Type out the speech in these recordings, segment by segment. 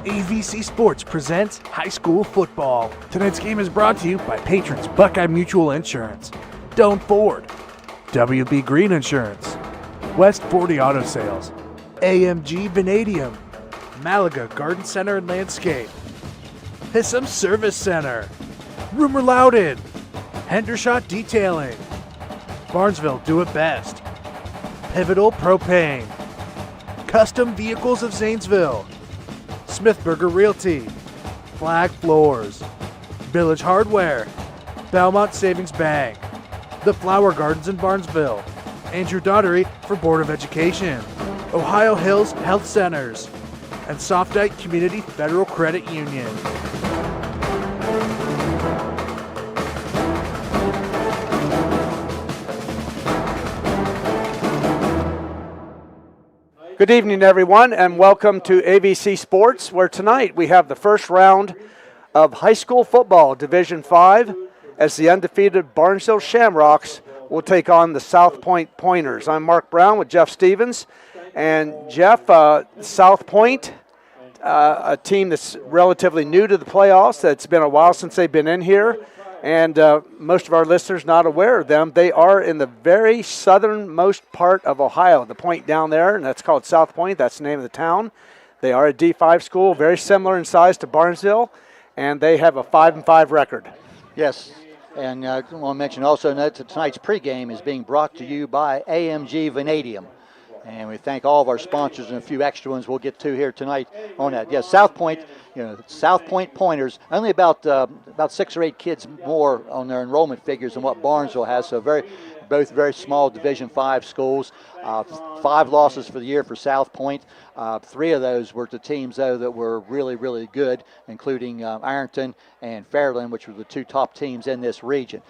AVC Sports presents high school football. Tonight's game is brought to you by patrons Buckeye Mutual Insurance, Doan Ford, WB Green Insurance, West 40 Auto Sales, AMG Vanadium, Malaga Garden Center and Landscape, Hissam Service Center, Rumor Loudon, Hendershot Detailing, Barnesville Do It Best, Pivotal Propane, Custom Vehicles of Zanesville, Smithburger Realty, Flag Floors, Village Hardware, Belmont Savings Bank, The Flower Gardens in Barnesville, Andrew Daughtery for Board of Education, Ohio Hills Health Centers, and Softite Community Federal Credit Union. Good evening, everyone, and welcome to AVC Sports, where tonight we have the first round of high school football, Division 5, as the undefeated Barnesville Shamrocks will take on the South Point Pointers. I'm Mark Brown with Jeff Stevens, and Jeff, South Point, a team that's relatively new to the playoffs. It's been a while since they've been in here, and most of our listeners not aware of them. They are in the very southernmost part of Ohio, the point down there, and that's called South Point. That's the name of the town. They are a D5 school, very similar in size to Barnesville, and they have a 5-5 record. Yes, and I want to mention also that tonight's pregame is being brought to you by AMG Vanadium. And we thank all of our sponsors and a few extra ones we'll get to here tonight on that. Yes, South Point, South Point Pointers, only about 6 or 8 kids more on their enrollment figures than what Barnesville has. So both very small Division 5 schools. 5 losses for the year for South Point. 3 of those were to teams, though, that were really, really good, including Ironton and Fairland, which were the 2 top teams in this region.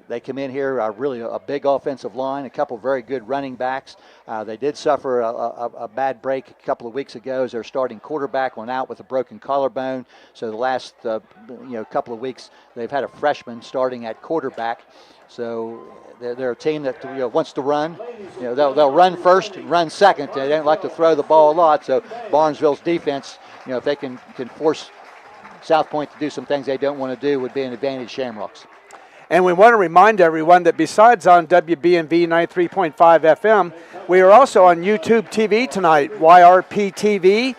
They come in here really a big offensive line, a couple very good running backs. They did suffer a bad break a couple of weeks ago as their starting quarterback went out with a broken collarbone. So the last couple of weeks they've had a freshman starting at quarterback. So they're a team that wants to run. They'll run first, run second. They don't like to throw the ball a lot. So Barnesville's defense, if they can force South Point to do some things they don't want to do, would be an advantage Shamrocks. And we want to remind everyone that besides on WBNV 93.5 FM, we are also on YouTube TV tonight, YRP TV,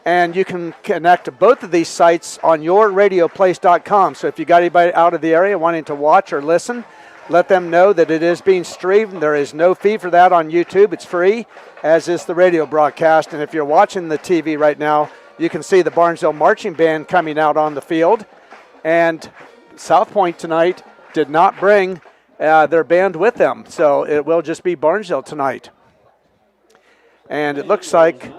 and you can connect to both of these sites on yourradioplace.com. So if you got anybody out of the area wanting to watch or listen, let them know that it is being streamed. There is no fee for that on YouTube. It's free, as is the radio broadcast. And if you're watching the TV right now, you can see the Barnesville Marching Band coming out on the field. And South Point tonight did not bring their band with them, so it will just be Barnesville tonight. And it looks like,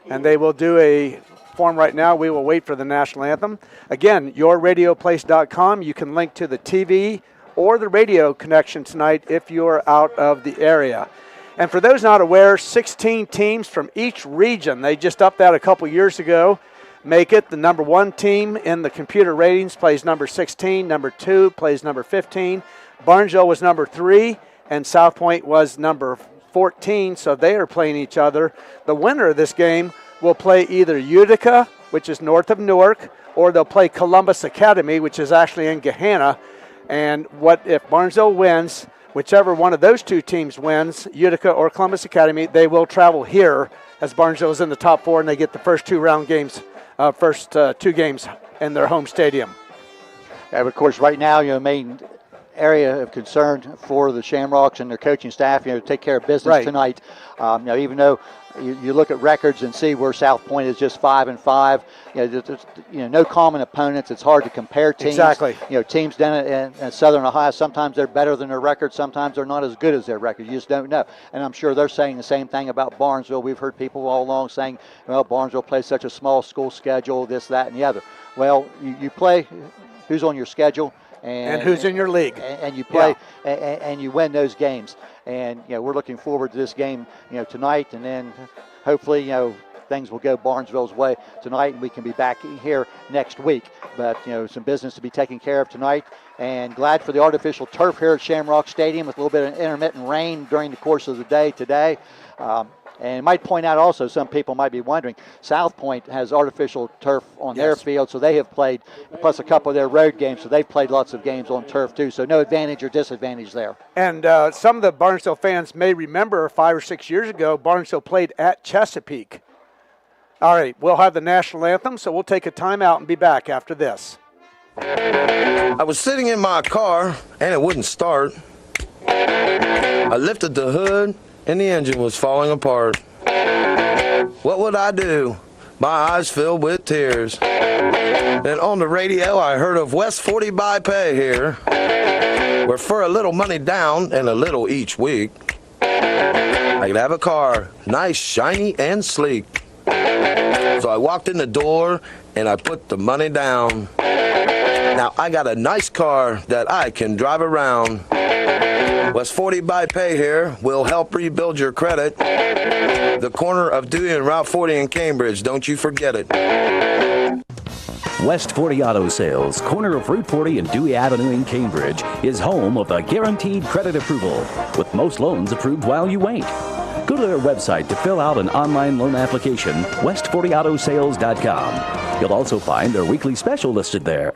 and they will do a form right now. We will wait for the national anthem. Again, yourradioplace.com. You can link to the TV or the radio connection tonight if you're out of the area. And for those not aware, 16 teams from each region, they just upped that a couple years ago, make it. The number 1 team in the computer ratings plays number 16. Number 2 plays number 15. Barnesville was number 3, and South Point was number 14, so they are playing each other. The winner of this game will play either Utica, which is north of Newark, or they'll play Columbus Academy, which is actually in Gahanna. And what if Barnesville wins, whichever one of those 2 teams wins, Utica or Columbus Academy, they will travel here as Barnesville is in the top 4, and they get the first 2 round games. First 2 games in their home stadium. And of course, right now, main area of concern for the Shamrocks and their coaching staff, to take care of business tonight. Even though you look at records and see where South Point is just 5-5, there's no common opponents. It's hard to compare teams. Exactly. Teams down in Southern Ohio, sometimes they're better than their record, sometimes they're not as good as their record. You just don't know. And I'm sure they're saying the same thing about Barnesville. We've heard people all along saying, well, Barnesville plays such a small school schedule, this, that, and the other. Well, you play who's on your schedule. And who's in your league. And you play and you win those games. And, we're looking forward to this game, tonight. And then hopefully, things will go Barnesville's way tonight and we can be back here next week. But, some business to be taken care of tonight. And glad for the artificial turf here at Shamrock Stadium with a little bit of intermittent rain during the course of the day today. And might point out also, some people might be wondering, South Point has artificial turf on their field, so they have played, plus a couple of their road games, so they've played lots of games on turf too, so no advantage or disadvantage there. And some of the Barnesville fans may remember 5 or 6 years ago, Barnesville played at Chesapeake. All right, we'll have the national anthem, so we'll take a timeout and be back after this. I was sitting in my car, and it wouldn't start. I lifted the hood, and the engine was falling apart. What would I do? My eyes filled with tears. Then on the radio, I heard of West 40 by Pay here, where for a little money down and a little each week, I could have a car, nice, shiny, and sleek. So I walked in the door, and I put the money down. Now I got a nice car that I can drive around. West 40 by Pay here will help rebuild your credit. The corner of Dewey and Route 40 in Cambridge, don't you forget it. West 40 Auto Sales, corner of Route 40 and Dewey Avenue in Cambridge, is home of the guaranteed credit approval, with most loans approved while you wait. Go to their website to fill out an online loan application, west40autosales.com. You'll also find their weekly special listed there.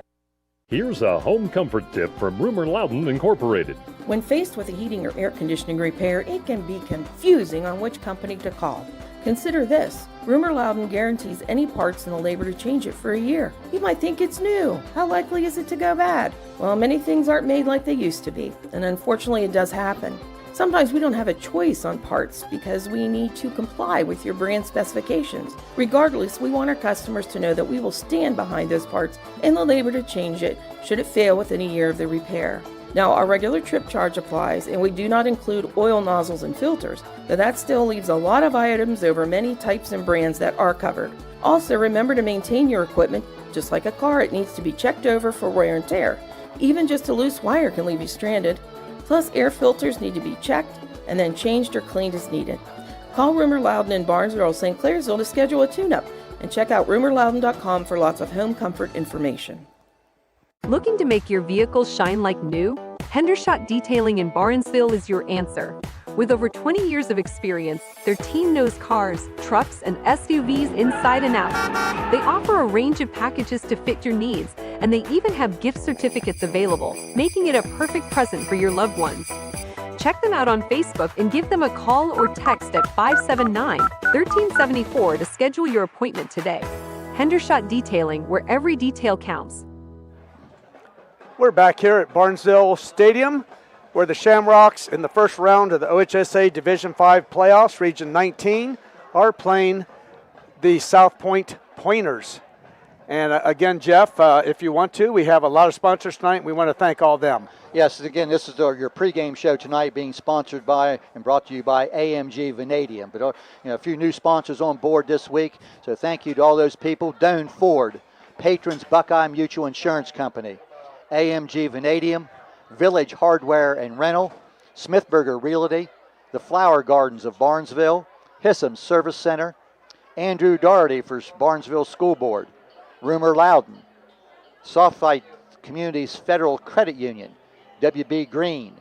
Here's a home comfort tip from Rumor Loudon Incorporated. When faced with a heating or air conditioning repair, it can be confusing on which company to call. Consider this. Rumor Loudon guarantees any parts and the labor to change it for a year. You might think it's new. How likely is it to go bad? Well, many things aren't made like they used to be, and unfortunately it does happen. Sometimes we don't have a choice on parts because we need to comply with your brand specifications. Regardless, we want our customers to know that we will stand behind those parts and the labor to change it should it fail within a year of the repair. Now, our regular trip charge applies, and we do not include oil nozzles and filters, but that still leaves a lot of items over many types and brands that are covered. Also, remember to maintain your equipment. Just like a car, it needs to be checked over for wear and tear. Even just a loose wire can leave you stranded. Plus, air filters need to be checked and then changed or cleaned as needed. Call Rumor Loudon in Barnesville or St. Clairsville to schedule a tune-up, and check out rumorloudon.com for lots of home comfort information. Looking to make your vehicle shine like new? Hendershot Detailing in Barnesville is your answer. With over 20 years of experience, their team knows cars, trucks, and SUVs inside and out. They offer a range of packages to fit your needs, and they even have gift certificates available, making it a perfect present for your loved ones. Check them out on Facebook and give them a call or text at 579-1374 to schedule your appointment today. Hendershot Detailing, where every detail counts. We're back here at Barnesville Stadium, where the Shamrocks in the first round of the OHSA Division V playoffs, Region 19, are playing the South Point Pointers. And again, Jeff, if you want to, we have a lot of sponsors tonight. We want to thank all of them. Yes, again, this is your pregame show tonight, being sponsored by and brought to you by AMG Vanadium. But a few new sponsors on board this week, so thank you to all those people. Doan Ford, Patrons Buckeye Mutual Insurance Company, AMG Vanadium, Village Hardware and Rental, Smithburger Realty, the Flower Gardens of Barnesville, Hissam Service Center, Andrew Doherty for Barnesville School Board, Rumor Loudon, Softlight Communities Federal Credit Union, WB Green,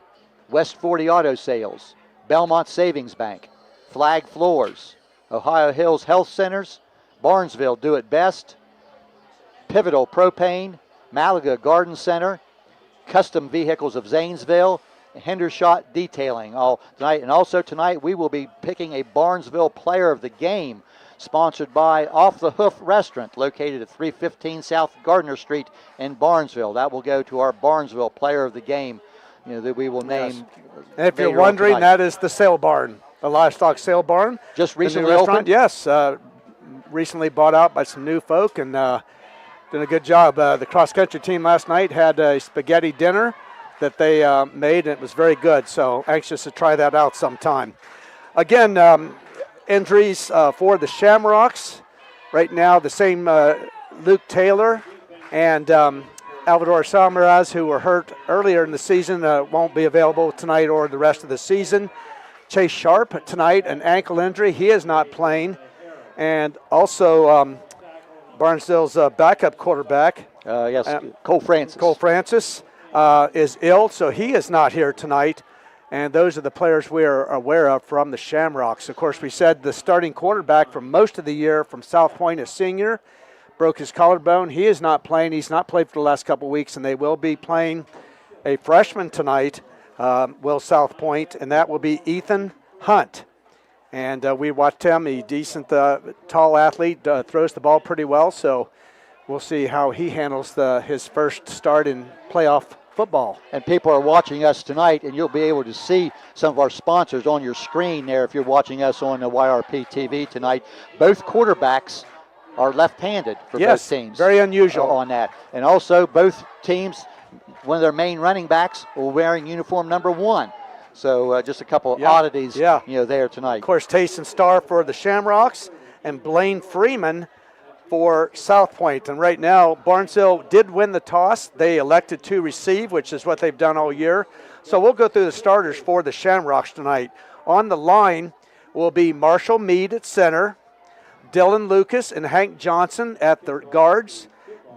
West 40 Auto Sales, Belmont Savings Bank, Flag Floors, Ohio Hills Health Centers, Barnesville Do It Best, Pivotal Propane, Malaga Garden Center, Custom Vehicles of Zanesville, Hendershot Detailing all tonight. And also tonight we will be picking a Barnesville Player of the Game, sponsored by Off the Hoof Restaurant, located at 315 South Gardner Street in Barnesville. That will go to our Barnesville Player of the Game, that we will name. Yes. And if you're wondering, that is the sale barn, the livestock sale barn. Just recently opened? Yes, recently bought out by some new folk, and doing a good job. The cross-country team last night had a spaghetti dinner that they made, and it was very good, so anxious to try that out sometime. Again, injuries for the Shamrocks. Right now, the same Luke Taylor and Alvador Salmaraz, who were hurt earlier in the season, won't be available tonight or the rest of the season. Chase Sharp tonight, an ankle injury. He is not playing. And also Barnesville's backup quarterback. Cole Francis. Cole Francis is ill, so he is not here tonight. And those are the players we are aware of from the Shamrocks. Of course, we said the starting quarterback for most of the year from South Point, a senior, broke his collarbone. He is not playing. He's not played for the last couple of weeks, and they will be playing a freshman tonight, Will South Point, and that will be Ethan Hunt. And we watched him. He's a decent, tall athlete, throws the ball pretty well, so we'll see how he handles his first start in playoff football. And people are watching us tonight, and you'll be able to see some of our sponsors on your screen there if you're watching us on the YRP TV tonight. Both quarterbacks are left-handed for both teams. Very unusual on that. And also both teams, one of their main running backs were wearing uniform number 1. So just a couple of oddities there tonight. Of course, Tayson Starr for the Shamrocks and Blaine Freeman for South Point. And right now, Barnesville did win the toss. They elected to receive, which is what they've done all year. So we'll go through the starters for the Shamrocks tonight. On the line will be Marshall Mead at center, Dylan Lucas and Hank Johnson at the guards,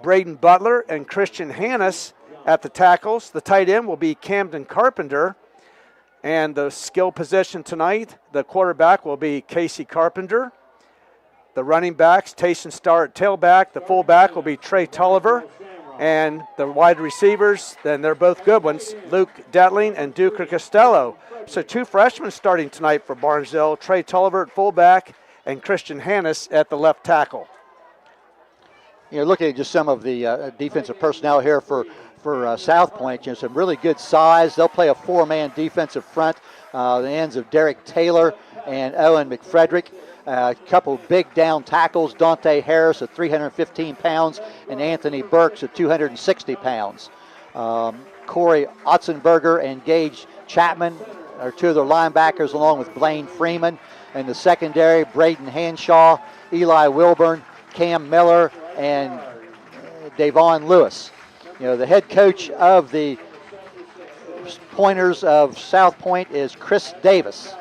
Braden Butler and Christian Hannes at the tackles. The tight end will be Camden Carpenter. And the skill position tonight, the quarterback will be Casey Carpenter. The running backs, Tayson Starr at tailback. The fullback will be Trey Tulliver. And the wide receivers, then they're both good ones, Luke Detling and Duke Costello. So 2 freshmen starting tonight for Barnesville, Trey Tulliver at fullback and Christian Hannes at the left tackle. Looking at just some of the defensive personnel here for South Point, some really good size. They'll play a 4-man defensive front. The ends of Derek Taylor and Owen McFrederick. A couple big down tackles, Dante Harris at 315 pounds and Anthony Burks at 260 pounds. Corey Otzenberger and Gage Chapman are 2 of their linebackers, along with Blaine Freeman. And the secondary, Braden Hanshaw, Eli Wilburn, Cam Miller, and Davon Lewis. The head coach of the Pointers of South Point is Chris Davis.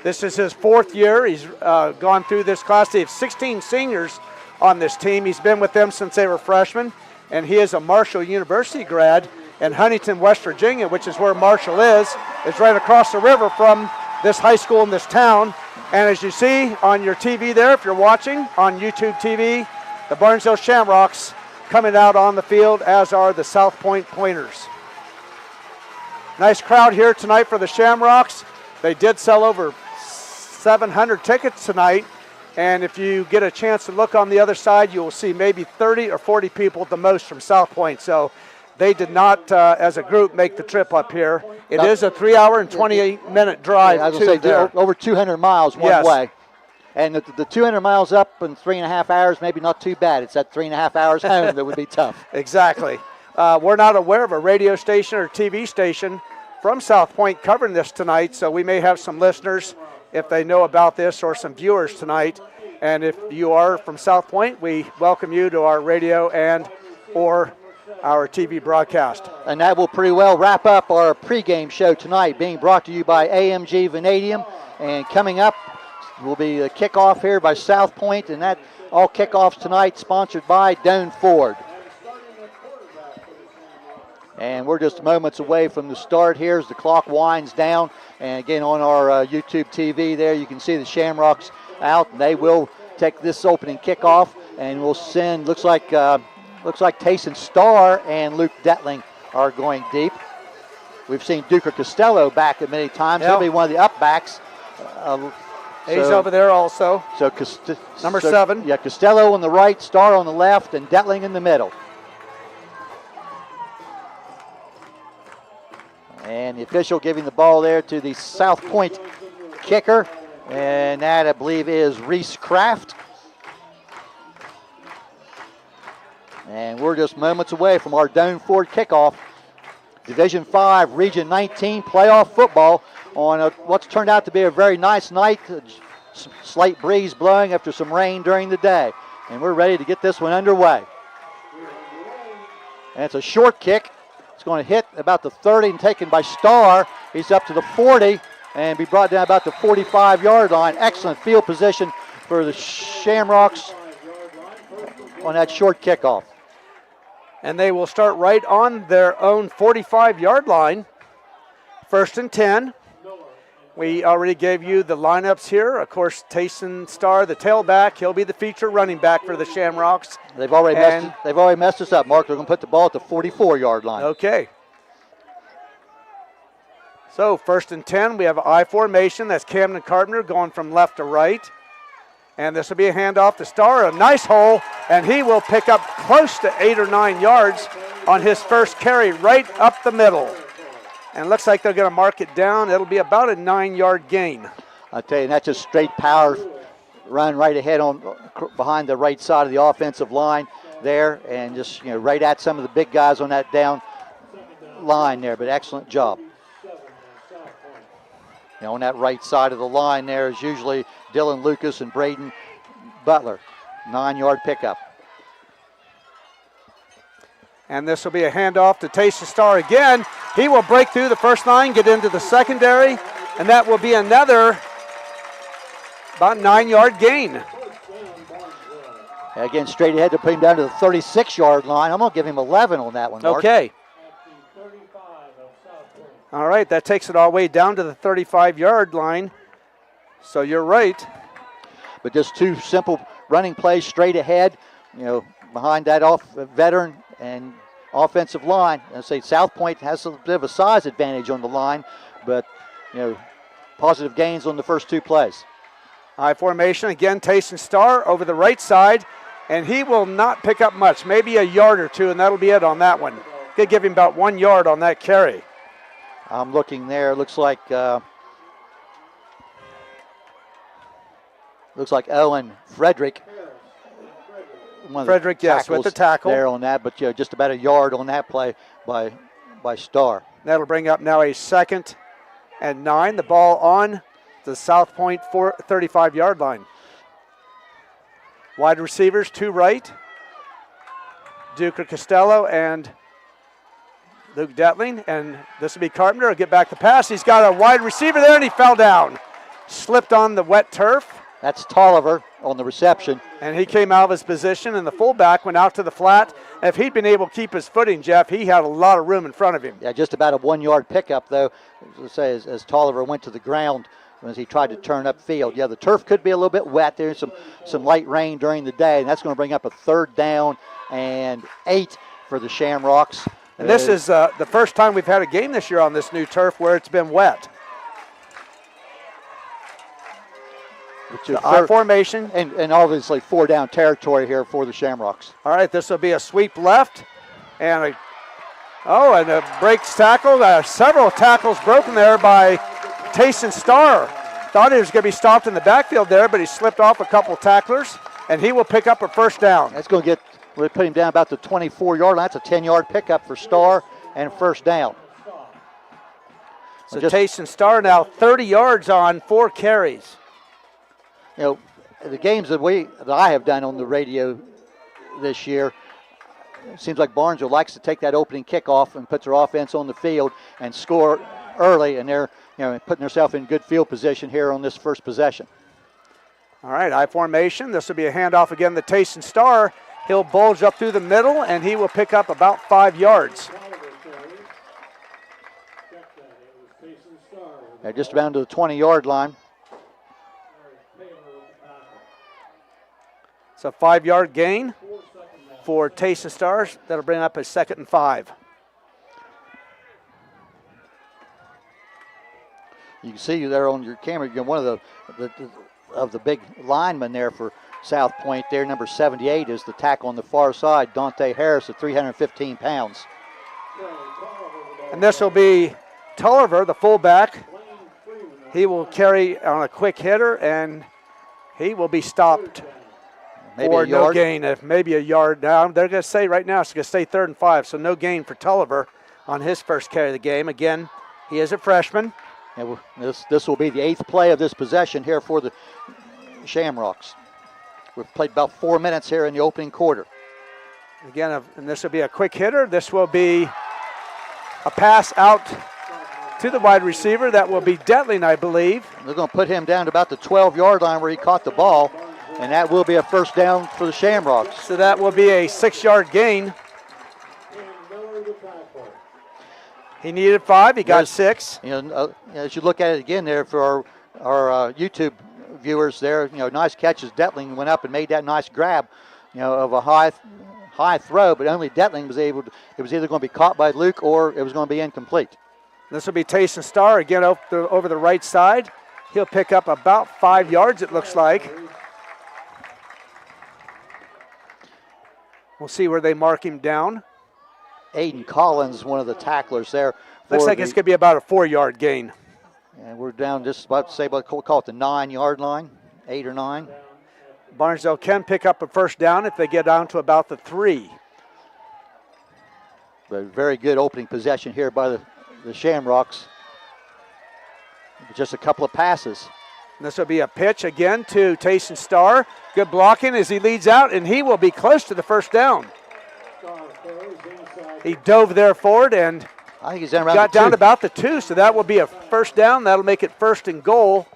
This is his 4th year. He's gone through this class. They have 16 seniors on this team. He's been with them since they were freshmen, and he is a Marshall University grad in Huntington, West Virginia, which is where Marshall is. It's right across the river from this high school in this town. And as you see on your TV there, if you're watching on YouTube TV, the Barnesville Shamrocks coming out on the field, as are the South Point Pointers. Nice crowd here tonight for the Shamrocks. They did sell over 700 tickets tonight, and if you get a chance to look on the other side, you will see maybe 30 or 40 people at the most from South Point. So they did not, as a group, make the trip up here. It is a 3-hour and 28-minute drive to there. Over 200 miles one way. And the 200 miles up in 3.5 hours, maybe not too bad. It's that 3.5 hours home that would be tough. Exactly. We're not aware of a radio station or TV station from South Point covering this tonight, so we may have some listeners if they know about this, or some viewers tonight. And if you are from South Point, we welcome you to our radio and or our TV broadcast. And that will pretty well wrap up our pregame show tonight, being brought to you by AMG Vanadium. And coming up will be the kickoff here by South Point, and that all kickoffs tonight sponsored by Doan Ford. And we're just moments away from the start here as the clock winds down. And again, on our YouTube TV there, you can see the Shamrocks out. And they will take this opening kickoff, and we'll send, looks like Tayson Starr and Luke Detling are going deep. We've seen Duker Costello back at many times. He'll be one of the up backs. He's over there also. So number 7. Yeah, Costello on the right, Starr on the left, and Detling in the middle. And the official giving the ball there to the South Point kicker. And that, I believe, is Reese Kraft. And we're just moments away from our Doan Ford kickoff. Division 5, Region 19 playoff football on what's turned out to be a very nice night. Slight breeze blowing after some rain during the day. And we're ready to get this one underway. And it's a short kick. It's going to hit about the 30 and taken by Starr. He's up to the 40 and be brought down about the 45-yard line. Excellent field position for the Shamrocks on that short kickoff. And they will start right on their own 45-yard line. 1st and 10. We already gave you the lineups here. Of course, Tayson Starr, the tailback, he'll be the feature running back for the Shamrocks. They've already messed us up, Mark. They're going to put the ball at the 44-yard line. Okay. So 1st and 10, we have an I formation. That's Camden Carpenter going from left to right. And this will be a handoff to Starr, a nice hole, and he will pick up close to 8 or 9 yards on his first carry right up the middle. And it looks like they're going to mark it down. It'll be about a 9-yard gain. I tell you, that's just straight power run right ahead behind the right side of the offensive line there, and just right at some of the big guys on that down line there. But excellent job. On that right side of the line there is usually Dylan Lucas and Braden Butler. 9-yard pickup. And this will be a handoff to Tayson Starr again. He will break through the first line, get into the secondary, and that will be another about 9-yard gain. Again, straight ahead to put him down to the 36-yard line. I'm going to give him 11 on that one, Mark. Okay. All right, that takes it all the way down to the 35-yard line. So you're right. But just two simple running plays straight ahead, behind that veteran and offensive line. I say South Point has a bit of a size advantage on the line, but positive gains on the first two plays. I formation again. Tayson Starr over the right side, and he will not pick up much, maybe a yard or two, and that'll be it on that one. Could give him about 1 yard on that carry. I'm looking there. Looks like Owen Frederick. Frederick, yes, with the tackle there on that, but just about a yard on that play by Starr. That'll bring up now a 2nd and 9. The ball on the South Point 35-yard line. Wide receivers to right. Duker Costello and Luke Detling, and this will be Carpenter. He'll get back the pass. He's got a wide receiver there, and he fell down. Slipped on the wet turf. That's Tolliver on the reception. And he came out of his position, and the fullback went out to the flat. If he'd been able to keep his footing, Jeff, he had a lot of room in front of him. Yeah, just about a 1 yard pickup, though, as Tolliver went to the ground as he tried to turn upfield. Yeah, the turf could be a little bit wet. There's some light rain during the day, and that's going to bring up a 3rd down and 8 for the Shamrocks. And this is the first time we've had a game this year on this new turf where it's been wet. The I formation. And obviously 4-down territory here for the Shamrocks. All right, this will be a sweep left. And a breaks tackle. Several tackles broken there by Tayson Starr. Thought he was going to be stopped in the backfield there, but he slipped off a couple tacklers, and he will pick up a 1st down. That's going to we'll put him down about the 24-yard line. That's a 10-yard pickup for Starr and 1st down. So Tayson Starr now 30 yards on 4 carries. The games that I have done on the radio this year, it seems like Barnesville likes to take that opening kickoff and puts their offense on the field and score early, and they're putting themselves in good field position here on this first possession. All right, I formation. This will be a handoff again to Tayson Starr. He'll bulge up through the middle, and he will pick up about 5 yards. Just around to the 20-yard line. It's a 5-yard gain for Tayson Starr. That'll bring up a 2nd and 5. You can see there on your camera, one of the big linemen there for South Point there. Number 78 is the tackle on the far side, Dante Harris, at 315 pounds. And this will be Tolliver, the fullback. He will carry on a quick hitter, and he will be stopped. Maybe or a yard. No gain, maybe a yard. Now they're going to say right now it's going to stay 3rd and 5, so no gain for Tolliver on his first carry of the game. Again, he is a freshman. And this will be the 8th play of this possession here for the Shamrocks. We've played about 4 minutes here in the opening quarter. Again, and this will be a quick hitter. This will be a pass out to the wide receiver. That will be Detling, I believe. They're going to put him down to about the 12-yard line where he caught the ball. And that will be a 1st down for the Shamrocks. So that will be a 6-yard gain. He needed 5. He got 6. As you look at it again there for our YouTube viewers there, nice catch as Detling went up and made that nice grab, of a high throw, but only Detling was able to. It was either going to be caught by Luke or it was going to be incomplete. This will be Tayson Starr again over the right side. He'll pick up about 5 yards, it looks like. We'll see where they mark him down. Aiden Collins, one of the tacklers there. Looks like it's going to be about a 4-yard gain. And we're down just about to say, we'll call it the 9-yard line, 8 or 9. Barnesville can pick up a first down if they get down to about the 3. But very good opening possession here by the Shamrocks. Just a couple of passes. And this will be a pitch again to Tayson Starr. Good blocking as he leads out, and he will be close to the first down. He dove there forward and I think he's down around got the 2. down about the 2, so that will be a first down. That'll make it 1st and goal.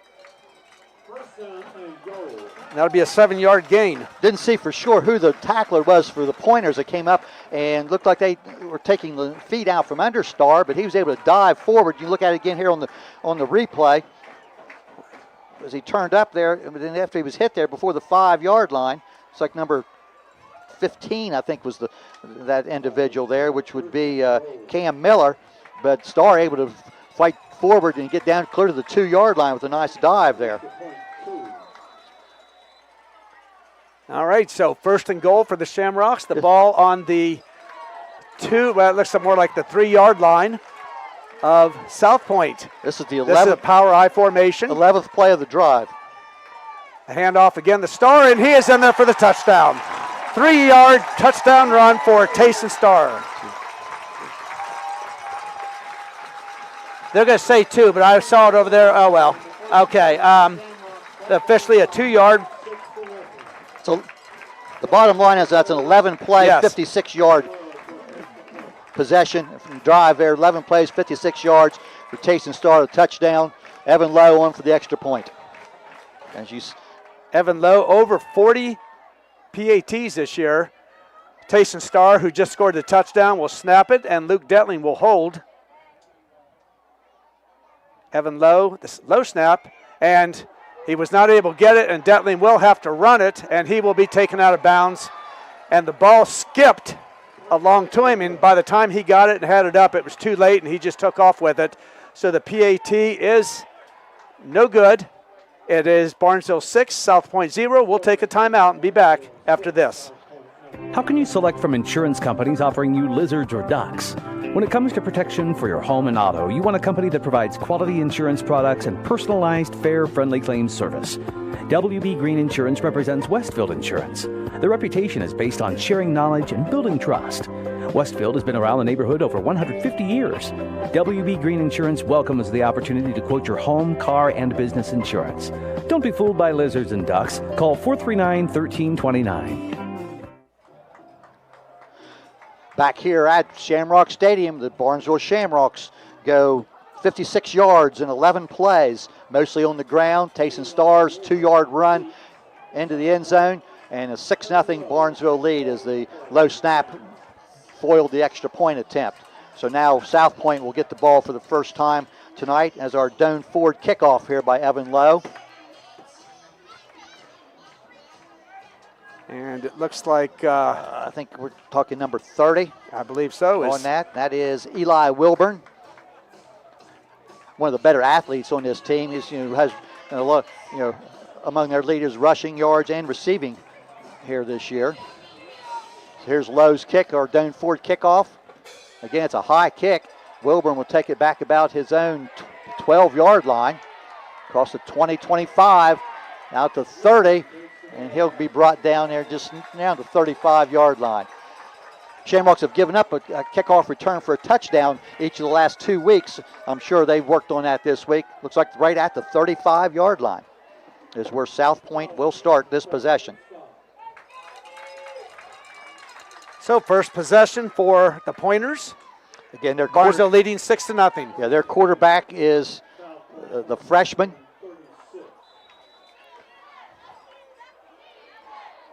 That'll be a 7-yard gain. Didn't see for sure who the tackler was for the Pointers that came up and looked like they were taking the feet out from under Starr, but he was able to dive forward. You look at it again here on the replay as he turned up there, and then after he was hit there before the 5-yard line. It's like number 15, I think, was that individual there, which would be Cam Miller. But Starr able to fight forward and get down clear to the 2-yard line with a nice dive there. All right, so 1st and goal for the Shamrocks. The ball on the 2, well, it looks more like the 3-yard line of South Point. This is the 11th. This is a power I formation. 11th play of the drive. A handoff again to Starr, and he is in there for the touchdown. 3-yard touchdown run for Tayson Starr. They're going to say 2, but I saw it over there. Oh, well. Okay. Officially a 2-yard. So the bottom line is that's an 11-play, Yes. 56-yard possession drive there. 11 plays, 56 yards for Tayson Starr, a touchdown. Evan Lowe on for the extra point. Evan Lowe over 40 PATs this year. Tayson Starr, who just scored the touchdown, will snap it, and Luke Detling will hold. Evan Lowe, this low snap, and he was not able to get it, and Detling will have to run it, and he will be taken out of bounds. And the ball skipped along to him, and by the time he got it and had it up, it was too late, and he just took off with it. So the PAT is no good. It is Barnesville 6, South Point 0. We'll take a timeout and be back after this. How can you select from insurance companies offering you lizards or ducks? When it comes to protection for your home and auto, you want a company that provides quality insurance products and personalized, fair, friendly claims service. WB Green Insurance represents Westfield Insurance. Their reputation is based on sharing knowledge and building trust. Westfield has been around the neighborhood over 150 years. WB Green Insurance welcomes the opportunity to quote your home, car, and business insurance. Don't be fooled by lizards and ducks. Call 439-1329. Back here at Shamrock Stadium, the Barnesville Shamrocks go 56 yards in 11 plays, mostly on the ground. Tayson Starr's 2-yard run into the end zone, and a 6-0 Barnesville lead as the low snap foiled the extra point attempt. So now South Point will get the ball for the first time tonight as our Doan Ford kickoff here by Evan Lowe. And it looks like I think we're talking number 30. I believe so. On that. That is Eli Wilburn, one of the better athletes on this team. He's has a lot, among their leaders, rushing yards and receiving here this year. So here's Lowe's kick, or Doan Ford kickoff. Again, it's a high kick. Wilburn will take it back about his own 12-yard line, across the 20-25, out to 30. And he'll be brought down there just now to the 35-yard line. Shamrocks have given up a kickoff return for a touchdown each of the last 2 weeks. I'm sure they've worked on that this week. Looks like right at the 35-yard line is where South Point will start this possession. So first possession for the Pointers. Again, their Barnesville leading 6-0. Yeah, their quarterback is the freshman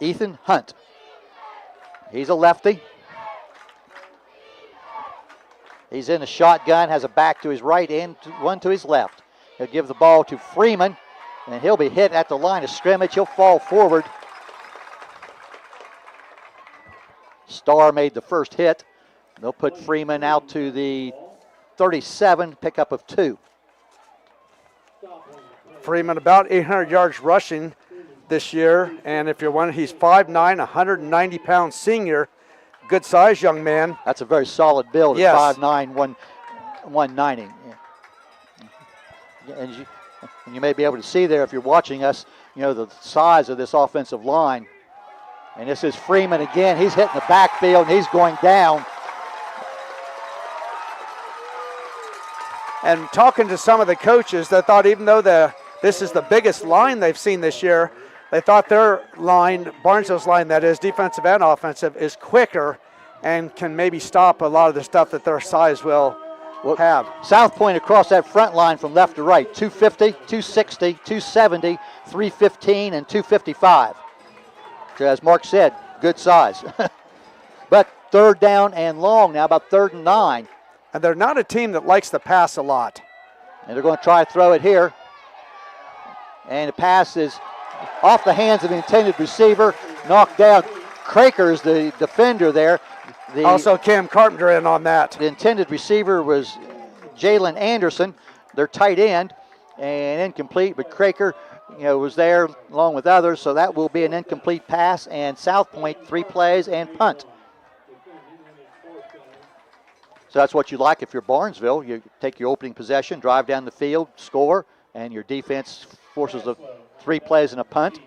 Ethan Hunt. He's a lefty. He's in a shotgun, has a back to his right and one to his left. He'll give the ball to Freeman, and he'll be hit at the line of scrimmage. He'll fall forward. Starr made the first hit. They'll put Freeman out to the 37, pickup of 2. Freeman about 800 yards rushing this year, and if you're wondering, he's 5'9", 190-pound senior. Good size young man. That's a very solid build. Yes. 5'9", 190. Yeah. And you may be able to see there if you're watching us, the size of this offensive line. And this is Freeman again. He's hitting the backfield, and he's going down. And talking to some of the coaches, they thought even though this is the biggest line they've seen this year, they thought their line, Barnesville's line that is, defensive and offensive, is quicker and can maybe stop a lot of the stuff that their size will have. South Point across that front line from left to right, 250, 260, 270, 315, and 255. So as Mark said, good size. But third down and long now, about 3rd and 9. And they're not a team that likes to pass a lot. And they're going to try to throw it here. And the pass is off the hands of the intended receiver, knocked down. Craker is the defender there. Also Cam Carpenter in on that. The intended receiver was Jalen Anderson, their tight end, and incomplete, but Craker was there along with others, so that will be an incomplete pass, and South Point 3 plays and punt. So that's what you like if you're Barnesville. You take your opening possession, drive down the field, score, and your defense forces 3 plays and a punt.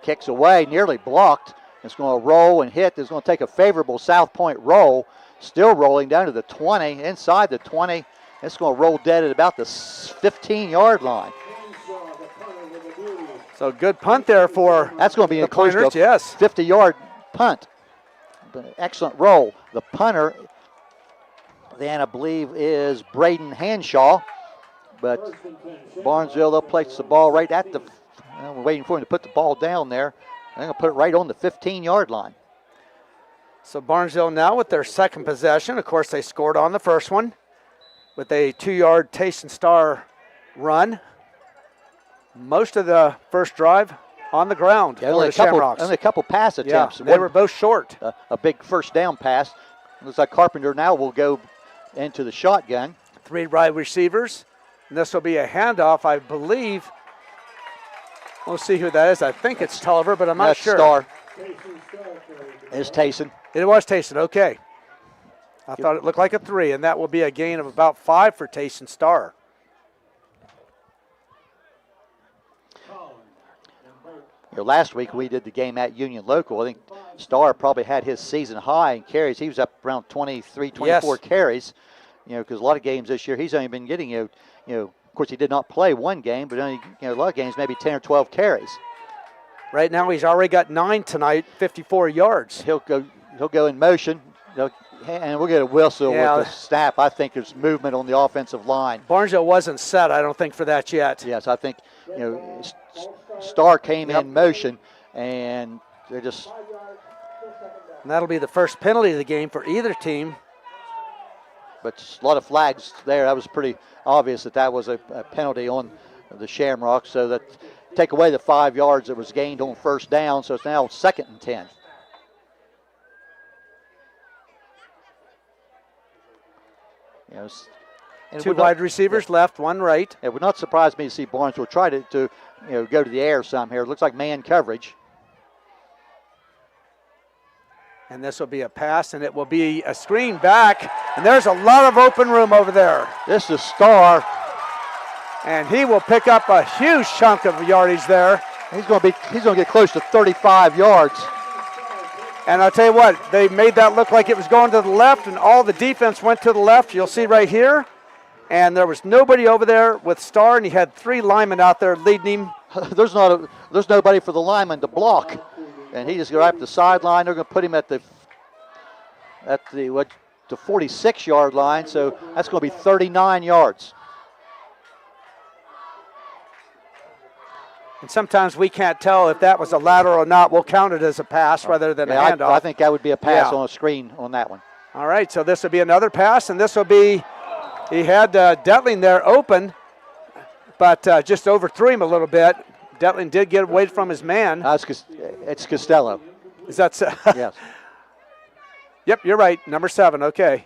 Kicks away, nearly blocked. It's going to roll and hit. It's going to take a favorable South Point roll. Still rolling down to the 20, inside the 20. It's going to roll dead at about the 15-yard line. So good punt there for that's going to be the close to a yes. 50-yard punt. But excellent roll. The punter, then I believe, is Braden Hanshaw. But Barnesville, they'll place the ball right at the, we're waiting for him to put the ball down there. They're going to put it right on the 15-yard line. So Barnesville now with their second possession. Of course, they scored on the first one with a 2-yard Tayson Starr run. Most of the first drive on the ground for the Shamrocks. Only a couple pass attempts. Yeah, they were both short. A big first down pass. Looks like Carpenter now will go into the shotgun. 3 wide receivers. And this will be a handoff, I believe. We'll see who that is. I think it's Tulliver, but I'm not sure. Starr. It's Tayson. It was Tayson, okay. I thought it looked like a 3, and that will be a gain of about 5 for Tayson Starr. Last week we did the game at Union Local. I think Starr probably had his season high in carries. He was up around 23, 24 carries. Because a lot of games this year he's only been getting, of course he did not play one game, but only, a lot of games maybe 10 or 12 carries. Right now he's already got 9 tonight, 54 yards. He'll go in motion, and we'll get a whistle with the snap. I think there's movement on the offensive line. Barnesville wasn't set, I don't think, for that yet. Yes, I think, Starr came in motion, and they're just. And that'll be the first penalty of the game for either team. But a lot of flags there. That was pretty obvious that was a penalty on the Shamrocks. So that take away the 5 yards that was gained on first down. So it's now 2nd and 10. Two wide receivers left, 1 right. It would not surprise me to see Barnesville try to go to the air some here. It looks like man coverage. And this will be a pass, and it will be a screen back. And there's a lot of open room over there. This is Starr. And he will pick up a huge chunk of yardage there. He's going to get close to 35 yards. And I'll tell you what, they made that look like it was going to the left, and all the defense went to the left. You'll see right here. And there was nobody over there with Starr, and he had 3 linemen out there leading him. There's nobody for the lineman to block. And he just got right up the sideline. They're going to put him at the 46-yard line, so that's going to be 39 yards. And sometimes we can't tell if that was a lateral or not. We'll count it as a pass rather than a handoff. I think that would be a pass Yeah. on a screen on that one. All right, so this will be another pass, and this will be, he had Detling there open, but just overthrew him a little bit. Detling did get away from his man. It's Costello. Is that so? Yes. Yep, you're right, number 7, okay.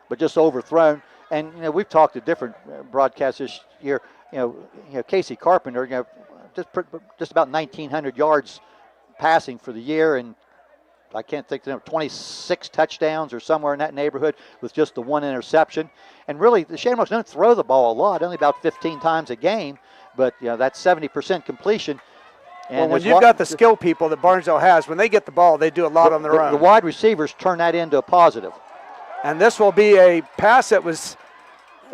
But just overthrown. And, we've talked to different broadcasts this year. Casey Carpenter, just about 1,900 yards passing for the year, and I can't think of 26 touchdowns or somewhere in that neighborhood with just the 1 interception. And really, the Shamrocks don't throw the ball a lot, only about 15 times a game, but that's 70% completion. And when you've got the skill people that Barnesville has, when they get the ball, they do a lot on their own. The wide receivers turn that into a positive. And this will be a pass that it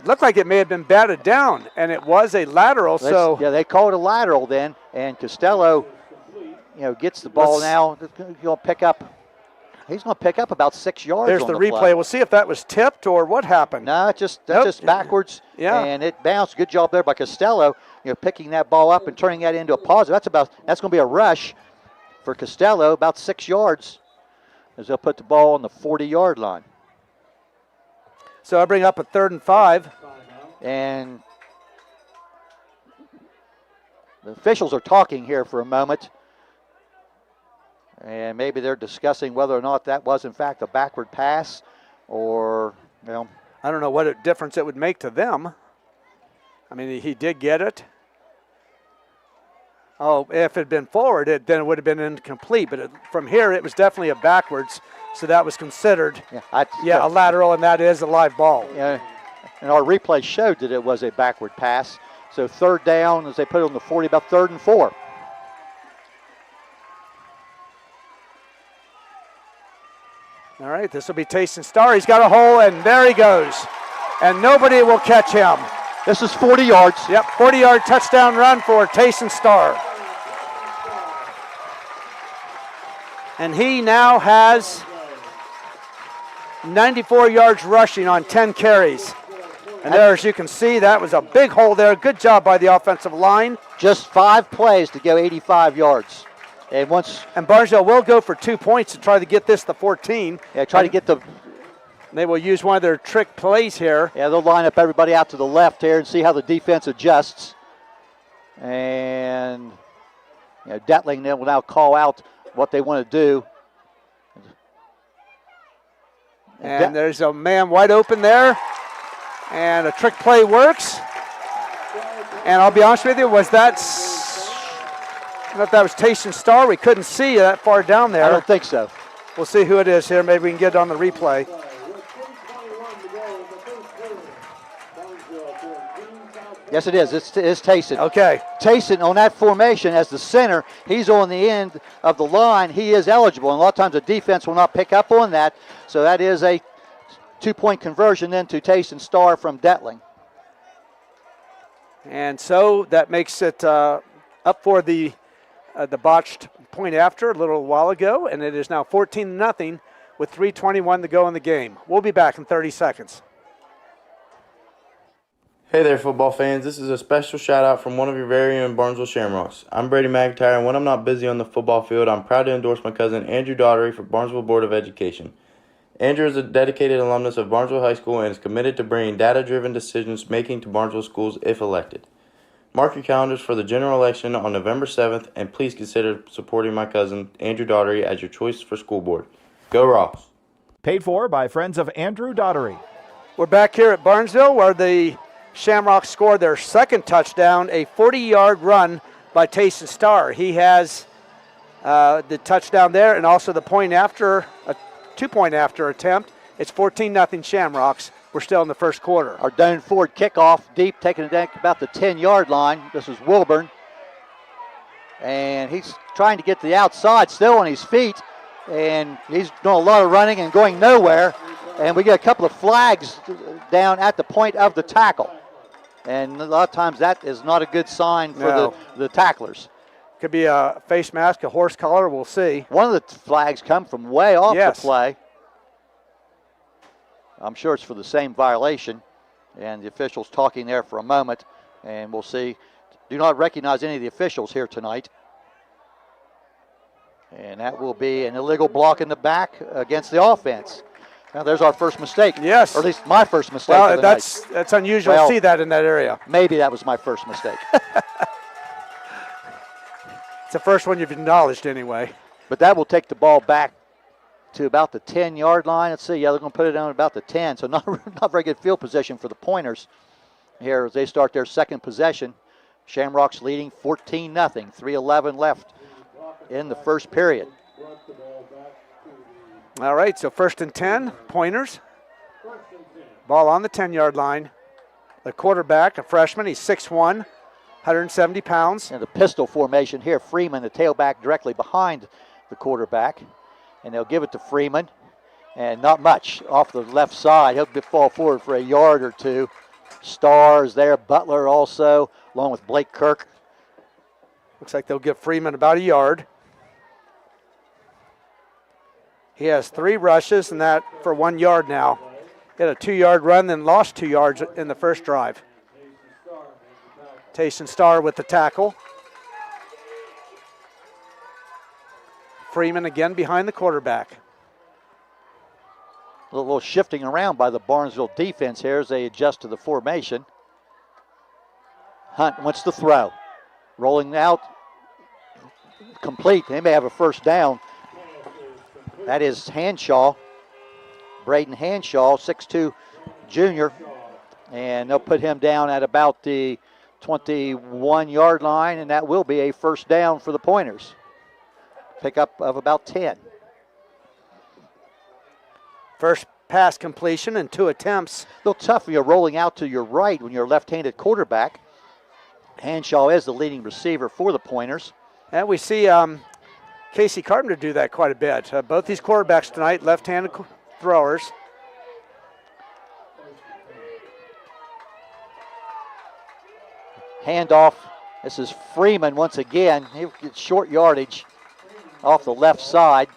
looked like it may have been batted down, and it was a lateral. They call it a lateral then, and Costello, gets the ball now. He'll pick up. He's going to pick up about 6 yards. There's on the play. replay. We'll see if that was tipped or what happened. No, that's just backwards. Yeah. And it bounced. Good job there by Costello. Picking that ball up and turning that into a positive. That's going to be a rush for Costello, about 6 yards, as they'll put the ball on the 40-yard line. So I bring up a 3rd and 5. And the officials are talking here for a moment. And maybe they're discussing whether or not that was, in fact, a backward pass or, I don't know what difference it would make to them. I mean, he did get it. Oh, if it had been forward, then it would have been incomplete. But from here, it was definitely a backwards, so that was considered a lateral, and that is a live ball. Yeah, and our replay showed that it was a backward pass. So 3rd down, as they put it on the 40, about 3rd and 4. All right, this will be Tayson Starr. He's got a hole, and there he goes. And nobody will catch him. This is 40 yards. Yep, 40-yard touchdown run for Tayson Starr. And he now has 94 yards rushing on 10 carries. And there, as you can see, that was a big hole there. Good job by the offensive line. Just 5 plays to go 85 yards. And Barnesville will go for 2 points to try to get this to 14. Yeah, try to get the. They will use one of their trick plays here. Yeah, they'll line up everybody out to the left here and see how the defense adjusts. And Detling will now call out what they want to do. And there's a man wide open there. And a trick play works. And I'll be honest with you, I don't know if that was Tayson Starr. We couldn't see that far down there. I don't think so. We'll see who it is here. Maybe we can get it on the replay. Yes, it is. It's Tayson. Okay. Tayson on that formation as the center. He's on the end of the line. He is eligible. And a lot of times the defense will not pick up on that. So that is a 2-point conversion then to Tayson Starr from Detling. And so that makes it up for the botched point after a little while ago. And it is now 14-0 with 3:21 to go in the game. We'll be back in 30 seconds. Hey there, football fans. This is a special shout out from one of your very own Barnesville Shamrocks. I'm Brady McIntyre, and when I'm not busy on the football field, I'm proud to endorse my cousin Andrew Daughtery for Barnesville Board of Education. Andrew is a dedicated alumnus of Barnesville High School and is committed to bringing data-driven decisions making to Barnesville schools if elected. Mark your calendars for the general election on November 7th, and please consider supporting my cousin Andrew Daughtery as your choice for school board. Go Ross! Paid for by friends of Andrew Daughtery. We're back here at Barnesville where the Shamrocks scored their second touchdown, a 40-yard run by Tayson Starr. He has the touchdown there and also the point after, a 2-point after attempt. It's 14-0 Shamrocks. We're still in the first quarter. Our down forward kickoff deep, taking it down about the 10-yard line. This is Wilburn. And he's trying to get to the outside, still on his feet. And he's doing a lot of running and going nowhere. And we get a couple of flags down at the point of the tackle. And a lot of times that is not a good sign for the tacklers. Could be a face mask, a horse collar, we'll see. One of the flags come from way off the play. I'm sure it's for the same violation. And the officials talking there for a moment. And we'll see do not recognize any of the officials here tonight. And that will be an illegal block in the back against the offense. Now there's our first mistake. Yes. Or at least my first mistake. Well, that's unusual to see that in that area. Maybe that was my first mistake. It's the first one you've acknowledged anyway. But that will take the ball back to about the 10-yard line. Let's see. Yeah, they're going to put it down about the 10. So not very good field position for the Pointers here as they start their second possession. Shamrocks leading 14-0. 3:11 left in the first period. All right, so 1st and 10, Pointers. Ball on the 10-yard line. The quarterback, a freshman, he's 6'1", 170 pounds. And the pistol formation here. Freeman, the tailback, directly behind the quarterback. And they'll give it to Freeman. And not much off the left side. He'll fall forward for a yard or two. Starr is there. Butler also, along with Blake Kirk. Looks like they'll give Freeman about a yard. He has 3 rushes, and that for 1 yard now. He had a 2-yard run, then lost 2 yards in the first drive. Tayson Starr with the tackle. Freeman again behind the quarterback. A little shifting around by the Barnesville defense here as they adjust to the formation. Hunt wants to throw. Rolling out. Complete. They may have a first down. That is Hanshaw. Braden Hanshaw, 6'2", junior. And they'll put him down at about the 21-yard line, and that will be a first down for the Pointers. Pickup of about 10. First pass completion in 2 attempts. A little tough when you're rolling out to your right when you're a left-handed quarterback. Hanshaw is the leading receiver for the Pointers. And we see Casey Carpenter do that quite a bit. Both these quarterbacks tonight, left-handed throwers. Handoff. This is Freeman once again. He gets short yardage off the left side.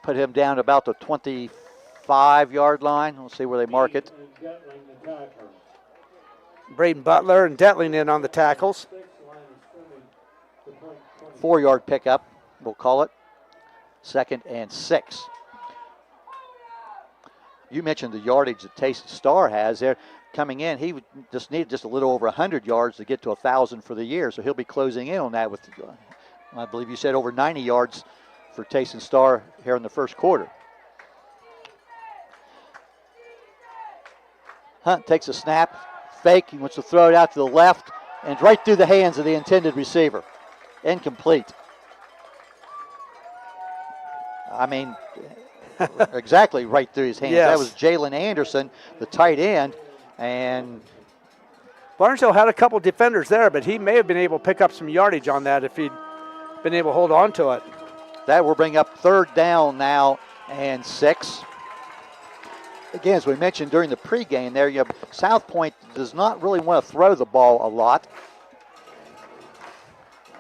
Put him down to about the 25-yard line. We'll see where they mark it. Braden Butler and Detling in on the tackles. 4-yard pickup, we'll call it. 2nd and 6. You mentioned the yardage that Tayson Starr has there. Coming in, he would just need a little over 100 yards to get to 1,000 for the year, so he'll be closing in on that with, I believe you said, over 90 yards for Tayson Starr here in the first quarter. Hunt takes a snap, fake, he wants to throw it out to the left, and right through the hands of the intended receiver. Incomplete. I mean, exactly right through his hands. Yes. That was Jalen Anderson, the tight end, and Barnesville had a couple defenders there, but he may have been able to pick up some yardage on that if he'd been able to hold on to it. that will bring up 3rd down now and 6. Again, as we mentioned during the pregame there, South Point does not really want to throw the ball a lot.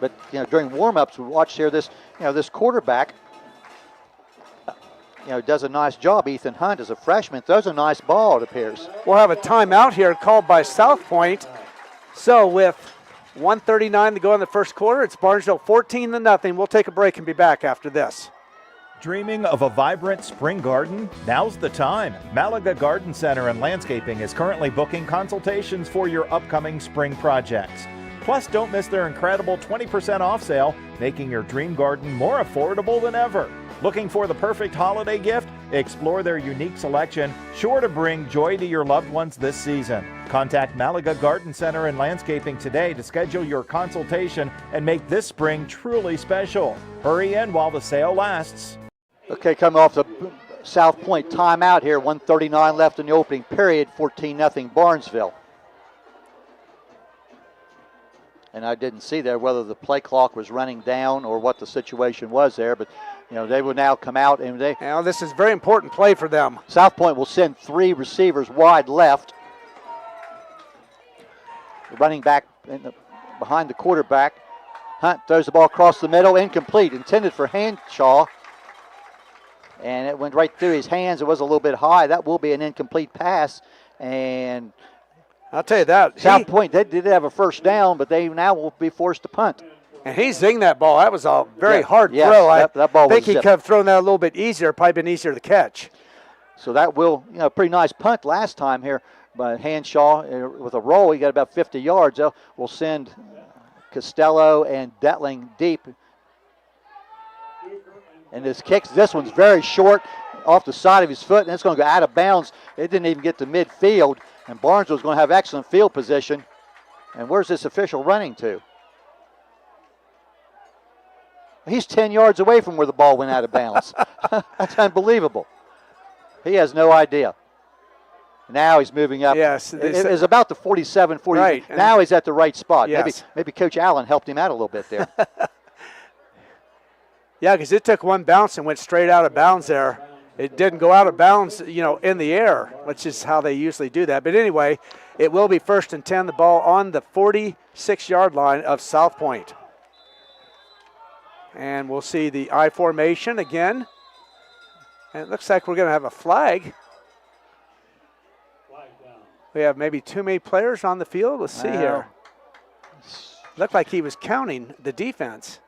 But during warm-ups, we watched here this quarterback does a nice job. Ethan Hunt, as a freshman, throws a nice ball, it appears. We'll have a timeout here called by South Point. So with 1:39 to go in the first quarter, it's Barnesville 14-0. We'll take a break and be back after this. Dreaming of a vibrant spring garden? Now's the time. Malaga Garden Center and Landscaping is currently booking consultations for your upcoming spring projects. Plus, don't miss their incredible 20% off sale, making your dream garden more affordable than ever. Looking for the perfect holiday gift? Explore their unique selection, sure to bring joy to your loved ones this season. Contact Malaga Garden Center and Landscaping today to schedule your consultation and make this spring truly special. Hurry in while the sale lasts. Okay, coming off the South Point timeout here, 1:39 left in the opening period, 14-0 Barnesville. And I didn't see there whether the play clock was running down or what the situation was there, but they will now come out and this is a very important play for them. South Point will send 3 receivers wide left. The running back behind the quarterback. Hunt throws the ball across the middle, incomplete, intended for Hanshaw. And it went right through his hands. It was a little bit high. That will be an incomplete pass. And I'll tell you that. South Point, they did have a first down, but they now will be forced to punt. And he zinged that ball. That was a very hard yes, throw. That ball I think was he could have thrown that a little bit easier, probably been easier to catch. So that will, pretty nice punt last time here by Hanshaw with a roll. He got about 50 yards. We'll send Costello and Detling deep. And this one's very short off the side of his foot, and it's going to go out of bounds. It didn't even get to midfield, and Barnesville's going to have excellent field position. And where's this official running to? He's 10 yards away from where the ball went out of bounds. That's unbelievable. He has no idea. Now he's moving up. Yes. It was about the 47, 40. Right. Now he's at the right spot. Yes. Maybe Coach Allen helped him out a little bit there. Yeah, because it took one bounce and went straight out of bounds there. It didn't go out of bounds, in the air, which is how they usually do that. But anyway, it will be 1st and 10, the ball on the 46-yard line of South Point. And we'll see the I formation again. And it looks like we're going to have a flag. We have maybe too many players on the field. Let's see here. Looked like he was counting the defense.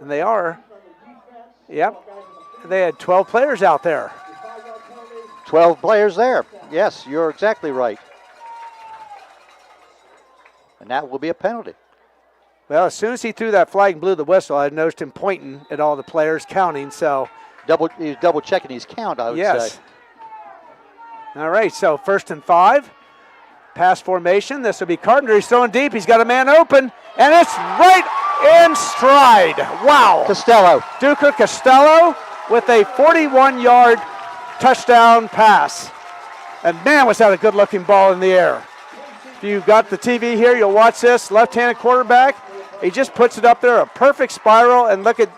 And they are. Yep. They had 12 players out there. 12 players there. Yes, you're exactly right. And that will be a penalty. Well, as soon as he threw that flag and blew the whistle, I noticed him pointing at all the players, counting. So he's double checking his count, I would say. All right, so 1st and 5. Pass formation. This will be Carpenter. He's throwing deep. He's got a man open, and it's right in stride. Wow. Costello. Duker Costello with a 41-yard touchdown pass. And man, was that a good-looking ball in the air. If you've got the TV here, you'll watch this. Left-handed quarterback. He just puts it up there, a perfect spiral, and look at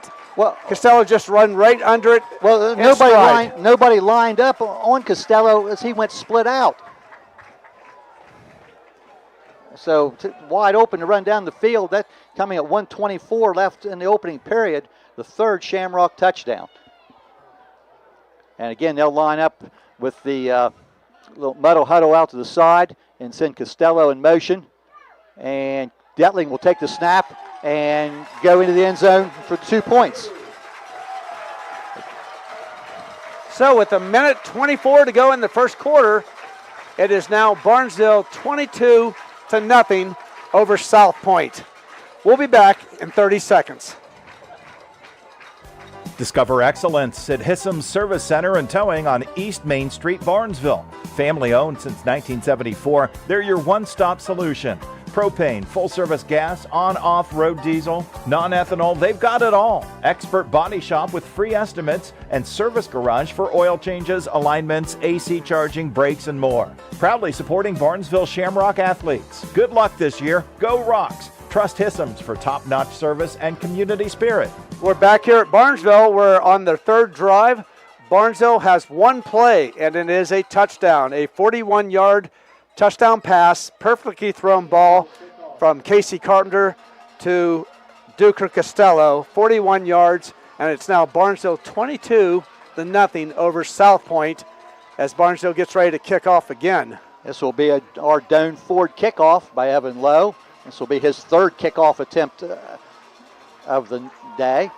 Costello just run right under it. Well, nobody lined up on Costello as he went split out. So wide open to run down the field. That coming at 1:24 left in the opening period, the 3rd Shamrock touchdown. And again, they'll line up with the little muddle huddle out to the side and send Costello in motion. And Detling will take the snap and go into the end zone for 2 points. So with 1:24 to go in the first quarter, it is now Barnesville 22-0 over South Point. We'll be back in 30 seconds. Discover excellence at Hissam's Service Center and Towing on East Main Street, Barnesville. Family owned since 1974, they're your one-stop solution. Propane, full-service gas, on-off-road diesel, non-ethanol, they've got it all. Expert body shop with free estimates and service garage for oil changes, alignments, AC charging, brakes, and more. Proudly supporting Barnesville Shamrock athletes. Good luck this year. Go Rocks. Trust Hissam's for top-notch service and community spirit. We're back here at Barnesville. We're on their 3rd drive. Barnesville has one play, and it is a touchdown, a 41-yard touchdown pass, perfectly thrown ball from Casey Carpenter to Duker Costello, 41 yards, and it's now Barnesville 22-0 over South Point as Barnesville gets ready to kick off again. This will be our Doan Ford kickoff by Evan Lowe. This will be his 3rd kickoff attempt of the day,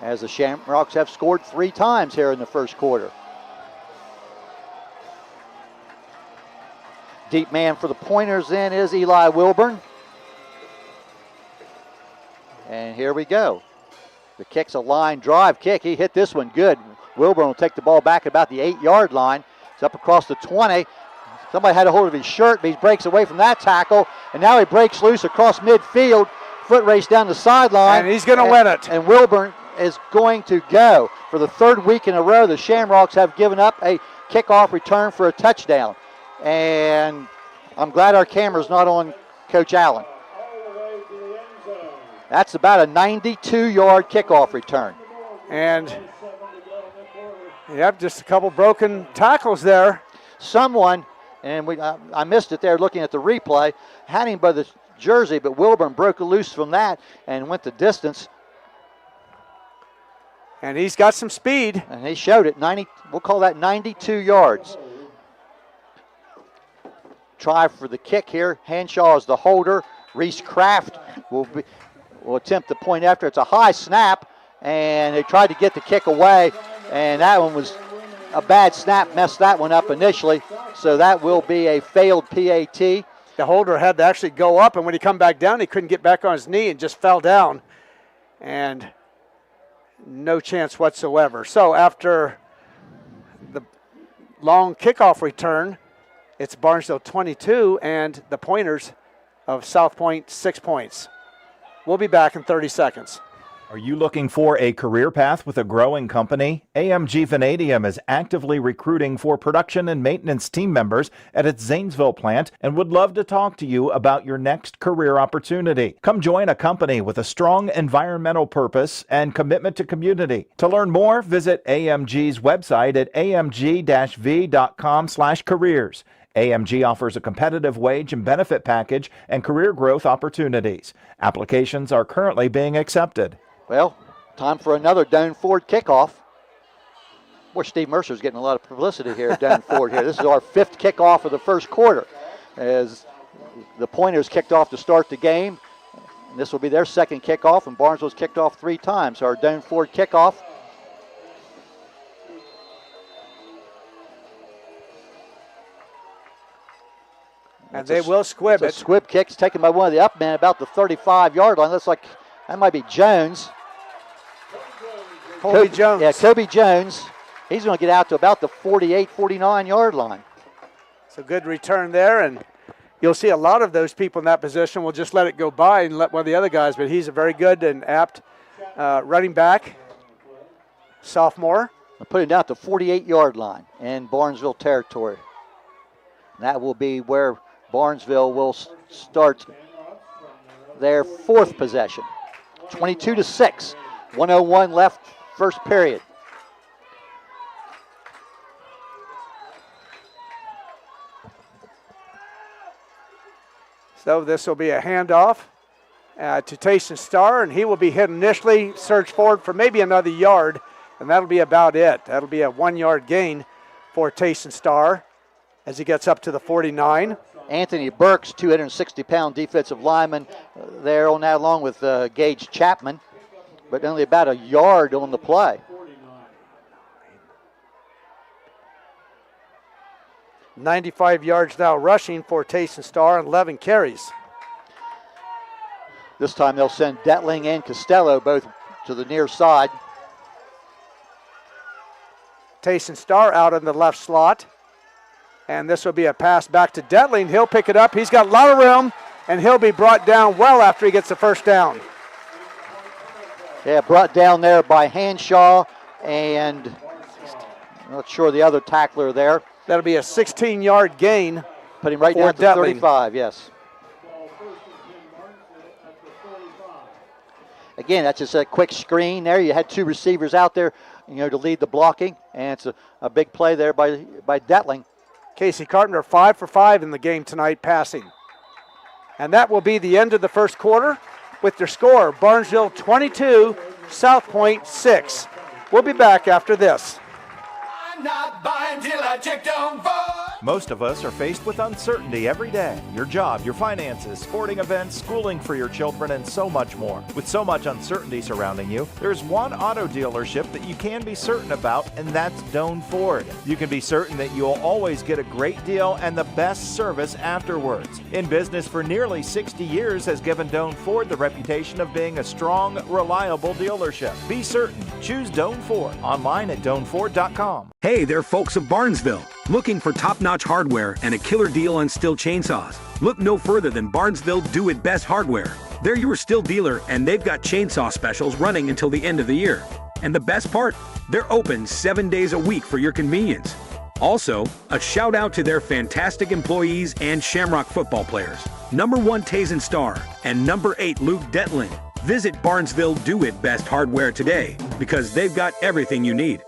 as the Shamrocks have scored 3 times here in the first quarter. Deep man for the Pointers then is Eli Wilburn. And here we go. The kick's a line drive kick. He hit this one good. Wilburn will take the ball back at about the 8-yard line. It's up across the 20. Somebody had a hold of his shirt, but he breaks away from that tackle. And now he breaks loose across midfield. Foot race down the sideline. And he's going to win it. And Wilburn is going to go. For the 3rd week in a row, the Shamrocks have given up a kickoff return for a touchdown. And I'm glad our camera's not on Coach Allen. That's about a 92-yard kickoff return. And, yep, just a couple broken tackles there. Someone, and I missed it there looking at the replay, had him by the jersey, but Wilburn broke loose from that and went the distance. And he's got some speed. And he showed it, we'll call that 92 yards. try for the kick here. Hanshaw is the holder. Reese Kraft will attempt the point after. It's a high snap, and they tried to get the kick away, and that one was a bad snap, messed that one up initially. So that will be a failed PAT. The holder had to actually go up, and when he come back down, he couldn't get back on his knee and just fell down. And no chance whatsoever. So after the long kickoff return, it's Barnesville 22 and the Pointers of South Point 6 points. We'll be back in 30 seconds. Are you looking for a career path with a growing company? AMG Vanadium is actively recruiting for production and maintenance team members at its Zanesville plant and would love to talk to you about your next career opportunity. Come join a company with a strong environmental purpose and commitment to community. To learn more, visit AMG's website at amg-v.com/careers. AMG offers a competitive wage and benefit package and career growth opportunities. Applications are currently being accepted. Well, time for another Doan Ford kickoff. Boy, Steve Mercer's getting a lot of publicity here at Doan Ford here. This is our 5th kickoff of the first quarter as the Pointers kicked off to start the game. And this will be their 2nd kickoff, and Barnesville's kicked off 3 times. So our Doan Ford kickoff. And they will squib it. Squib kick's taken by one of the up men about the 35-yard line. Looks like that might be Jones. Kobe Jones. Yeah, Kobe Jones. He's going to get out to about the 48, 49-yard line. It's a good return there, and you'll see a lot of those people in that position will just let it go by and let one of the other guys, but he's a very good and apt running back, sophomore. I'll put him down at the 48-yard line in Barnesville territory. And that will be where Barnesville will start their 4th possession. 22-6, 1:01 left, first period. So this will be a handoff to Tayson Starr, and he will be hit initially, surge forward for maybe another yard, and that'll be about it. That'll be a 1-yard gain for Tayson Starr as he gets up to the 49. Anthony Burks, 260-pound defensive lineman there on that, along with Gage Chapman, but only about a yard on the play. 95 yards now rushing for Tayson Starr and 11 carries. This time they'll send Detling and Costello both to the near side. Tayson Starr out in the left slot. And this will be a pass back to Detling. He'll pick it up. He's got a lot of room, and he'll be brought down well after he gets the first down. Yeah, brought down there by Hanshaw, and I'm not sure the other tackler there. That'll be a 16-yard gain. Put him right down at the 35, yes. Again, that's just a quick screen there. You had 2 receivers out there, to lead the blocking, and it's a big play there by Detling. Casey Carpenter 5 for 5 in the game tonight passing. And that will be the end of the first quarter with their score, Barnesville 22, South Point 6. We'll be back after this. I'm not buying till I check Doan Ford. Most of us are faced with uncertainty every day. Your job, your finances, sporting events, schooling for your children, and so much more. With so much uncertainty surrounding you, there's one auto dealership that you can be certain about, and that's Doan Ford. You can be certain that you'll always get a great deal and the best service afterwards. In business for nearly 60 years has given Doan Ford the reputation of being a strong, reliable dealership. Be certain. Choose Doan Ford. Online at DoanFord.com. Hey, they're folks of Barnesville. Looking for top-notch hardware and a killer deal on Stihl chainsaws? Look no further than Barnesville Do It Best Hardware. They're your Stihl dealer, and they've got chainsaw specials running until the end of the year. And the best part? They're open 7 days a week for your convenience. Also, a shout out to their fantastic employees and Shamrock football players. Number 1 Tayson Starr and number 8 Luke Detling. Visit Barnesville Do It Best Hardware today because they've got everything you need.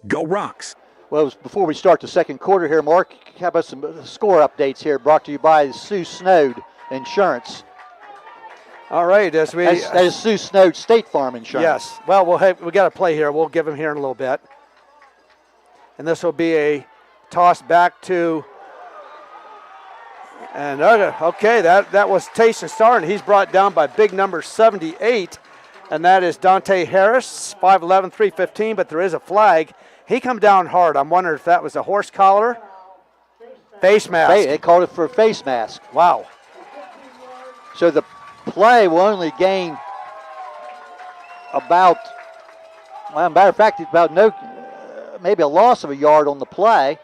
Go Rocks! Well, before we start the second quarter here, Mark, how about some score updates here brought to you by Sue Snowd Insurance. All right, that is Sue Snowd State Farm Insurance. Yes. Well, we got a play here. We'll give him here in a little bit. And this will be a toss back to And okay, that was Tayson Starr, and he's brought down by big number 78, and that is Dante Harris, 5'11", 315, but there is a flag. He come down hard. I'm wondering if that was a horse collar. Face mask. They called it for a face mask. Wow. So the play will only gain about, well, matter of fact, about maybe a loss of a yard on the play.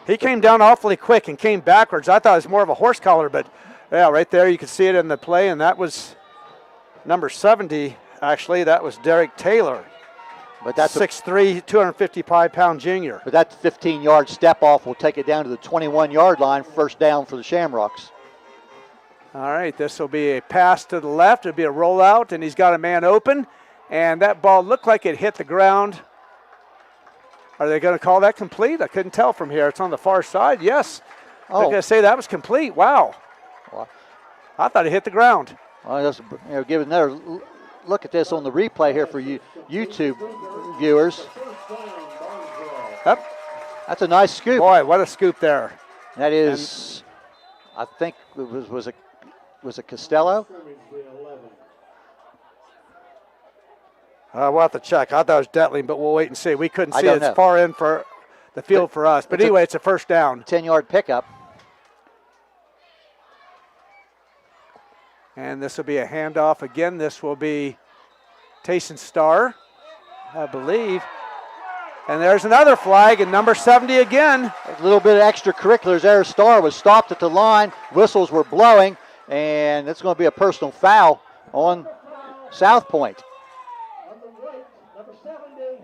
He came down awfully quick and came backwards. I thought it was more of a horse collar, but yeah, right there you can see it in the play, and that was number 70, actually. That was Derek Taylor. But that's 6'3", 255-pound junior. But that 15-yard step-off will take it down to the 21-yard line, first down for the Shamrocks. All right, this will be a pass to the left. It'll be a rollout, and he's got a man open, and that ball looked like it hit the ground. Are they going to call that complete? I couldn't tell from here. It's on the far side. Yes. I'm going to say that was complete. Wow. Well, I thought it hit the ground. Well, just give another look at this on the replay here for you YouTube viewers. Yep. That's a nice scoop. Boy, what a scoop there. That is, I think it was it Costello? We'll have to check. I thought it was Detling, but we'll wait and see. We couldn't see it. Know. It's far in for the field for us. But anyway, it's a first down. 10-yard pickup. And this will be a handoff. Again, this will be Tayson Starr, I believe. And there's another flag, and number 70 again. A little bit of extracurriculars there. Starr was stopped at the line. Whistles were blowing, and it's going to be a personal foul on South Point.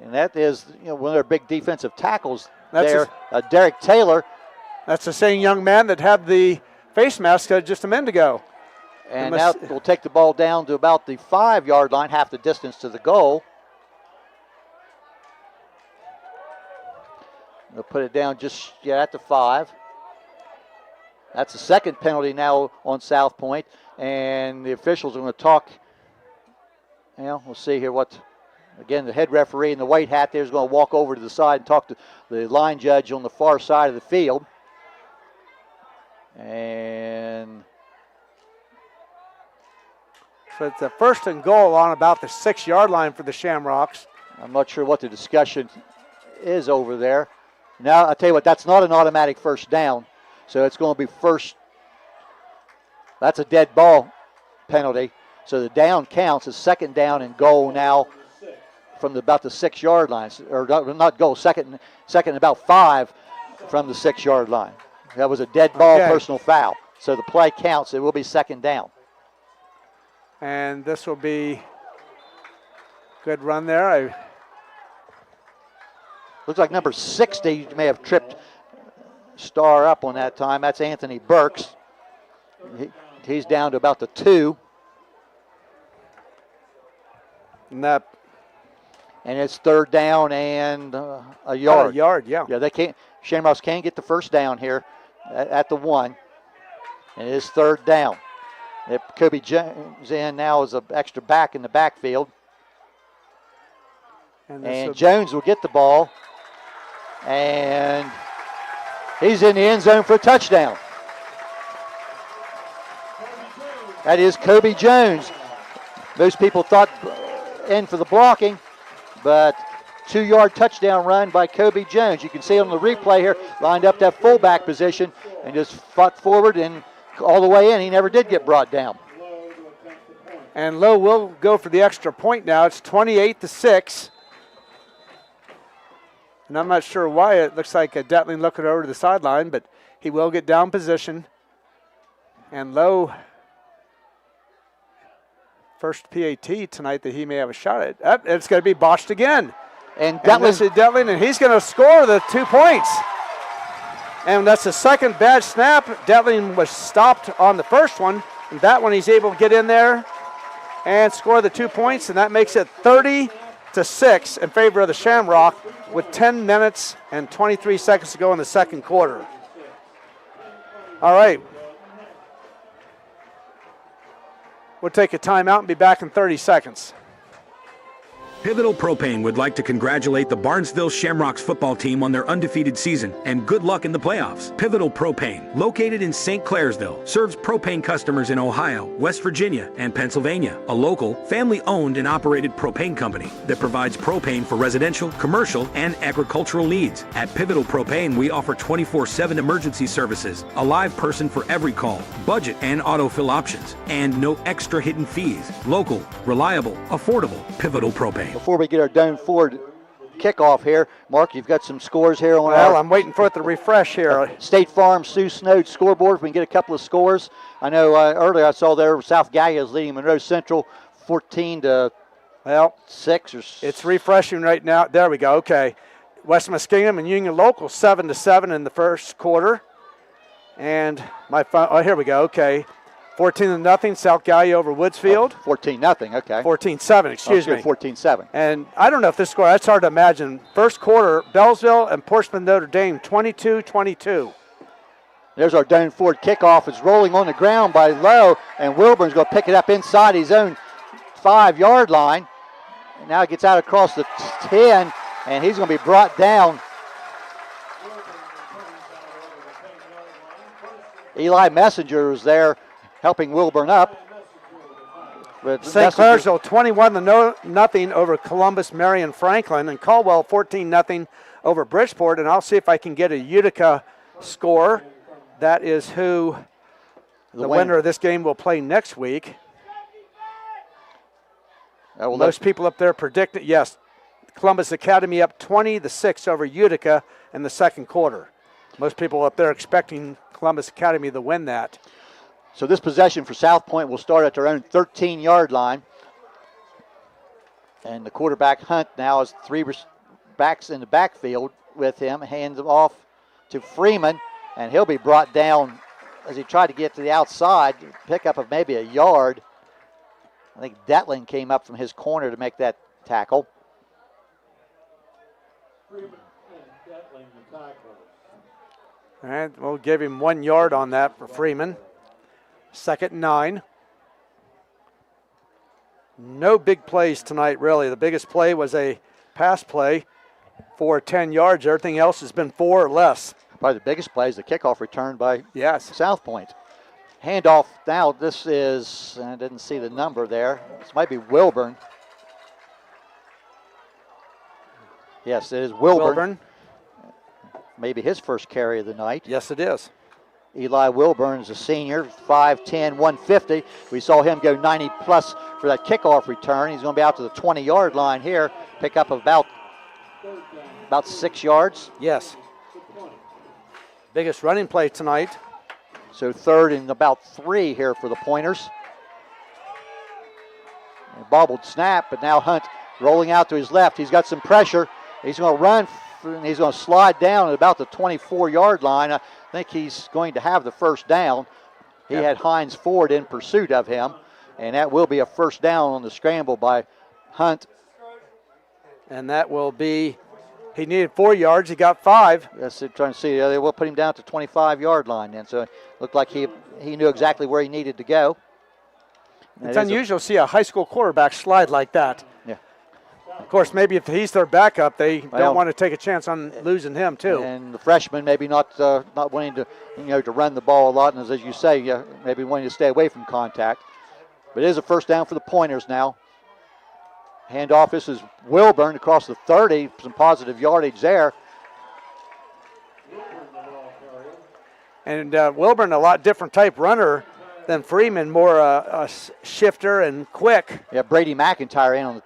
And that is one of their big defensive tackles there, Derek Taylor. That's the same young man that had the face mask just a minute ago. And now we'll take the ball down to about the 5-yard line, half the distance to the goal. They'll put it down just at the 5. That's the second penalty now on South Point. And the officials are going to talk. We'll see here what... Again, the head referee in the white hat there is going to walk over to the side and talk to the line judge on the far side of the field. And so it's a first and goal on about the 6-yard line for the Shamrocks. I'm not sure what the discussion is over there. Now, I'll tell you what, that's not an automatic first down. So it's going to be first. That's a dead ball penalty. So the down counts as second down and goal now from about the 6-yard line, or not goal, second about 5 from the 6-yard line. That was a dead ball personal foul. So the play counts. It will be second down. And this will be good run there. Looks like number 60 may have tripped Starr up on that time. That's Anthony Burks. He's down to about the 2. And it's third down and a yard. A yard, yeah. Yeah, they can't. Shamrocks can't get the first down here at the 1. And it is third down. Kobe Jones in now as an extra back in the backfield. And Jones will get the ball. And he's in the end zone for a touchdown. That is Kobe Jones. Most people thought in for the blocking. But 2-yard touchdown run by Kobe Jones. You can see on the replay here, lined up that fullback position and just fought forward and all the way in. He never did get brought down. And Lowe will go for the extra point now. It's 28-6. And I'm not sure why. It looks like Detling looking over to the sideline, but he will get down position. And Lowe, first PAT tonight that he may have a shot at. It's going to be botched again. And this is Detling, and he's going to score the 2 points. And that's the second bad snap. Detling was stopped on the first one. And that one he's able to get in there and score the 2 points, and that makes it 30-6 in favor of the Shamrock with 10 minutes and 23 seconds to go in the second quarter. All right. We'll take a timeout and be back in 30 seconds. Pivotal Propane would like to congratulate the Barnesville Shamrocks football team on their undefeated season and good luck in the playoffs. Pivotal Propane, located in St. Clairsville, serves propane customers in Ohio, West Virginia, and Pennsylvania. A local, family-owned and operated propane company that provides propane for residential, commercial, and agricultural needs. At Pivotal Propane, we offer 24/7 emergency services, a live person for every call, budget and autofill options, and no extra hidden fees. Local, reliable, affordable. Pivotal Propane. Before we get our Doan Ford kickoff here, Mark, you've got some scores here on Well, I'm waiting for it to refresh here. State Farm Sioux Snowed scoreboard. We can get a couple of scores. I know earlier I saw there South Gallia is leading Monroe Central 14-6. It's refreshing right now. There we go. Okay. West Muskingum and Union Local 7-7 in the first quarter. And my phone, oh, here we go. Okay. 14-0, South Gallia over Woodsfield. 14-0, okay. 14-7, excuse me. 14-7. And I don't know if this score, that's hard to imagine. First quarter, Bellsville and Portsmouth Notre Dame, 22-22. There's our Doan Ford kickoff. It's rolling on the ground by Lowe, and Wilburn's going to pick it up inside his own 5-yard line. And now it gets out across the 10, and he's going to be brought down. Eli Messenger was there helping Wilburn up. St. Clairsville 21-0 over Columbus, Marion, Franklin, and Caldwell 14-0 over Bridgeport. And I'll see if I can get a Utica score. That is who the winner of this game will play next week. Most people up there predicted, yes, Columbus Academy up 20-6 over Utica in the second quarter. Most people up there expecting Columbus Academy to win that. So this possession for South Point will start at their own 13-yard line. And the quarterback, Hunt, now has 3 backs in the backfield with him. Hands off to Freeman, and he'll be brought down as he tried to get to the outside. Pickup of maybe a yard. I think Detling came up from his corner to make that tackle. All right, we'll give him 1 yard on that for Freeman. 2nd and 9. No big plays tonight, really. The biggest play was a pass play for 10 yards. Everything else has been 4 or less. Probably the biggest play is the kickoff return by South Point. Handoff now. This is, I didn't see the number there. This might be Wilburn. Yes, it is Wilburn. Maybe his first carry of the night. Yes, it is. Eli Wilburn is a senior, 5'10", 150. We saw him go 90-plus for that kickoff return. He's going to be out to the 20-yard line here, pick up about 6 yards. Yes. Biggest running play tonight. So 3rd and about 3 here for the Pointers. A bobbled snap, but now Hunt rolling out to his left. He's got some pressure. He's going to run, and he's going to slide down at about the 24-yard line. I think he's going to have the first down. He had Hines Ford in pursuit of him, and that will be a first down on the scramble by Hunt. And that will be, he needed 4 yards, he got 5. Yes, they're trying to see, they will put him down to 25-yard line then, so it looked like he knew exactly where he needed to go. It's unusual to see a high school quarterback slide like that. Yeah. Of course, maybe if he's their backup, they don't want to take a chance on losing him too. And the freshman maybe not wanting to, to run the ball a lot, and as you say, maybe wanting to stay away from contact. But it is a first down for the Pointers now. Handoff, this is Wilburn across the 30, some positive yardage there. And Wilburn, a lot different type runner than Freeman, more a shifter and quick. Yeah, Brady McIntyre in on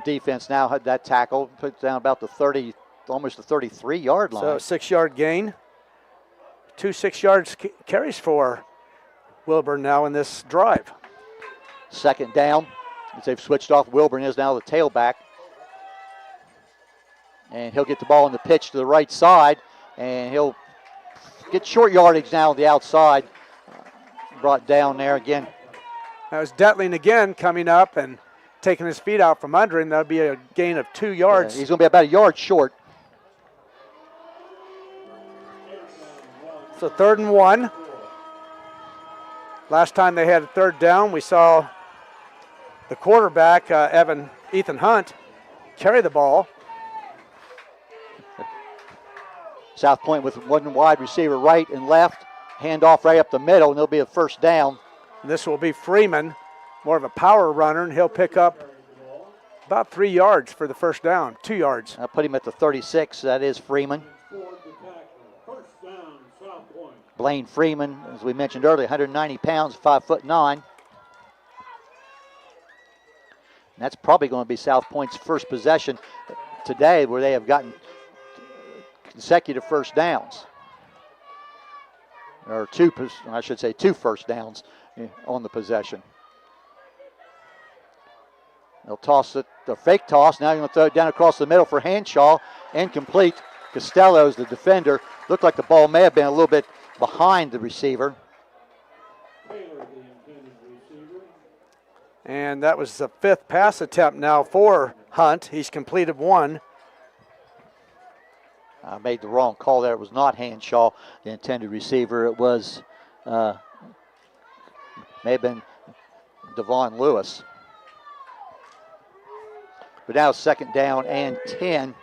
defense now, had that tackle, put down about the 30, almost the 33-yard line. So 6-yard gain. 2 6-yard carries for Wilburn now in this drive. 2nd down. As they've switched off, Wilburn is now the tailback. And he'll get the ball in the pitch to the right side, and he'll get short yardage now on the outside. Brought down there again. That was Detling again coming up and taking his feet out from under him. That'll be a gain of 2 yards. Yeah, he's going to be about a yard short. So 3rd and 1. Last time they had a 3rd down, we saw the quarterback, Ethan Hunt, carry the ball. South Point with one wide receiver right and left. Handoff right up the middle, and there'll be a first down. This will be Freeman, more of a power runner, and he'll pick up about 3 yards for the first down, 2 yards. I'll put him at the 36. That is Freeman. Blaine Freeman, as we mentioned earlier, 190 pounds, 5'9". And that's probably going to be South Point's first possession today where they have gotten consecutive first downs. Or two first downs on the possession. They'll toss it, the fake toss. Now you're going to throw it down across the middle for Hanshaw. Incomplete. Costello's the defender. Looked like the ball may have been a little bit behind the receiver. And that was the 5th pass attempt now for Hunt. He's completed 1. I made the wrong call there. It was not Hanshaw, the intended receiver. It was, may have been Devon Lewis. But now second down and 10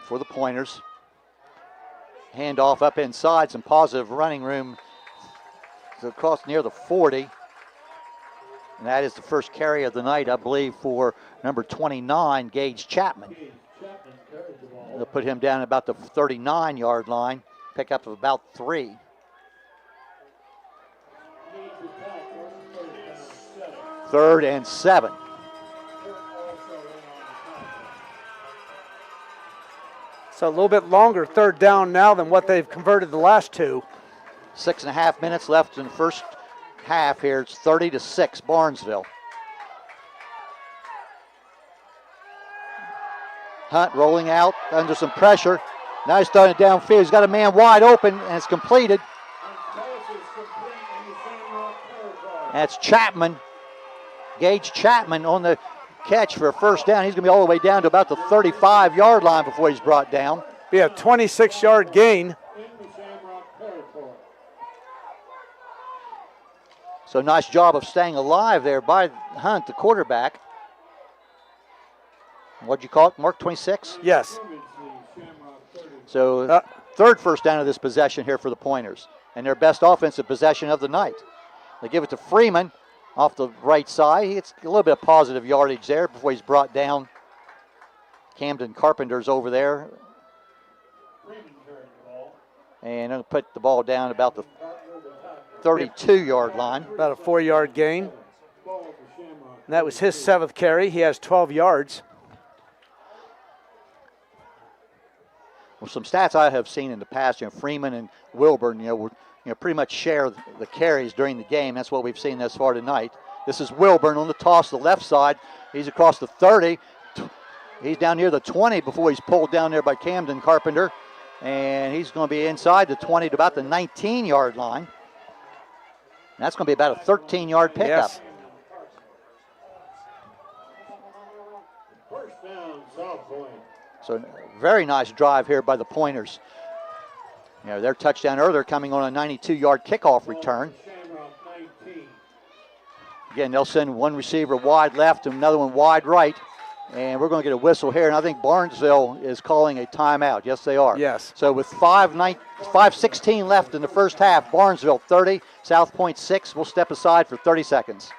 for the Pointers. Handoff up inside, some positive running room across near the 40. And that is the first carry of the night, I believe, for number 29, Gage Chapman. They'll put him down at about the 39-yard line, pick up of about 3. Third and 7. So a little bit longer third down now than what they've converted the last 2. 6.5 minutes left in the first half here. It's 30-6 Barnesville. Hunt rolling out under some pressure. Now he's throwing it downfield. He's got a man wide open, and it's completed. That's Chapman. Gage Chapman on the catch for a first down. He's going to be all the way down to about the 35-yard line before he's brought down. Be a 26-yard gain. So nice job of staying alive there by Hunt, the quarterback. What'd you call it, Mark, 26? Yes. So third first down of this possession here for the Pointers, and their best offensive possession of the night. They give it to Freeman off the right side. It's a little bit of positive yardage there before he's brought down. Camden Carpenter's over there. And they'll put the ball down about the 32-yard line. About a 4-yard gain. And that was his 7th carry. He has 12 yards. Well, some stats I have seen in the past, Freeman and Wilburn, pretty much share the carries during the game. That's what we've seen thus far tonight. This is Wilburn on the toss to the left side. He's across the 30. He's down near the 20 before he's pulled down there by Camden Carpenter. And he's going to be inside the 20 to about the 19-yard line. And that's going to be about a 13-yard pickup. Yes. So very nice drive here by the Pointers. Their touchdown earlier coming on a 92-yard kickoff return. Again, they'll send one receiver wide left and another one wide right. And we're going to get a whistle here. And I think Barnesville is calling a timeout. Yes, they are. Yes. So with 5:16 left in the first half, Barnesville 30, South Point 6. We'll step aside for 30 seconds.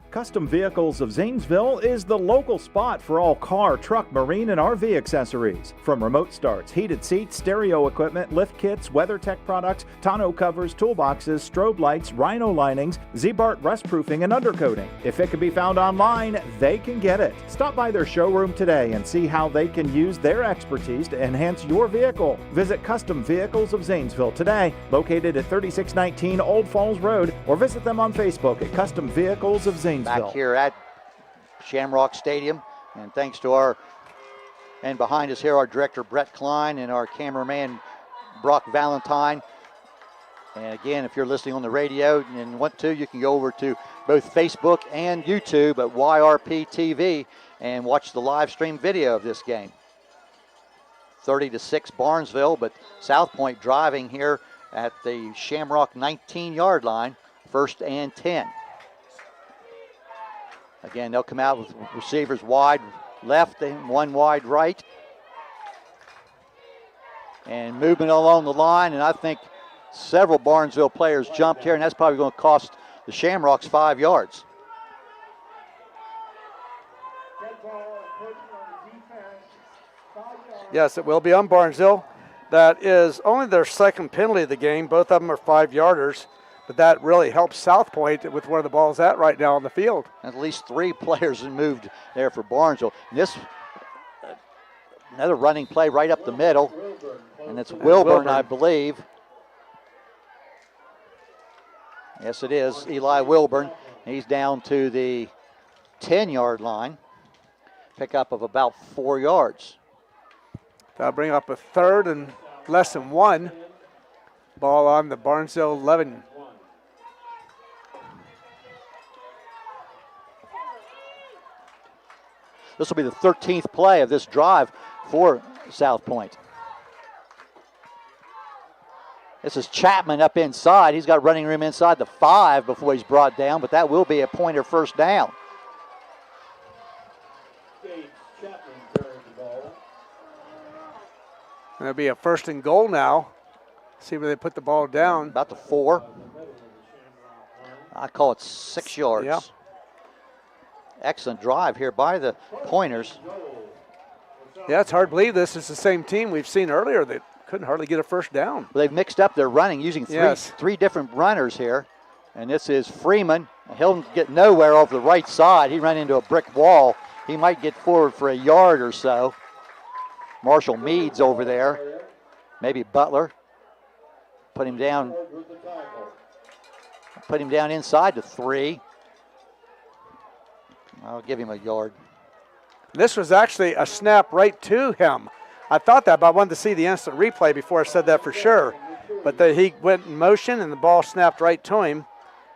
Custom Vehicles of Zanesville is the local spot for all car, truck, marine, and RV accessories. From remote starts, heated seats, stereo equipment, lift kits, WeatherTech products, tonneau covers, toolboxes, strobe lights, rhino linings, Z-Bart rust-proofing, and undercoating. If it can be found online, they can get it. Stop by their showroom today and see how they can use their expertise to enhance your vehicle. Visit Custom Vehicles of Zanesville today, located at 3619 Old Falls Road, or visit them on Facebook at Custom Vehicles of Zanesville. Back here at Shamrock Stadium, and thanks to and behind us here, our director Brett Klein and our cameraman Brock Valentine. And again, if you're listening on the radio and want to, you can go over to both Facebook and YouTube at YRP TV and watch the live stream video of this game. 30-6 Barnesville, but South Point driving here at the Shamrock 19-yard line, 1st and 10. Again, they'll come out with receivers wide left and one wide right. And movement along the line, and I think several Barnesville players jumped here, and that's probably going to cost the Shamrocks 5 yards. Yes, it will be on Barnesville. That is only their second penalty of the game. Both of them are 5-yarders, but that really helps South Point with where the ball's at right now on the field. At least 3 players have moved there for Barnesville. And this, another running play right up the middle, and it's Wilburn, I believe. Yes, it is, Eli Wilburn. He's down to the 10-yard line. Pickup of about 4 yards. That'll bring up a third and less than 1. Ball on the Barnesville 11. This will be the 13th play of this drive for South Point. This is Chapman up inside. He's got running room inside the 5 before he's brought down, but that will be a pointer first down. It'll be a first and goal now. See where they put the ball down. About the 4. I call it 6 yards. Yeah. Excellent drive here by the Pointers. Yeah, it's hard to believe this is the same team we've seen earlier that couldn't hardly get a first down. Well, they've mixed up their running using three different runners here. And this is Freeman. He'll get nowhere over the right side. He ran into a brick wall. He might get forward for a yard or so. Marshall Meads over there. Maybe Butler. Put him down. Put him down inside the 3. I'll give him a yard. This was actually a snap right to him. I thought that, but I wanted to see the instant replay before I said that for sure. But he went in motion, and the ball snapped right to him,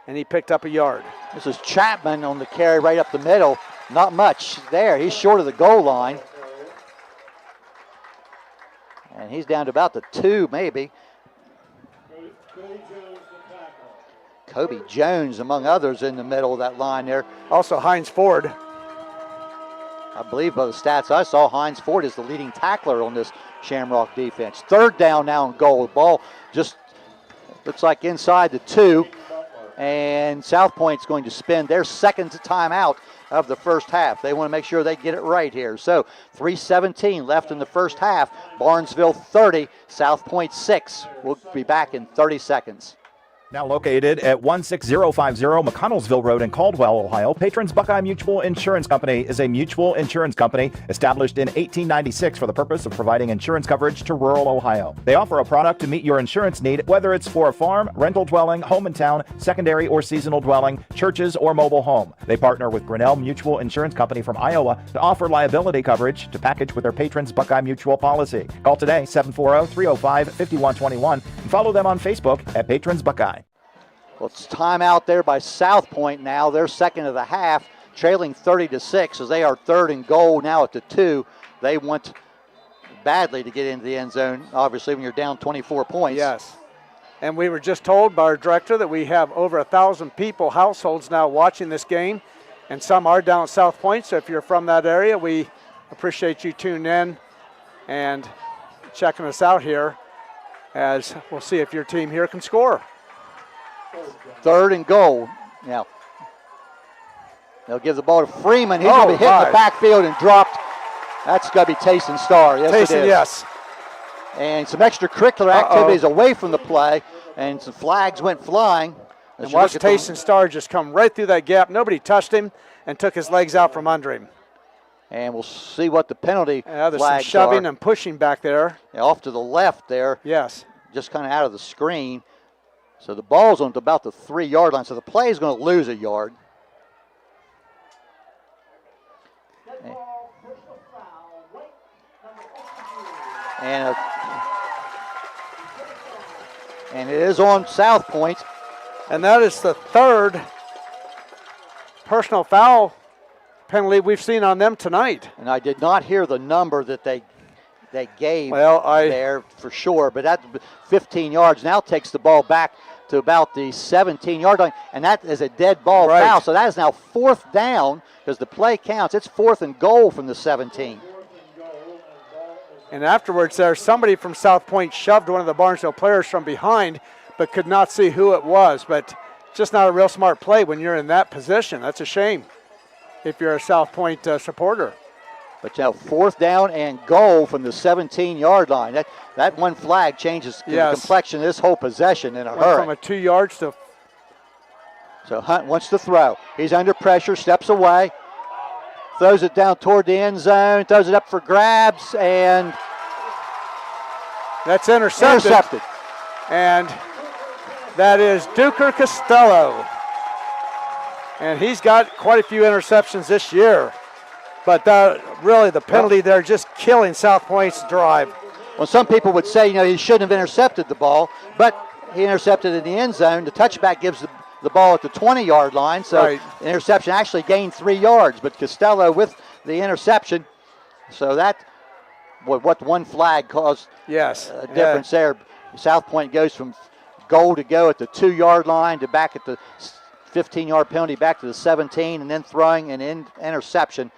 and he picked up a yard. This is Chapman on the carry right up the middle. Not much there. He's short of the goal line. And he's down to about the 2, maybe. Kobe Jones, among others, in the middle of that line there. Also Hines Ford. I believe by the stats I saw, Hines Ford is the leading tackler on this Shamrock defense. Third down now and goal. The ball just looks like inside the 2. And South Point's going to spend their second timeout of the first half. They want to make sure they get it right here. So 3:17 left in the first half. Barnesville 30, South Point 6. We'll be back in 30 seconds. Now located at 16050 McConnellsville Road in Caldwell, Ohio, Patrons Buckeye Mutual Insurance Company is a mutual insurance company established in 1896 for the purpose of providing insurance coverage to rural Ohio. They offer a product to meet your insurance need, whether it's for a farm, rental dwelling, home in town, secondary or seasonal dwelling, churches, or mobile home. They partner with Grinnell Mutual Insurance Company from Iowa to offer liability coverage to package with their Patrons Buckeye Mutual policy. Call today, 740-305-5121, and follow them on Facebook at Patrons Buckeye. Well, it's time out there by South Point now. They're second of the half, trailing 30-6 as they are third and goal now at the 2. They want badly to get into the end zone, obviously, when you're down 24 points. Yes. And we were just told by our director that we have over 1,000 people, households now watching this game, and some are down at South Point. So if you're from that area, we appreciate you tuning in and checking us out here, as we'll see if your team here can score. Third and goal. Now, they'll give the ball to Freeman. He's going to be hit in the backfield and dropped. That's going to be Tayson Starr. Yes, Tayson, it is. yes. And some extracurricular activities away from the play, and some flags went flying. And watch Tayson Starr just come right through that gap. Nobody touched him and took his legs out from under him. And we'll see what the penalty there's flags some shoving are. and pushing back there. Yeah, off to the left there. Yes. Just kind of out of the screen. So the ball's on about the 3-yard line, so the play is going to lose a yard. And it is on South Point. And that is the third personal foul penalty we've seen on them tonight. And I did not hear the number that they gave there for sure, but that's 15 yards. Now takes the ball back to about the 17-yard line, and that is a dead ball foul. So that is now 4th down because the play counts. It's 4th and goal from the 17. And afterwards there, somebody from South Point shoved one of the Barnesville players from behind, but could not see who it was. But just not a real smart play when you're in that position. That's a shame if you're a South Point supporter. But now 4th down and goal from the 17-yard line. That one flag changes the complexion of this whole possession in a hurry. From a 2 yards to... So Hunt wants to throw. He's under pressure, steps away, throws it down toward the end zone, throws it up for grabs, and that's intercepted. And that is Duker Costello. And he's got quite a few interceptions this year. But really the penalty there just killing South Point's drive. Well, some people would say, he shouldn't have intercepted the ball, but he intercepted in the end zone. The touchback gives the ball at the 20-yard line, so the interception actually gained 3 yards, but Costello with the interception. So that, what one flag caused a difference there. South Point goes from goal to go at the 2-yard line to back at the 15-yard penalty back to the 17, and then throwing an interception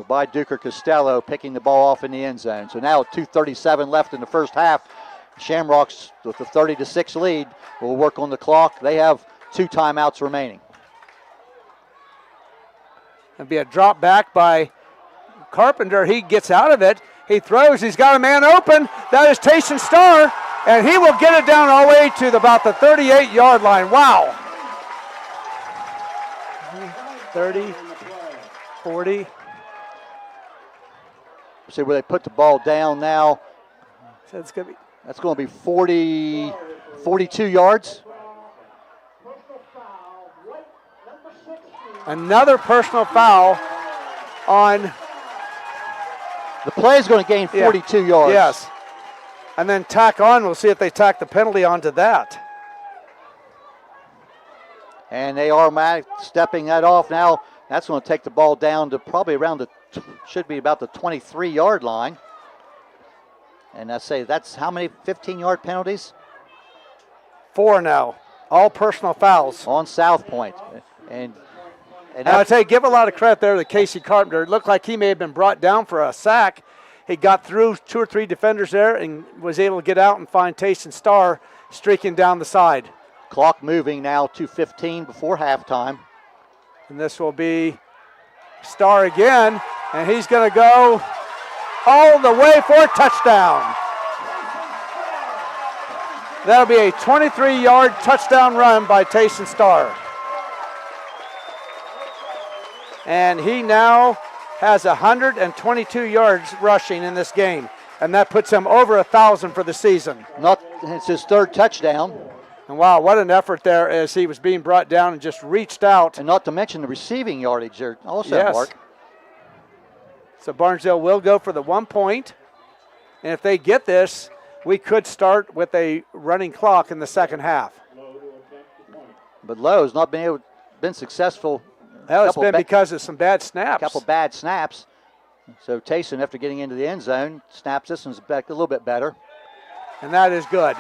by Duker Costello, picking the ball off in the end zone. So now 2:37 left in the first half. Shamrocks with the 30-6 lead will work on the clock. They have 2 timeouts remaining. It'll be a drop back by Carpenter. He gets out of it. He throws. He's got a man open. That is Tayson Starr, and he will get it down all the way to about the 38-yard line. Wow. 30, 40. See where they put the ball down now. So it's gonna be. That's going to be 42 yards. Another personal foul on. The play is going to gain 42 yards. Yes. And then tack on. We'll see if they tack the penalty onto that. And they are stepping that off now. That's going to take the ball down to probably around should be about the 23-yard line. And I say that's how many 15-yard penalties? 4 now. All personal fouls. On South Point. And I'll tell you, give a lot of credit there to Casey Carpenter. It looked like he may have been brought down for a sack. He got through 2 or 3 defenders there and was able to get out and find Tayson Starr streaking down the side. Clock moving now to 15 before halftime. And this will be Starr again, and he's going to go all the way for a touchdown. That'll be a 23-yard touchdown run by Tayson Starr. And he now has 122 yards rushing in this game, and that puts him over 1,000 for the season. It's his 3rd touchdown. And wow, what an effort there as he was being brought down and just reached out. And not to mention the receiving yardage there also, Mark. So Barnesville will go for the 1 point. And if they get this, we could start with a running clock in the second half. But Lowe's not been successful. Well, it's been because of some bad snaps. A couple bad snaps. So Tayson, after getting into the end zone, snaps this one's back a little bit better. And that is good.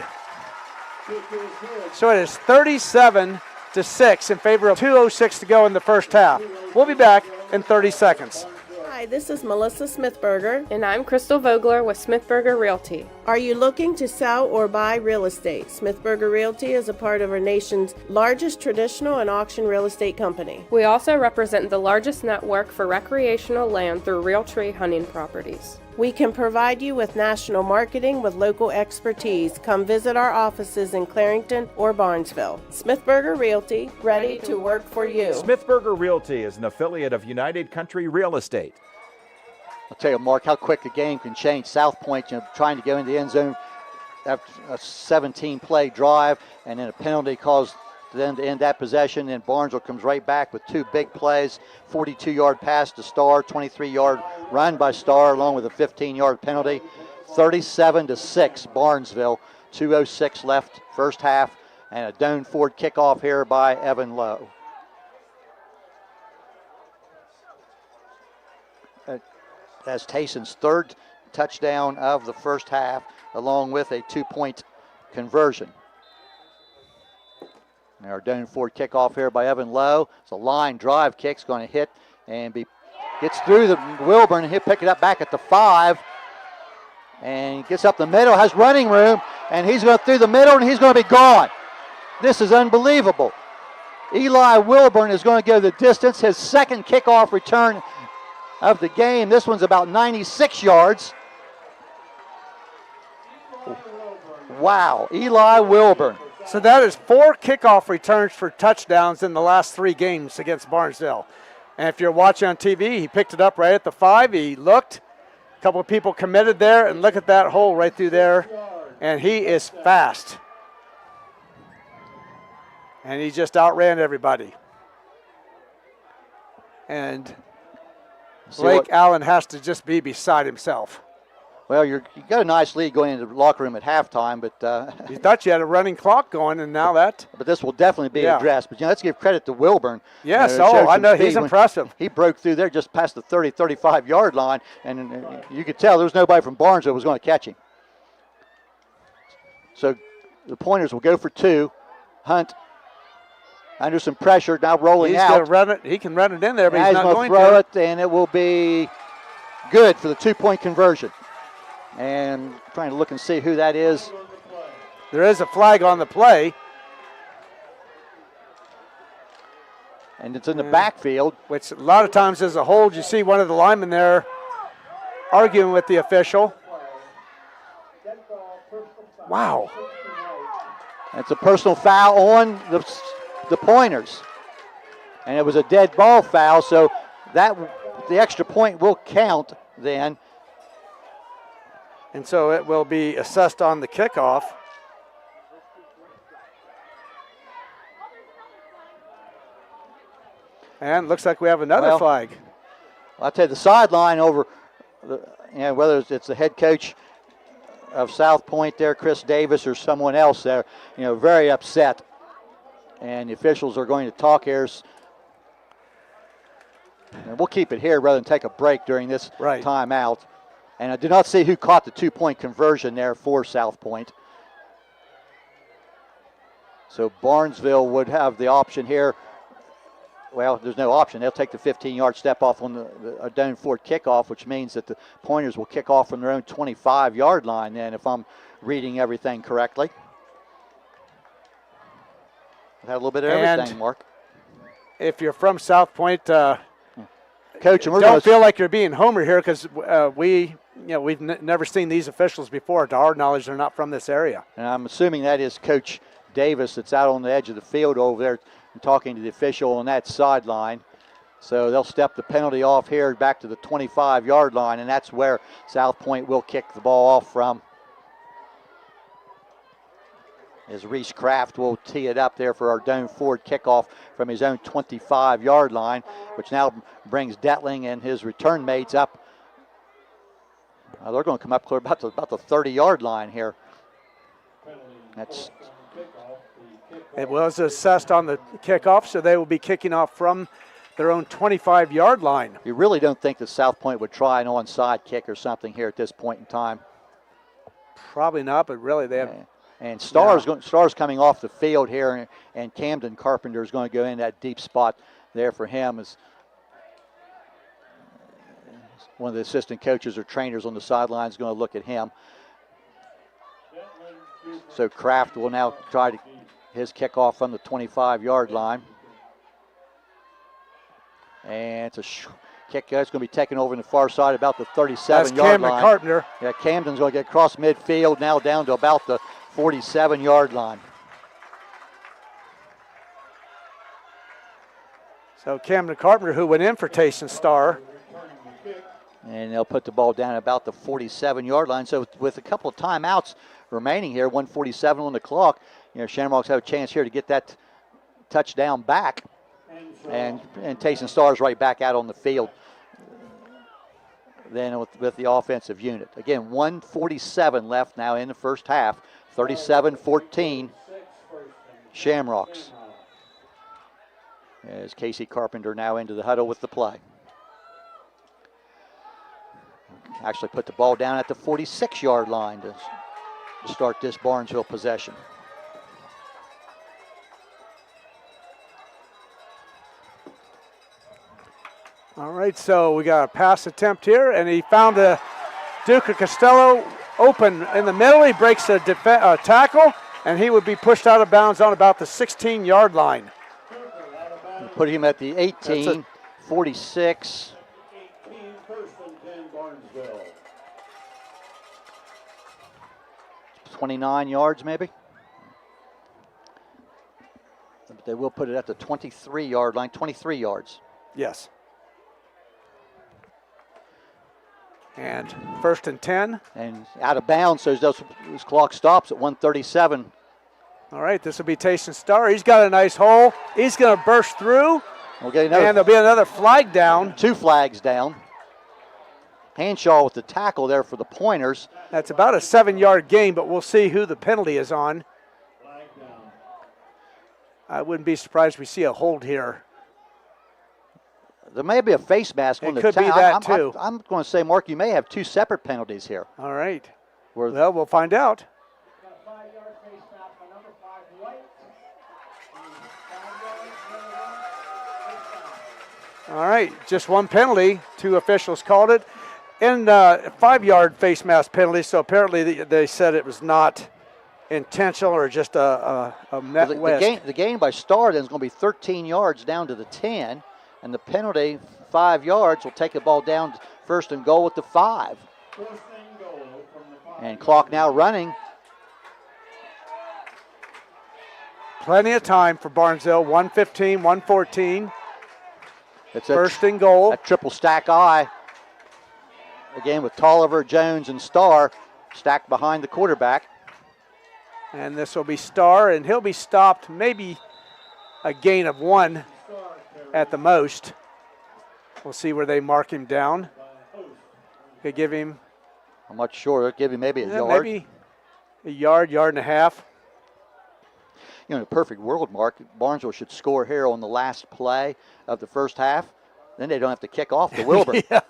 So it is 37-6 in favor of 2:06 to go in the first half. We'll be back in 30 seconds. Hi, this is Melissa Smithberger. And I'm Crystal Vogler with Smithberger Realty. Are you looking to sell or buy real estate? Smithberger Realty is a part of our nation's largest traditional and auction real estate company. We also represent the largest network for recreational land through Realtree hunting properties. We can provide you with national marketing with local expertise. Come visit our offices in Clarington or Barnesville. Smithberger Realty, ready to work for you. Smithberger Realty is an affiliate of United Country Real Estate. I'll tell you, Mark, how quick the game can change. South Point, trying to go in the end zone after a 17-play drive, and then a penalty caused them to end that possession. Then Barnesville comes right back with 2 big plays, 42-yard pass to Starr, 23-yard run by Starr, along with a 15-yard penalty. 37-6, Barnesville, 2:06 left first half, and a Doan Ford kickoff here by Evan Lowe. That's Tayson's 3rd touchdown of the first half, along with a 2-point conversion. Now our Doan Ford kickoff here by Evan Lowe. It's a line drive kick. It's going to hit and gets through the Wilburn, and he'll pick it up back at the 5. And gets up the middle, has running room, and he's going through the middle, and he's going to be gone. This is unbelievable. Eli Wilburn is going to go the distance, his second kickoff return of the game. This one's about 96 yards. Wow, Eli Wilburn. So that is 4 kickoff returns for touchdowns in the last 3 games against Barnesville. And if you're watching on TV, he picked it up right at the 5. He looked. A couple of people committed there, and look at that hole right through there. And he is fast. And he just outran everybody. And Blake Allen has to just be beside himself. Well, you got a nice lead going into the locker room at halftime, but you thought you had a running clock going, and now that. But this will definitely be addressed. But let's give credit to Wilburn. Yes, I know he's impressive. He broke through there just past the 30, 35-yard line, and you could tell there was nobody from Barnesville was going to catch him. So the Pointers will go for 2. Hunt under some pressure, now rolling out. He's going to run it. He can run it in there, but he's not going to throw it, and it will be good for the 2-point conversion. And trying to look and see who that is. There is a flag on the play. And it's in the backfield. Which a lot of times is a hold. You see one of the linemen there arguing with the official. Wow. That's a personal foul on the Pointers. And it was a dead ball foul, so that the extra point will count then. And so it will be assessed on the kickoff. And looks like we have another flag. Well, I'll tell you, the sideline over, whether it's the head coach of South Point there, Chris Davis, or someone else there, very upset. And the officials are going to talk here. And we'll keep it here rather than take a break during this timeout. And I do not see who caught the 2-point conversion there for South Point. So Barnesville would have the option here. Well, there's no option. They'll take the 15-yard step off on the down forward kickoff, which means that the Pointers will kick off from their own 25-yard line then, if I'm reading everything correctly. We've had a little bit of everything, Mark. If you're from South Point, Coach, and don't feel like you're being homer here, because we've never seen these officials before. To our knowledge, they're not from this area. And I'm assuming that is Coach Davis that's out on the edge of the field over there and talking to the official on that sideline. So they'll step the penalty off here back to the 25-yard line, and that's where South Point will kick the ball off from. As Reese Kraft will tee it up there for our down forward kickoff from his own 25-yard line, which now brings Detling and his return mates up. They're going to come up clear about the 30-yard line here. It was assessed on the kickoff, so they will be kicking off from their own 25-yard line. You really don't think that South Point would try an onside kick or something here at this point in time? Probably not, but really they have. And Starr's coming off the field here, and Camden Carpenter is going to go in that deep spot there for him as one of the assistant coaches or trainers on the sideline is going to look at him. So Kraft will now try his kickoff from the 25-yard line. And it's a kick that's going to be taken over on the far side about the 37-yard line. That's Camden Carpenter. Yeah, Camden's going to get across midfield now down to about the 47-yard line. So Camden Carpenter, who went in for Tayson Starr. And they'll put the ball down about the 47-yard line. So with a couple of timeouts remaining here, 1:47 on the clock, Shamrocks have a chance here to get that touchdown back. And Tayson Starr's right back out on the field then with the offensive unit. Again, 1:47 left now in the first half. 37-14 Shamrocks. As Casey Carpenter now into the huddle with the play. Actually put the ball down at the 46-yard line to start this Barnesville possession. All right, so we got a pass attempt here, and he found a Duke Costello open in the middle. He breaks a tackle, and he would be pushed out of bounds on about the 16-yard line. Put him at the 18, 46. 29 yards maybe. But they will put it at the 23-yard line, 23 yards. Yes. And 1st and 10. And out of bounds, so this clock stops at 1:37. All right, this will be Tayson Starr. He's got a nice hole. He's going to burst through. Okay, and there'll be another flag down. 2 flags down. Hanshaw with the tackle there for the Pointers. That's about a 7-yard gain, but we'll see who the penalty is on. I wouldn't be surprised if we see a hold here. There may be a face mask on the could be that too. I'm going to say, Mark, you may have 2 separate penalties here. All right. Well, we'll find out. All right, just 1 penalty. 2 officials called it. And 5-yard face mask penalty, so apparently they said it was not intentional or just a net west. The gain by Starr then is going to be 13 yards down to the 10, and the penalty, 5 yards, will take the ball down 1st and goal at the 5. And clock now running. Plenty of time for Barnesville, 1:15, 1:14. It's 1st and goal. A triple stack eye. Again with Tolliver, Jones, and Starr stacked behind the quarterback. And this will be Starr, and he'll be stopped maybe a gain of 1 at the most. We'll see where they mark him down. They give him. I'm not sure. They'll give him maybe a yard. Maybe a yard, yard and a half. You know, in a perfect world, Mark, Barnesville should score here on the last play of the first half. Then they don't have to kick off to Wilburn. Yeah.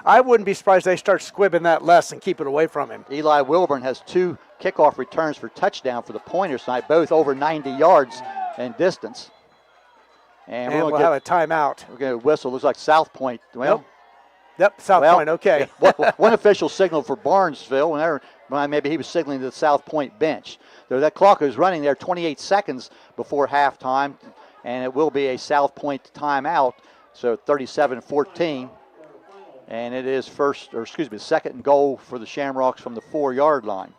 I wouldn't be surprised they start squibbing that less and keep it away from him. Eli Wilburn has 2 kickoff returns for touchdown for the Pointers tonight, both over 90 yards in distance. And we'll have a timeout. We're going to whistle. Looks like South Point. Well, Yep, South Point, okay. One official signaled for Barnesville, and maybe he was signaling to the South Point bench. So that clock is running there 28 seconds before halftime, and it will be a South Point timeout. So 37-14, and it is 2nd and goal for the Shamrocks from the 4-yard line.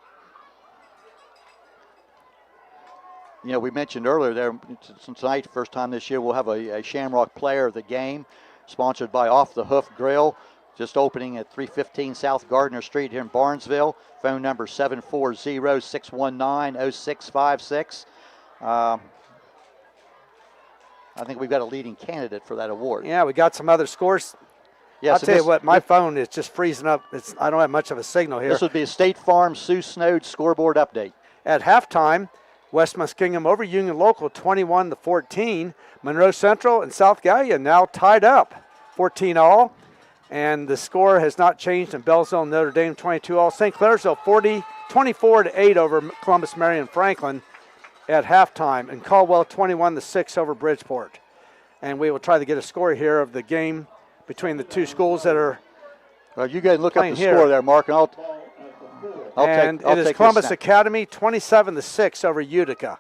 You know, we mentioned earlier there tonight, first time this year, we'll have a Shamrock player of the game, sponsored by Off the Hoof Grill, just opening at 315 South Gardner Street here in Barnesville. Phone number 740-619-0656. I think we've got a leading candidate for that award. Yeah, we got some other scores. Yes, I'll tell you what, my phone is just freezing up. I don't have much of a signal here. This would be a State Farm Sue Snowed scoreboard update. At halftime, West Muskingum over Union Local 21-14. Monroe Central and South Gallia now tied up 14 all. And the score has not changed in Belleville and Notre Dame 22 all. St. Clairsville 24-8 over Columbus Marion Franklin at halftime, and Caldwell 21-6 over Bridgeport. And we will try to get a score here of the game between the 2 schools that are. Well, you guys look up the here. score there, Mark, and I'll it is Columbus Academy 27-6 over Utica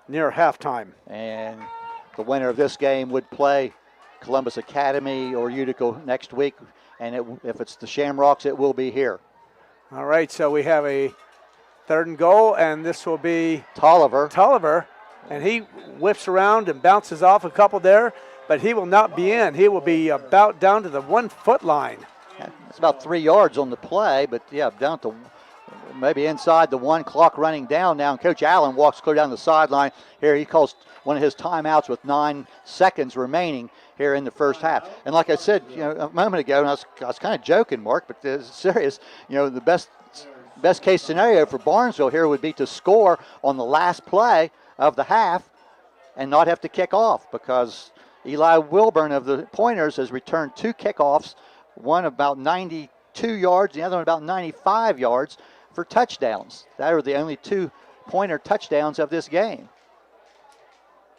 near halftime. And the winner of this game would play Columbus Academy or Utica next week, and if it's the Shamrocks, it will be here. All right, so we have a 3rd and goal, and this will be Tolliver, and he whips around and bounces off a couple there, but he will not be in. He will be about down to the 1-foot line. It's about 3 yards on the play, but yeah, down to maybe inside the 1, clock running down now. And Coach Allen walks clear down the sideline here. He calls one of his timeouts with 9 seconds remaining here in the first half. And like I said, a moment ago, and I was kind of joking, Mark, but it's serious. The best case scenario for Barnesville here would be to score on the last play of the half and not have to kick off, because Eli Wilburn of the Pointers has returned 2 kickoffs, one about 92 yards, the other one about 95 yards for touchdowns. That are the only 2 Pointer touchdowns of this game.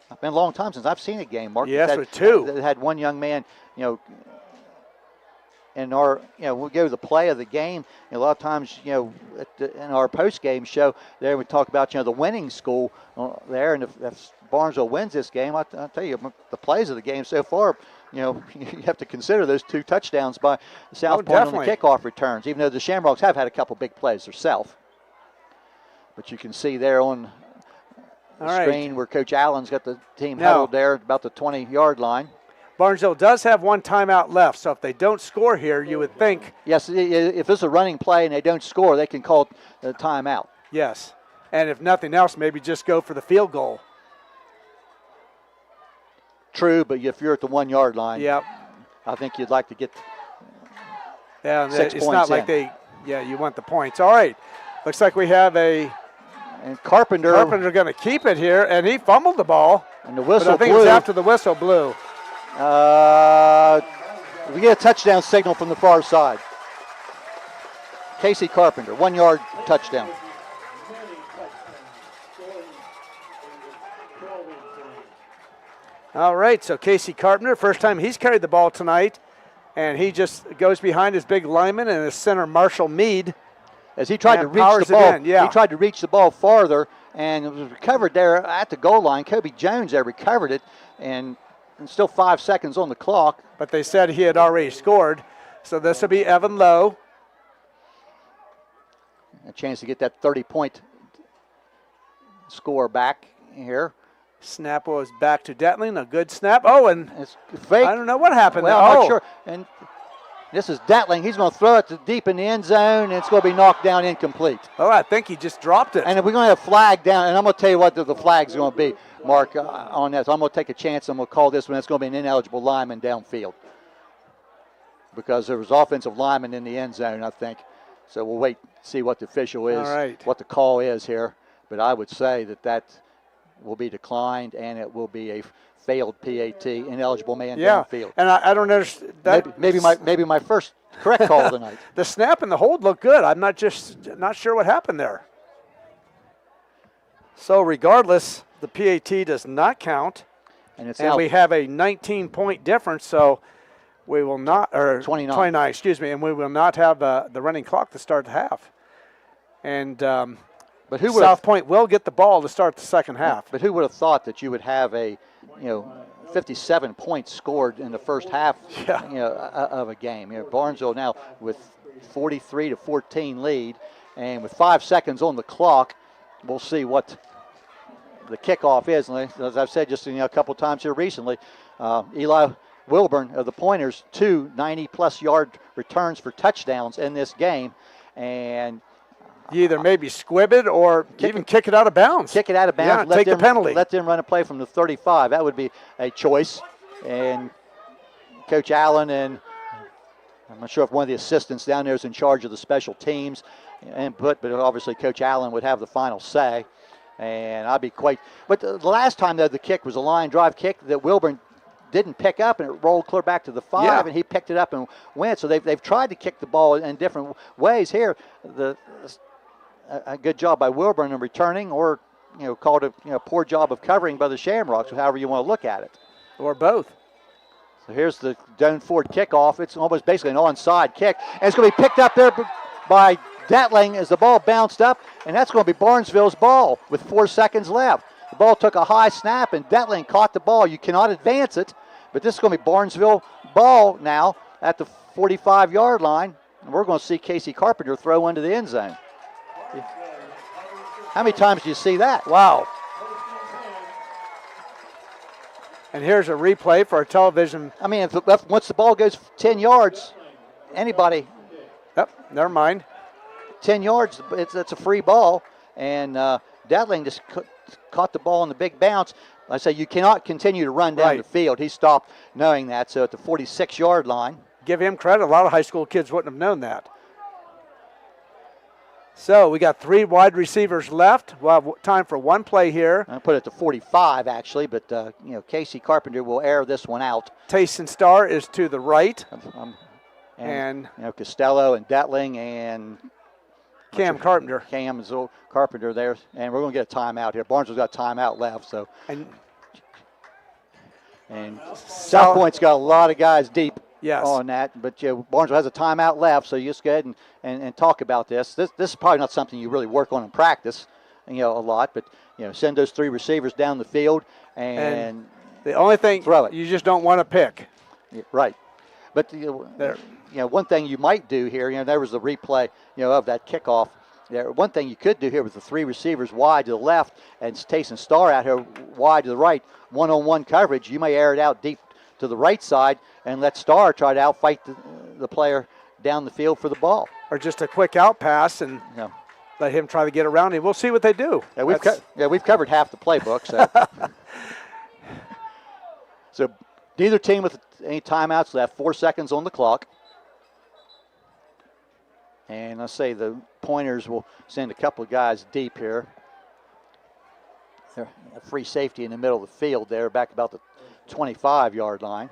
It's been a long time since I've seen a game, Mark. Yes, with 2. That had one young man, in our, we'll go to the play of the game. And a lot of times, in our post-game show, there we talk about, the winning school there. And if Barnesville wins this game, I'll tell you, the plays of the game so far, you have to consider those 2 touchdowns by South Point on the kickoff returns, even though the Shamrocks have had a couple big plays themselves. But you can see there on the screen where Coach Allen's got the team huddled there at about the 20-yard line. Barnesville does have 1 timeout left, so if they don't score here, you would think. Yes, if it's a running play and they don't score, they can call a timeout. Yes, and if nothing else, maybe just go for the field goal. True, but if you're at the 1-yard line, I think you'd like to get 6 points it's not like you want the points. All right, looks like we have and Carpenter going to keep it here, and he fumbled the ball. And the whistle blew. I think it was after the whistle blew. We get a touchdown signal from the far side. Casey Carpenter, 1-yard touchdown. All right, so Casey Carpenter, first time he's carried the ball tonight, and he just goes behind his big lineman and his center Marshall Mead. As he tried to reach the ball, he tried to reach the ball farther, and it was recovered there at the goal line. Kobe Jones there recovered it, and still 5 seconds on the clock. But they said he had already scored, so this will be Evan Lowe. A chance to get that 30-point score back here. Snap was back to Detling, a good snap. Oh, and it's fake. I don't know what happened. Well, I'm not sure. And this is Detling. He's going to throw it deep in the end zone, and it's going to be knocked down incomplete. Oh, I think he just dropped it. And we're going to have a flag down, and I'm going to tell you what the flag's going to be, Mark, on that. So I'm going to take a chance. I'm going to call this one. It's going to be an ineligible lineman downfield because there was offensive lineman in the end zone, I think. So we'll wait, see what the official is, what the call is here. But I would say that will be declined, and it will be a failed PAT, ineligible man downfield. And I don't understand that. Maybe my first correct call tonight. The snap and the hold look good. I'm not sure what happened there. So regardless, the PAT does not count, and we have a 19-point difference. So we will not, or 29, excuse me, and we will not have the running clock to start the half. And but South Point will get the ball to start the second half. But who would have thought that you would have a 57 points scored in the first half of a game? Barnesville now with 43-14 lead, and with 5 seconds on the clock, we'll see what the kickoff is. And as I've said just a couple times here recently, Eli Wilburn of the Pointers, 2 90-plus yard returns for touchdowns in this game, and you either maybe squib it or even kick it out of bounds. Kick it out of bounds. Yeah, take the penalty. Let them run a play from the 35. That would be a choice. And Coach Allen, and I'm not sure if one of the assistants down there is in charge of the special teams input, but obviously Coach Allen would have the final say. And I'd be quite. But the last time, though, the kick was a line drive kick that Wilburn didn't pick up, and it rolled clear back to the 5, and he picked it up and went. So they've tried to kick the ball in different ways here. A good job by Wilburn in returning, or called a poor job of covering by the Shamrocks, however you want to look at it, or both. So here's the Doan Ford kickoff. It's almost basically an onside kick, and it's going to be picked up there by Detling as the ball bounced up, and that's going to be Barnesville's ball with 4 seconds left. The ball took a high snap, and Detling caught the ball. You cannot advance it, but this is going to be Barnesville ball now at the 45-yard line, and we're going to see Casey Carpenter throw into the end zone. How many times do you see that? Wow. And here's a replay for our television. I mean, once the ball goes 10 yards, anybody. Yep, never mind. 10 yards, it's a free ball. And Detling just caught the ball in the big bounce. I say you cannot continue to run down the field. He stopped knowing that. So at the 46-yard line. Give him credit. A lot of high school kids wouldn't have known that. So we got 3 wide receivers left. We'll have time for one play here. I put it to 45 actually, but Casey Carpenter will air this one out. Tayson Starr is to the right, and Costello and Detling and Cam Carpenter. Cam Carpenter there, and we're going to get a timeout here. Barnesville's got a timeout left, so and South Point's got a lot of guys deep. on that. But Barnesville has a timeout left, so you just go ahead and talk about this. This is probably not something you really work on in practice, a lot. But send those 3 receivers down the field and the only thing throw it. You just don't want to pick. Right. But one thing you might do here, there was the replay, of that kickoff. One thing you could do here with the 3 receivers wide to the left and Tayson Starr out here wide to the right, one-on-one coverage. You may air it out deep to the right side and let Starr try to outfight the player down the field for the ball. Or just a quick out pass and let him try to get around him. We'll see what they do. We've covered half the playbook. So, so neither team with any timeouts left. 4 seconds on the clock. And let's say the Pointers will send a couple of guys deep here. They're a free safety in the middle of the field there, back about the 25-yard line.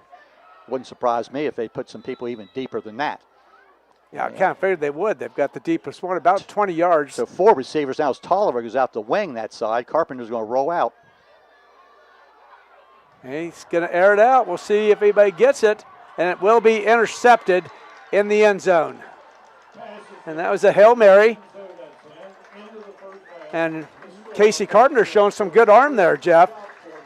Wouldn't surprise me if they put some people even deeper than that. Yeah, I kind of figured they would. They've got the deepest one, about 20 yards. So 4 receivers now as Tolliver goes out the wing that side. Carpenter's going to roll out. He's going to air it out. We'll see if anybody gets it. And it will be intercepted in the end zone. And that was a Hail Mary. And Casey Carpenter showing some good arm there, Jeff.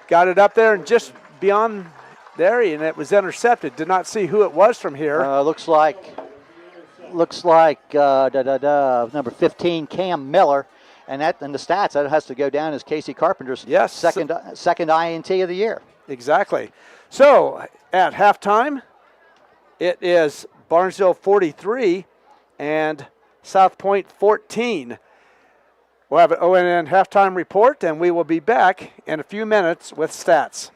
Got it up there and just beyond there, and it was intercepted. Did not see who it was from here. Looks like number 15, Cam Miller. And that in the stats, that has to go down as Casey Carpenter's second INT of the year. Exactly. So at halftime, it is Barnesville 43 and South Point 14. We'll have an ONN halftime report, and we will be back in a few minutes with stats.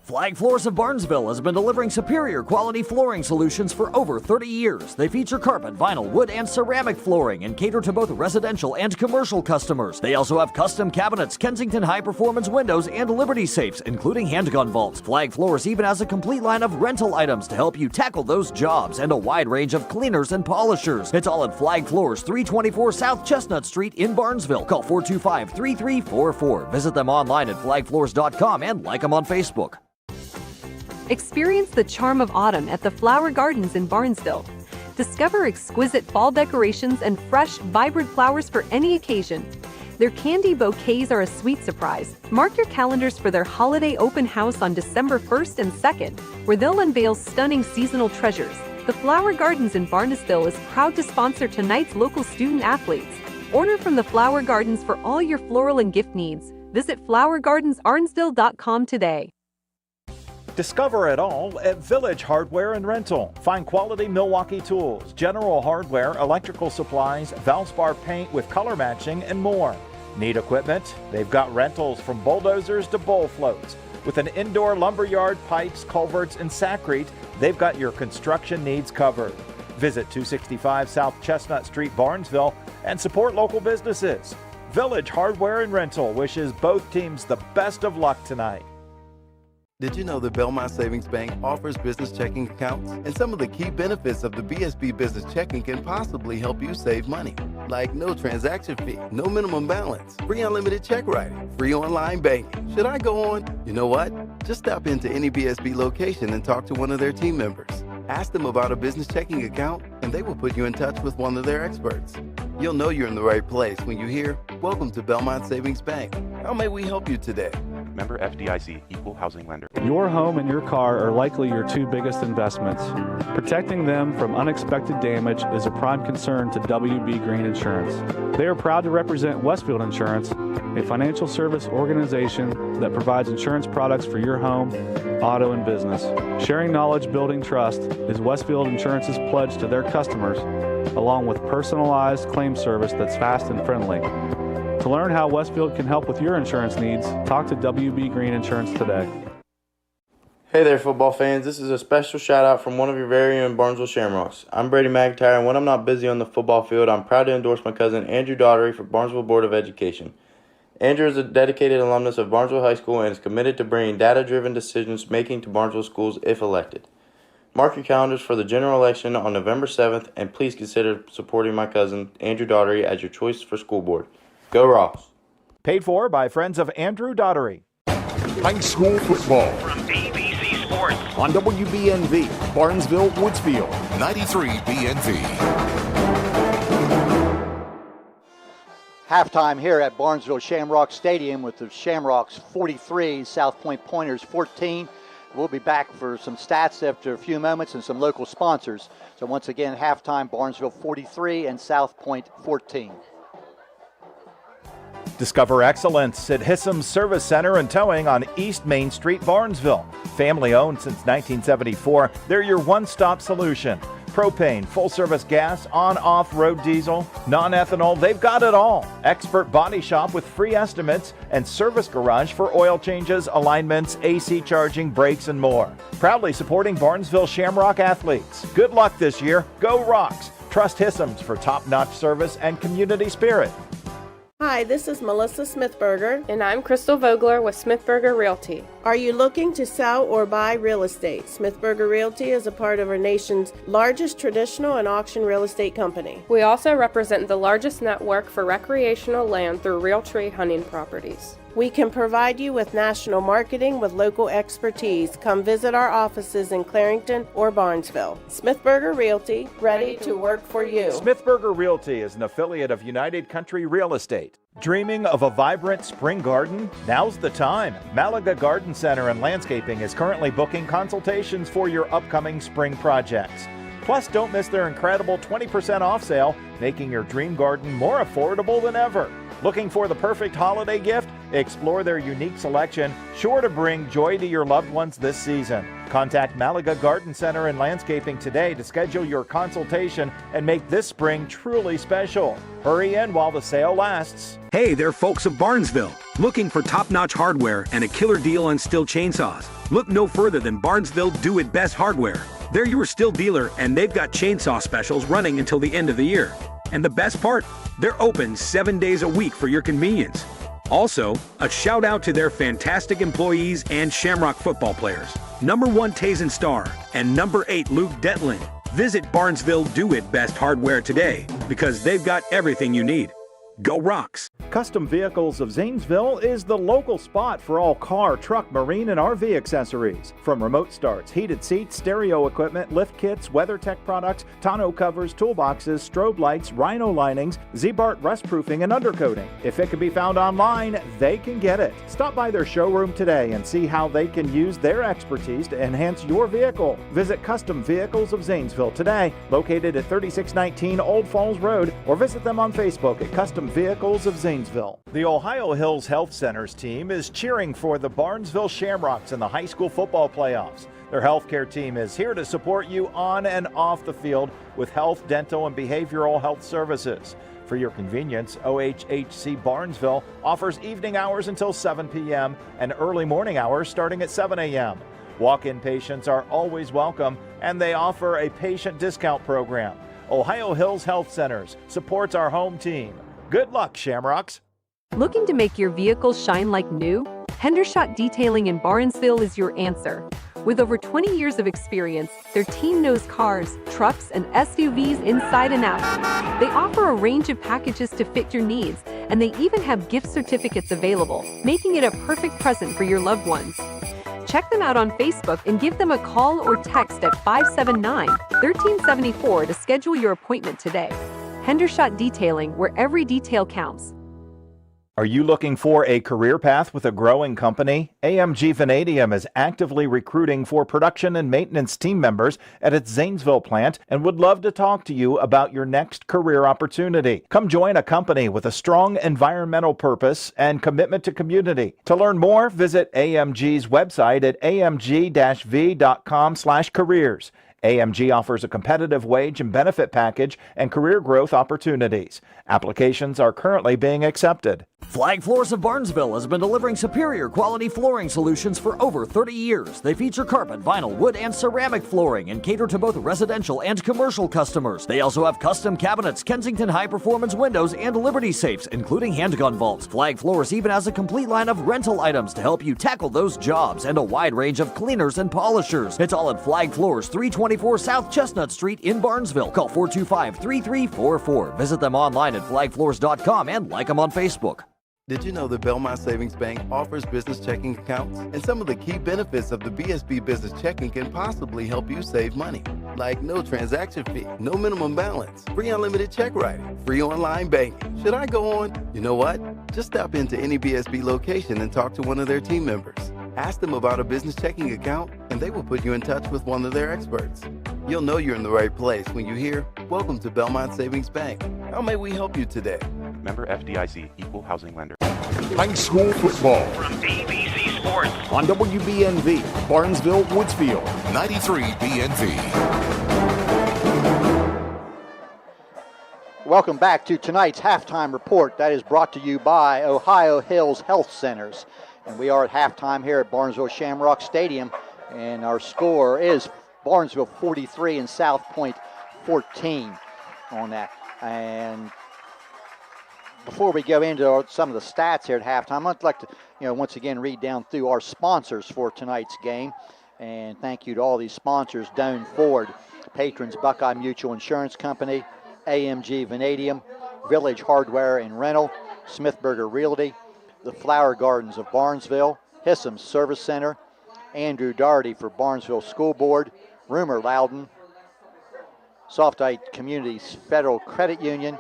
Flag Floors of Barnesville has been delivering superior quality flooring solutions for over 30 years. They feature carpet, vinyl, wood, and ceramic flooring and cater to both residential and commercial customers. They also have custom cabinets, Kensington high-performance windows, and Liberty safes, including handgun vaults. Flag Floors even has a complete line of rental items to help you tackle those jobs and a wide range of cleaners and polishers. It's all at Flag Floors, 324 South Chestnut Street in Barnesville. Call 425-3344. Visit them online at flagfloors.com and like them on Facebook. Experience the charm of autumn at the Flower Gardens in Barnesville. Discover exquisite fall decorations and fresh, vibrant flowers for any occasion. Their candy bouquets are a sweet surprise. Mark your calendars for their holiday open house on December 1st and 2nd, where they'll unveil stunning seasonal treasures. The Flower Gardens in Barnesville is proud to sponsor tonight's local student athletes. Order from the Flower Gardens for all your floral and gift needs. Visit flowergardensarsville.com today. Discover it all at Village Hardware and Rental. Find quality Milwaukee tools, general hardware, electrical supplies, Valspar paint with color matching, and more. Need equipment? They've got rentals from bulldozers to bowl floats. With an indoor lumberyard, pipes, culverts, and Sacrete, they've got your construction needs covered. Visit 265 South Chestnut Street, Barnesville, and support local businesses. Village Hardware and Rental wishes both teams the best of luck tonight. Did you know that Belmont Savings Bank offers business checking accounts? And some of the key benefits of the BSB Business Checking can possibly help you save money. Like no transaction fee, no minimum balance, free unlimited check writing, free online banking. Should I go on? You know what? Just stop into any BSB location and talk to one of their team members. Ask them about a business checking account, and they will put you in touch with one of their experts. You'll know you're in the right place when you hear, "Welcome to Belmont Savings Bank. How may we help you today?" Member FDIC, Equal Housing Lender. Your home and your car are likely your 2 biggest investments. Protecting them from unexpected damage is a prime concern to WB Green Insurance. They are proud to represent Westfield Insurance, a financial service organization that provides insurance products for your home, auto, and business. Sharing knowledge, building trust is Westfield Insurance's pledge to their customers, along with personalized claim service that's fast and friendly. To learn how Westfield can help with your insurance needs, talk to WB Green Insurance today. Hey there, football fans. This is a special shout out from one of your very own Barnesville Shamrocks. I'm Brady McIntyre, and when I'm not busy on the football field, I'm proud to endorse my cousin Andrew Daughtery for Barnesville Board of Education. Andrew is a dedicated alumnus of Barnesville High School and is committed to bringing data-driven decisions making to Barnesville schools if elected. Mark your calendars for the general election on November 7th, and please consider supporting my cousin Andrew Daughtery as your choice for school board. Go Ross. Paid for by friends of Andrew Daughtery. High school football. From ABC sports. On WBNV, Barnesville, Woodsfield. 93 BNV. Halftime here at Barnesville Shamrocks Stadium with the Shamrocks 43, South Point Pointers 14. We'll be back for some stats after a few moments and some local sponsors. So once again, halftime, Barnesville 43 and South Point 14. Discover excellence at Hissam's Service Center and Towing on East Main Street, Barnesville. Family owned since 1974, they're your one-stop solution. Propane, full-service gas, on-off-road diesel, non-ethanol, they've got it all. Expert body shop with free estimates and service garage for oil changes, alignments, AC charging, brakes, and more. Proudly supporting Barnesville Shamrock athletes. Good luck this year. Go Rocks. Trust Hissam's for top-notch service and community spirit. Hi, this is Melissa Smithberger. And I'm Crystal Vogler with Smithberger Realty. Are you looking to sell or buy real estate? Smithberger Realty is a part of our nation's largest traditional and auction real estate company. We also represent the largest network for recreational land through Realtree hunting properties. We can provide you with national marketing with local expertise. Come visit our offices in Clarington or Barnesville. Smithberger Realty, ready to work for you. Smithberger Realty is an affiliate of United Country Real Estate. Dreaming of a vibrant spring garden? Now's the time. Malaga Garden Center and Landscaping is currently booking consultations for your upcoming spring projects. Plus, don't miss their incredible 20% off sale, making your dream garden more affordable than ever. Looking for the perfect holiday gift? Explore their unique selection, sure to bring joy to your loved ones this season. Contact Malaga Garden Center and Landscaping today to schedule your consultation and make this spring truly special. Hurry in while the sale lasts. Hey, they're folks of Barnesville. Looking for top-notch hardware and a killer deal on Stihl chainsaws? Look no further than Barnesville Do It Best Hardware. They're your Stihl dealer, and they've got chainsaw specials running until the end of the year. And the best part, they're open 7 days a week for your convenience. Also, a shout out to their fantastic employees and Shamrock football players. Number 1 Tazen Starr and number 8 Luke Detlin. Visit Barnesville Do It Best Hardware today because they've got everything you need. Go Rocks! Custom Vehicles of Zanesville is the local spot for all car, truck, marine, and RV accessories. From remote starts, heated seats, stereo equipment, lift kits, WeatherTech products, tonneau covers, toolboxes, strobe lights, rhino linings, Z-Bart rust-proofing, and undercoating. If it can be found online, they can get it. Stop by their showroom today and see how they can use their expertise to enhance your vehicle. Visit Custom Vehicles of Zanesville today, located at 3619 Old Falls Road, or visit them on Facebook at Custom Vehicles of Zanesville. The Ohio Hills Health Center's team is cheering for the Barnesville Shamrocks in the high school football playoffs. Their healthcare team is here to support you on and off the field with health, dental, and behavioral health services. For your convenience, OHHC Barnesville offers evening hours until 7 p.m. and early morning hours starting at 7 a.m. Walk-in patients are always welcome, and they offer a patient discount program. Ohio Hills Health Centers supports our home team. Good luck, Shamrocks. Looking to make your vehicle shine like new? Hendershot Detailing in Barnesville is your answer. With over 20 years of experience, their team knows cars, trucks, and SUVs inside and out. They offer a range of packages to fit your needs, and they even have gift certificates available, making it a perfect present for your loved ones. Check them out on Facebook and give them a call or text at 579-1374 to schedule your appointment today. Hendershot Detailing, where every detail counts. Are you looking for a career path with a growing company? AMG Vanadium is actively recruiting for production and maintenance team members at its Zanesville plant and would love to talk to you about your next career opportunity. Come join a company with a strong environmental purpose and commitment to community. To learn more, visit AMG's website at amg-v.com/careers. AMG offers a competitive wage and benefit package and career growth opportunities. Applications are currently being accepted. Flag Floors of Barnesville has been delivering superior quality flooring solutions for over 30 years. They feature carpet, vinyl, wood, and ceramic flooring and cater to both residential and commercial customers. They also have custom cabinets, Kensington high-performance windows, and Liberty safes, including handgun vaults. Flag Floors even has a complete line of rental items to help you tackle those jobs and a wide range of cleaners and polishers. It's all at Flag Floors, 324 South Chestnut Street in Barnesville. Call 425-3344. Visit them online at flagfloors.com and like them on Facebook. Did you know that Belmont Savings Bank offers business checking accounts? And some of the key benefits of the BSB Business Checking can possibly help you save money. Like no transaction fee, no minimum balance, free unlimited check writing, free online banking. Should I go on? You know what? Just stop into any BSB location and talk to one of their team members. Ask them about a business checking account, and they will put you in touch with one of their experts. You'll know you're in the right place when you hear, "Welcome to Belmont Savings Bank. How may we help you today?" Member FDIC, Equal Housing Lender. High school football From ABC Sports. on WBNV, Barnesville, Woodsfield. 93 BNV. Welcome back to tonight's halftime report. That is brought to you by Ohio Hills Health Centers. And we are at halftime here at Barnesville Shamrocks Stadium. And our score is Barnesville 43 and South Point 14 on that. And before we go into some of the stats here at halftime, I'd like to, once again read down through our sponsors for tonight's game. And thank you to all these sponsors: Doan Ford, Patrons Buckeye Mutual Insurance Company, AMG Vanadium, Village Hardware and Rental, Smithburger Realty, the Flower Gardens of Barnesville, Hissam's Service Center, Andrew Doherty for Barnesville School Board, Rumor Loudon, Softite Communities Federal Credit Union,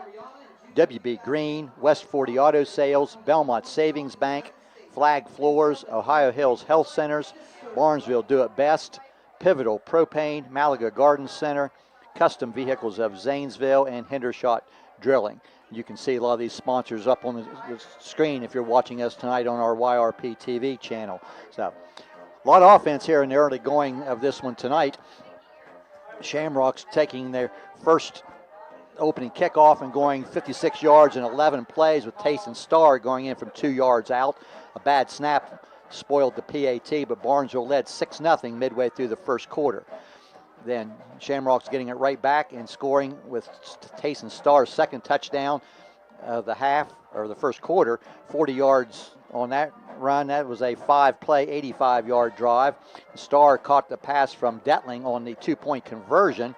WB Green, West 40 Auto Sales, Belmont Savings Bank, Flag Floors, Ohio Hills Health Centers, Barnesville Do It Best, Pivotal Propane, Malaga Garden Center, Custom Vehicles of Zanesville, and Hendershot Drilling. You can see a lot of these sponsors up on the screen if you're watching us tonight on our YRP TV channel. So, a lot of offense here in the early going of this one tonight. Shamrocks taking their first opening kickoff and going 56 yards in 11 plays, with Tayson Starr going in from 2 yards out. A bad snap spoiled the PAT, but Barnesville led 6-0 midway through the first quarter. Then Shamrocks getting it right back and scoring with Tayson Starr's second touchdown of the half, or the first quarter, 40 yards on that run. That was a 5-play, 85-yard drive. Starr caught the pass from Detling on the 2-point conversion,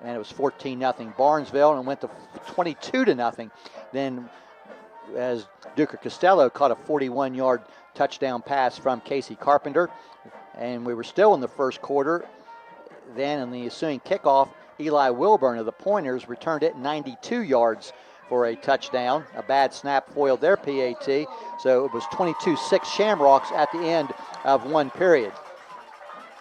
and it was 14-0 Barnesville, and went to 22-0. Then, as Duker Costello caught a 41-yard touchdown pass from Casey Carpenter, and we were still in the first quarter. Then, in the ensuing kickoff, Eli Wilburn of the Pointers returned it 92 yards for a touchdown. A bad snap foiled their PAT, so it was 22-6 Shamrocks at the end of one period.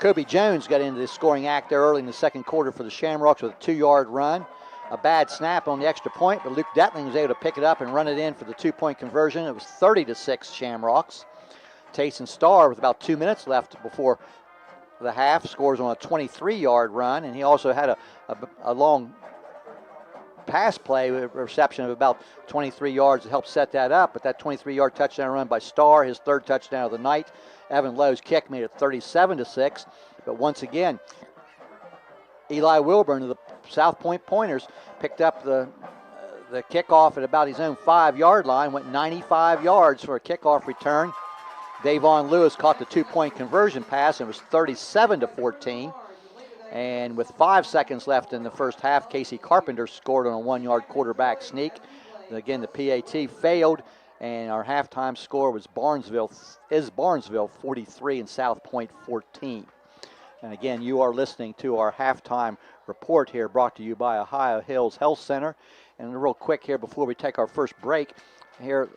Kobe Jones got into the scoring act there early in the second quarter for the Shamrocks with a 2-yard run. A bad snap on the extra point, but Luke Detling was able to pick it up and run it in for the 2-point conversion. It was 30-6 Shamrocks. Tayson Starr, with about 2 minutes left before the half, scores on a 23-yard run, and he also had a long pass play reception of about 23 yards to help set that up. But that 23-yard touchdown run by Starr, his third touchdown of the night. Evan Lowe's kick made it 37-6. But once again, Eli Wilburn of the South Point Pointers picked up the kickoff at about his own 5-yard line, went 95 yards for a kickoff return. Davon Lewis caught the 2-point conversion pass, and it was 37-14. And with 5 seconds left in the first half, Casey Carpenter scored on a 1-yard quarterback sneak. And again, the PAT failed, and our halftime score was Barnesville 43 and South Point 14. And again, you are listening to our halftime report here, brought to you by Ohio Hills Health Center. And real quick here before we take our first break, here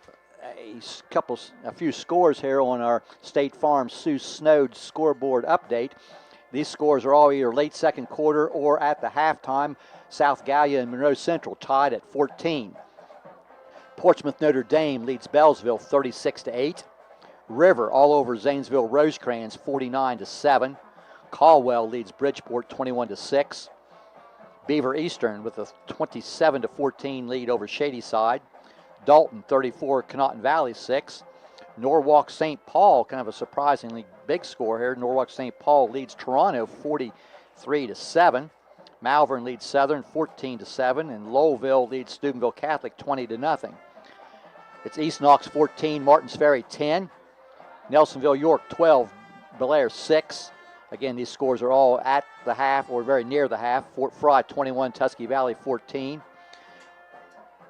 a few scores here on our State Farm Sue Snowed scoreboard update. These scores are all either late second quarter or at the halftime. South Gallia and Monroe Central tied at 14. Portsmouth Notre Dame leads Bellsville 36-8. River all over Zanesville Rosecrans 49-7. Caldwell leads Bridgeport 21-6. Beaver Eastern with a 27-14 lead over Shadyside. Dalton 34, Conotton Valley 6. Norwalk St. Paul, kind of a surprisingly big score here. Norwalk St. Paul leads Toronto 43-7. Malvern leads Southern 14-7, and Lowellville leads Steubenville Catholic 20-0. It's East Knox 14, Martins Ferry 10. Nelsonville York 12, Belair 6. Again, these scores are all at the half or very near the half. Fort Fry 21, Tusky Valley 14.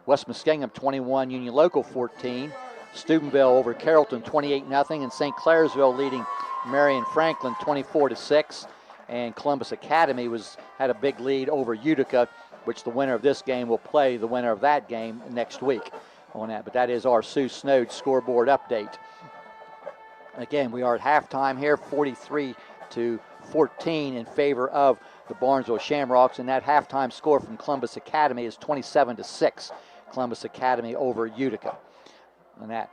West Muskingum 21, Union Local 14. Steubenville over Carrollton 28-0, and St. Clairsville leading Marion Franklin 24-6. And Columbus Academy had a big lead over Utica, which the winner of this game will play the winner of that game next week on that. But that is our Sue Snode scoreboard update. Again, we are at halftime here, 43-14 in favor of the Barnesville Shamrocks, and that halftime score from Columbus Academy is 27-6. Columbus Academy over Utica. And that.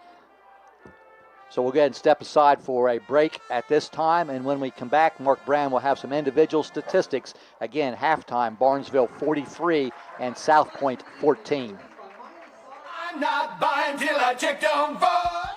So we'll go ahead and step aside for a break at this time, and when we come back, Mark Brown will have some individual statistics. Again, halftime, Barnesville 43 and South Point 14. I'm not buying till I check on Ford.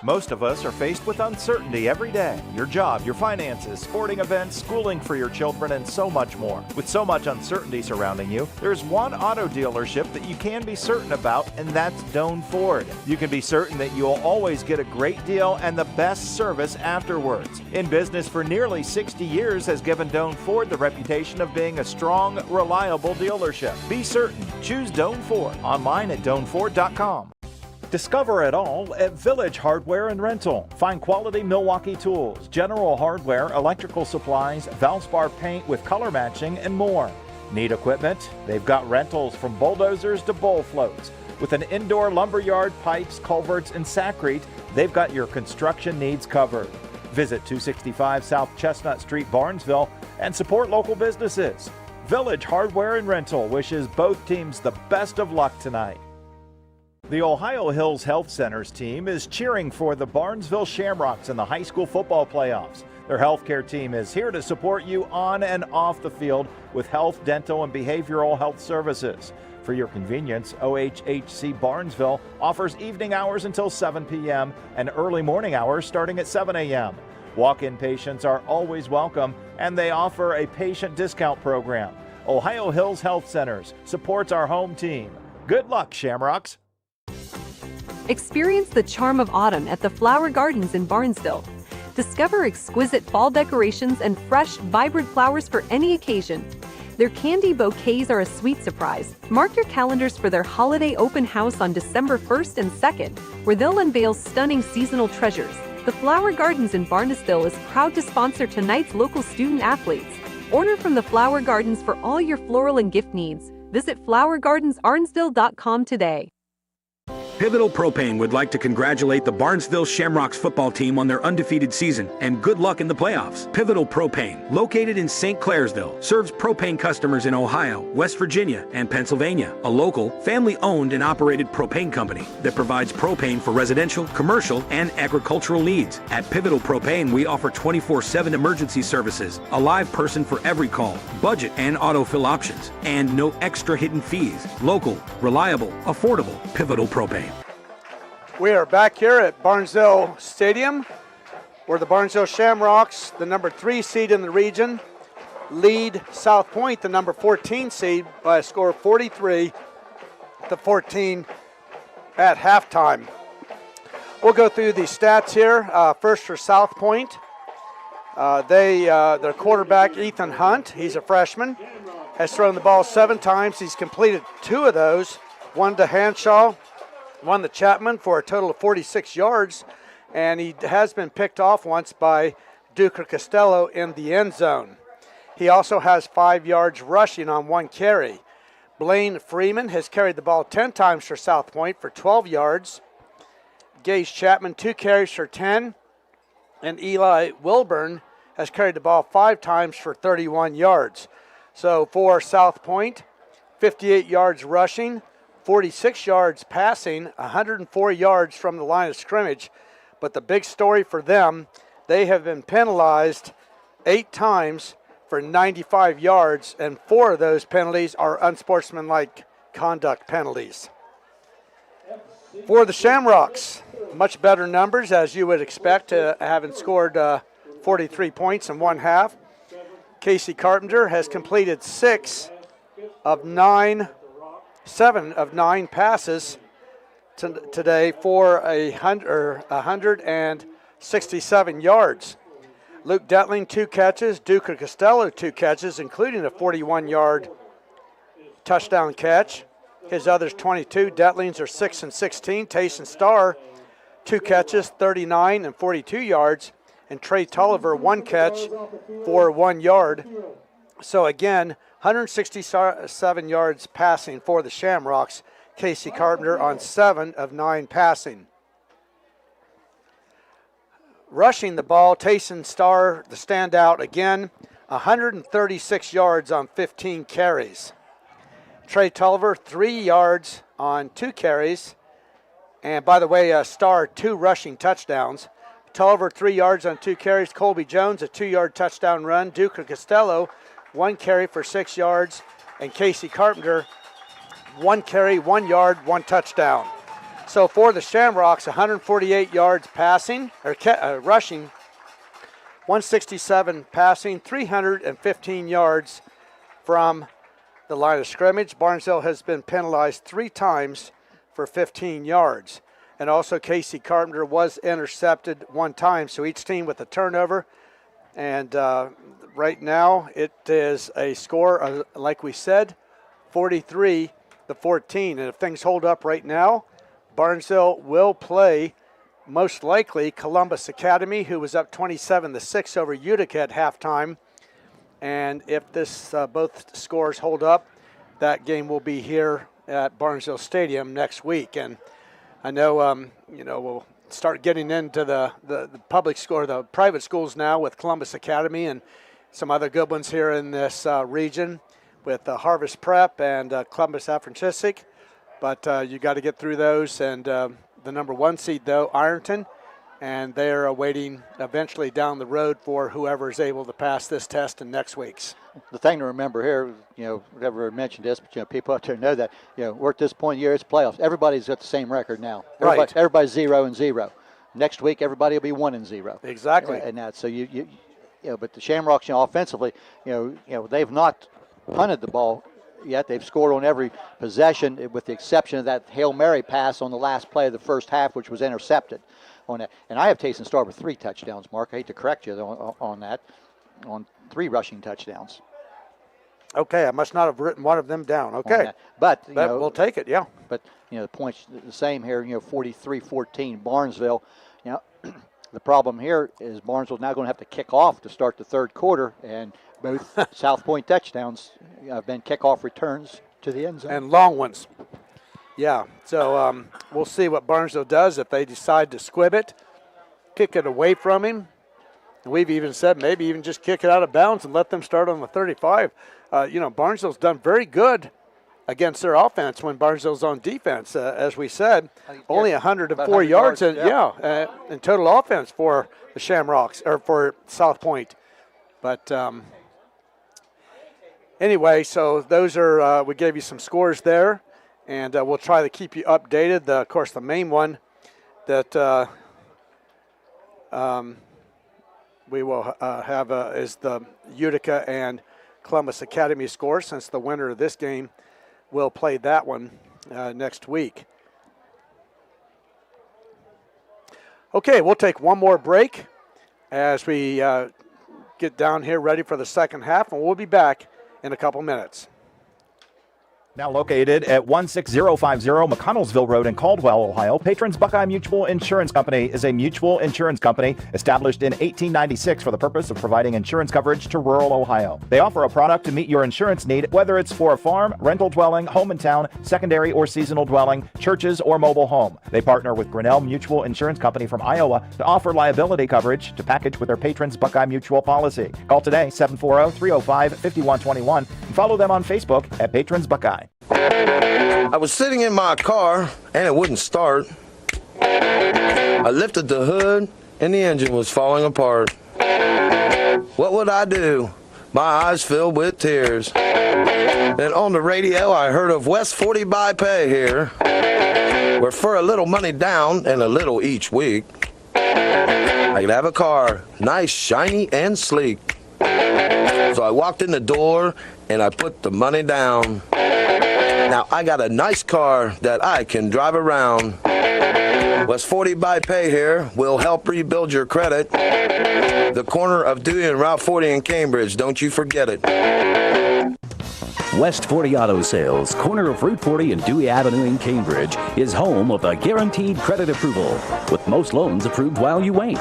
Most of us are faced with uncertainty every day. Your job, your finances, sporting events, schooling for your children, and so much more. With so much uncertainty surrounding you, there's one auto dealership that you can be certain about, and that's Doan Ford. You can be certain that you'll always get a great deal and the best service afterwards. In business for nearly 60 years has given Doan Ford the reputation of being a strong, reliable dealership. Be certain. Choose Doan Ford. Online at DoanFord.com. Discover it all at Village Hardware and Rental. Find quality Milwaukee tools, general hardware, electrical supplies, Valspar paint with color matching, and more. Need equipment? They've got rentals from bulldozers to bowl floats. With an indoor lumberyard, pipes, culverts, and sacrete, they've got your construction needs covered. Visit 265 South Chestnut Street, Barnesville, and support local businesses. Village Hardware and Rental wishes both teams the best of luck tonight. The Ohio Hills Health Centers team is cheering for the Barnesville Shamrocks in the high school football playoffs. Their healthcare team is here to support you on and off the field with health, dental, and behavioral health services. For your convenience, OHHC Barnesville offers evening hours until 7 p.m. and early morning hours starting at 7 a.m. Walk-in patients are always welcome, and they offer a patient discount program. Ohio Hills Health Centers supports our home team. Good luck, Shamrocks. Experience the charm of autumn at the Flower Gardens in Barnesville. Discover exquisite fall decorations and fresh, vibrant flowers for any occasion. Their candy bouquets are a sweet surprise. Mark your calendars for their holiday open house on December 1st and 2nd, where they'll unveil stunning seasonal treasures. The Flower Gardens in Barnesville is proud to sponsor tonight's local student athletes. Order from the Flower Gardens for all your floral and gift needs. Visit flowergardensaaronsville.com today. Pivotal Propane would like to congratulate the Barnesville Shamrocks football team on their undefeated season and good luck in the playoffs. Pivotal Propane, located in St. Clairsville, serves propane customers in Ohio, West Virginia, and Pennsylvania. A local, family-owned and operated propane company that provides propane for residential, commercial, and agricultural needs. At Pivotal Propane, we offer 24/7 emergency services, a live person for every call, budget and autofill options, and no extra hidden fees. Local, reliable, affordable. Pivotal Propane. We are back here at Barnesville Stadium, where the Barnesville Shamrocks, the number 3 seed in the region, lead South Point, the number 14 seed, by a score of 43-14 at halftime. We'll go through the stats here. First for South Point, their quarterback Ethan Hunt, he's a freshman, has thrown the ball 7 times. He's completed 2 of those, one to Hanshaw, one to Chapman for a total of 46 yards, and he has been picked off once by Duker Costello in the end zone. He also has 5 yards rushing on 1 carry. Blaine Freeman has carried the ball 10 times for South Point for 12 yards. Gage Chapman, 2 carries for 10, and Eli Wilburn has carried the ball 5 times for 31 yards. So for South Point, 58 yards rushing, 46 yards passing, 104 yards from the line of scrimmage. But the big story for them, they have been penalized 8 times for 95 yards, and 4 of those penalties are unsportsmanlike conduct penalties. For the Shamrocks, much better numbers, as you would expect, having scored 43 points in 1 half. Casey Carpenter has completed 7 of 9 passes today for 167 yards. Luke Detling, 2 catches. Duker Costello, 2 catches, including a 41-yard touchdown catch. His others 22. Detlings are 6 and 16. Tayson Starr, 2 catches, 39 and 42 yards, and Trey Tulliver 1 catch for 1 yard. So again, 167 yards passing for the Shamrocks. Casey Carpenter on 7 of 9 passing. Rushing the ball, Tayson Starr, the standout again, 136 yards on 15 carries. Trey Tulliver, 3 yards on 2 carries. And by the way, Starr, 2 rushing touchdowns. Tulliver, 3 yards on 2 carries. Colby Jones, a 2-yard touchdown run. Duke Costello, 1 carry for 6 yards. And Casey Carpenter, 1 carry, 1 yard, 1 touchdown. So for the Shamrocks, 148 yards passing, or rushing, 167 passing, 315 yards from the line of scrimmage. Barnesville has been penalized 3 times for 15 yards. And also Casey Carpenter was intercepted 1 time, so each team with a turnover. And right now it is a score, of, like we said, 43-14. And if things hold up right now, Barnesville will play most likely Columbus Academy, who was up 27-6 over Utica at halftime. And if this both scores hold up, that game will be here at Barnesville Stadium next week. And I know, we'll start getting into the public school, the private schools now with Columbus Academy and some other good ones here in this region with Harvest Prep and Columbus Afranchistic. But you got to get through those. And the number 1 seed, though, Ironton, and they're awaiting eventually down the road for whoever is able to pass this test in next week's. The thing to remember here, never mentioned this, but people out there know that, we're at this point in the year, it's playoffs. Everybody's got the same record now. Right. Everybody's 0-0. Next week, everybody will be 1-0. Exactly. And that, so but the Shamrocks, offensively, they've not punted the ball yet. They've scored on every possession, with the exception of that Hail Mary pass on the last play of the first half, which was intercepted on that. And I have Tayson Starr with 3 touchdowns, Mark. I hate to correct you on that, on 3 rushing touchdowns. Okay, I must not have written one of them down. Okay. But we'll take it, yeah. But, the point's the same here, 43-14 Barnesville. The problem here is Barnesville's now going to have to kick off to start the third quarter, and both South Point touchdowns have been kickoff returns to the end zone. And long ones. Yeah, so we'll see what Barnesville does if they decide to squib it, kick it away from him. And we've even said maybe even just kick it out of bounds and let them start on the 35. Barnesville's done very good against their offense when Barnesville's on defense. As we said, only 104 yards in total offense for the Shamrocks, or for South Point. But anyway, so those are, we gave you some scores there, and we'll try to keep you updated. Of course, the main one that we will have is the Utica and Columbus Academy score, since the winner of this game will play that one next week. Okay, we'll take one more break as we get down here ready for the second half, and we'll be back in a couple minutes. Now located at 16050 McConnellsville Road in Caldwell, Ohio, Patrons Buckeye Mutual Insurance Company is a mutual insurance company established in 1896 for the purpose of providing insurance coverage to rural Ohio. They offer a product to meet your insurance need, whether it's for a farm, rental dwelling, home in town, secondary or seasonal dwelling, churches, or mobile home. They partner with Grinnell Mutual Insurance Company from Iowa to offer liability coverage to package with their Patrons Buckeye Mutual policy. Call today, 740-305-5121, and follow them on Facebook at Patrons Buckeye. I was sitting in my car and it wouldn't start. I lifted the hood and the engine was falling apart. What would I do? My eyes filled with tears. Then on the radio I heard of West 40 by Pay here, where for a little money down and a little each week, I could have a car, nice, shiny, and sleek. So I walked in the door and I put the money down. Now I got a nice car that I can drive around. West 40 by Pay here will help rebuild your credit. The corner of Dewey and Route 40 in Cambridge, don't you forget it. West 40 Auto Sales, corner of Route 40 and Dewey Avenue in Cambridge, is home of the Guaranteed Credit Approval, with most loans approved while you wait.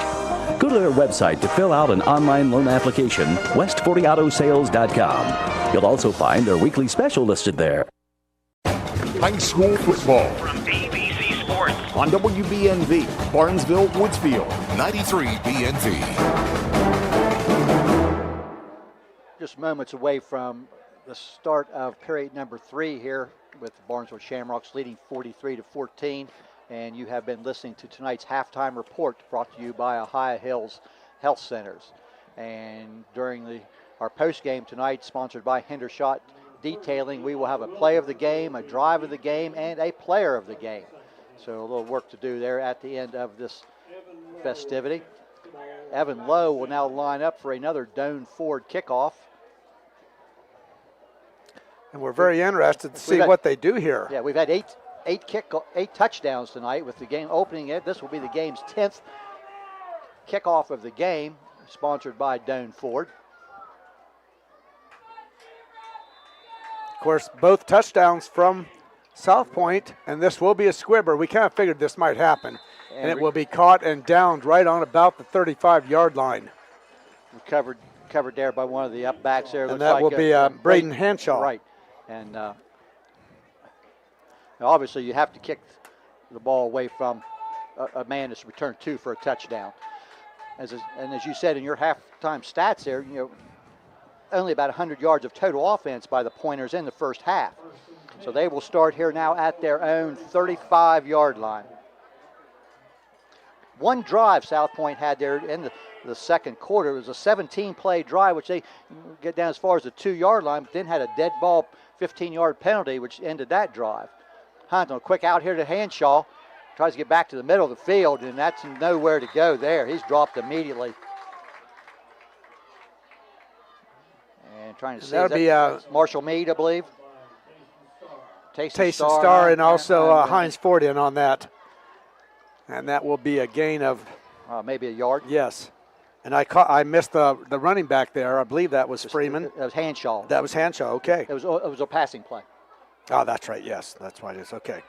Go to their website to fill out an online loan application, west40autosales.com. You'll also find their weekly special listed there. High school football. From ABC Sports. On WBNV, Barnesville, Woodsfield. 93 BNV. Just moments away from the start of period number 3 here with the Barnesville Shamrocks leading 43-14. And you have been listening to tonight's halftime report brought to you by Ohio Hills Health Centers. And during our postgame tonight, sponsored by Hendershot Detailing, we will have a play of the game, a drive of the game, and a player of the game. So a little work to do there at the end of this festivity. Evan Lowe will now line up for another Doan Ford kickoff. And we're very interested to see what they do here. Yeah, we've had eight touchdowns tonight with the game opening it. This will be the game's 10th kickoff of the game, sponsored by Doan Ford. Of course, both touchdowns from South Point, and this will be a squibber. We kind of figured this might happen, and it will be caught and downed right on about the 35-yard line. Covered there by one of the up backs there. And that will be Braden Henshaw. Right, and obviously you have to kick the ball away from a man that's returned 2 for a touchdown. And as you said in your halftime stats there, only about 100 yards of total offense by the Pointers in the first half. So they will start here now at their own 35-yard line. One drive South Point had there in the second quarter. It was a 17-play drive, which they get down as far as the 2-yard line, but then had a dead ball 15-yard penalty, which ended that drive. Hunt on a quick out here to Hanshaw. Tries to get back to the middle of the field, and that's nowhere to go there. He's dropped immediately. And trying to see. That would be Marshall Meade, I believe. Tayson Starr and also Heinz Ford in on that. And that will be a gain of maybe a yard. Yes. And I missed the running back there. I believe that was Freeman. That was Hanshaw. That was Hanshaw, okay. It was a passing play. Oh, that's right, yes. That's why it is, okay.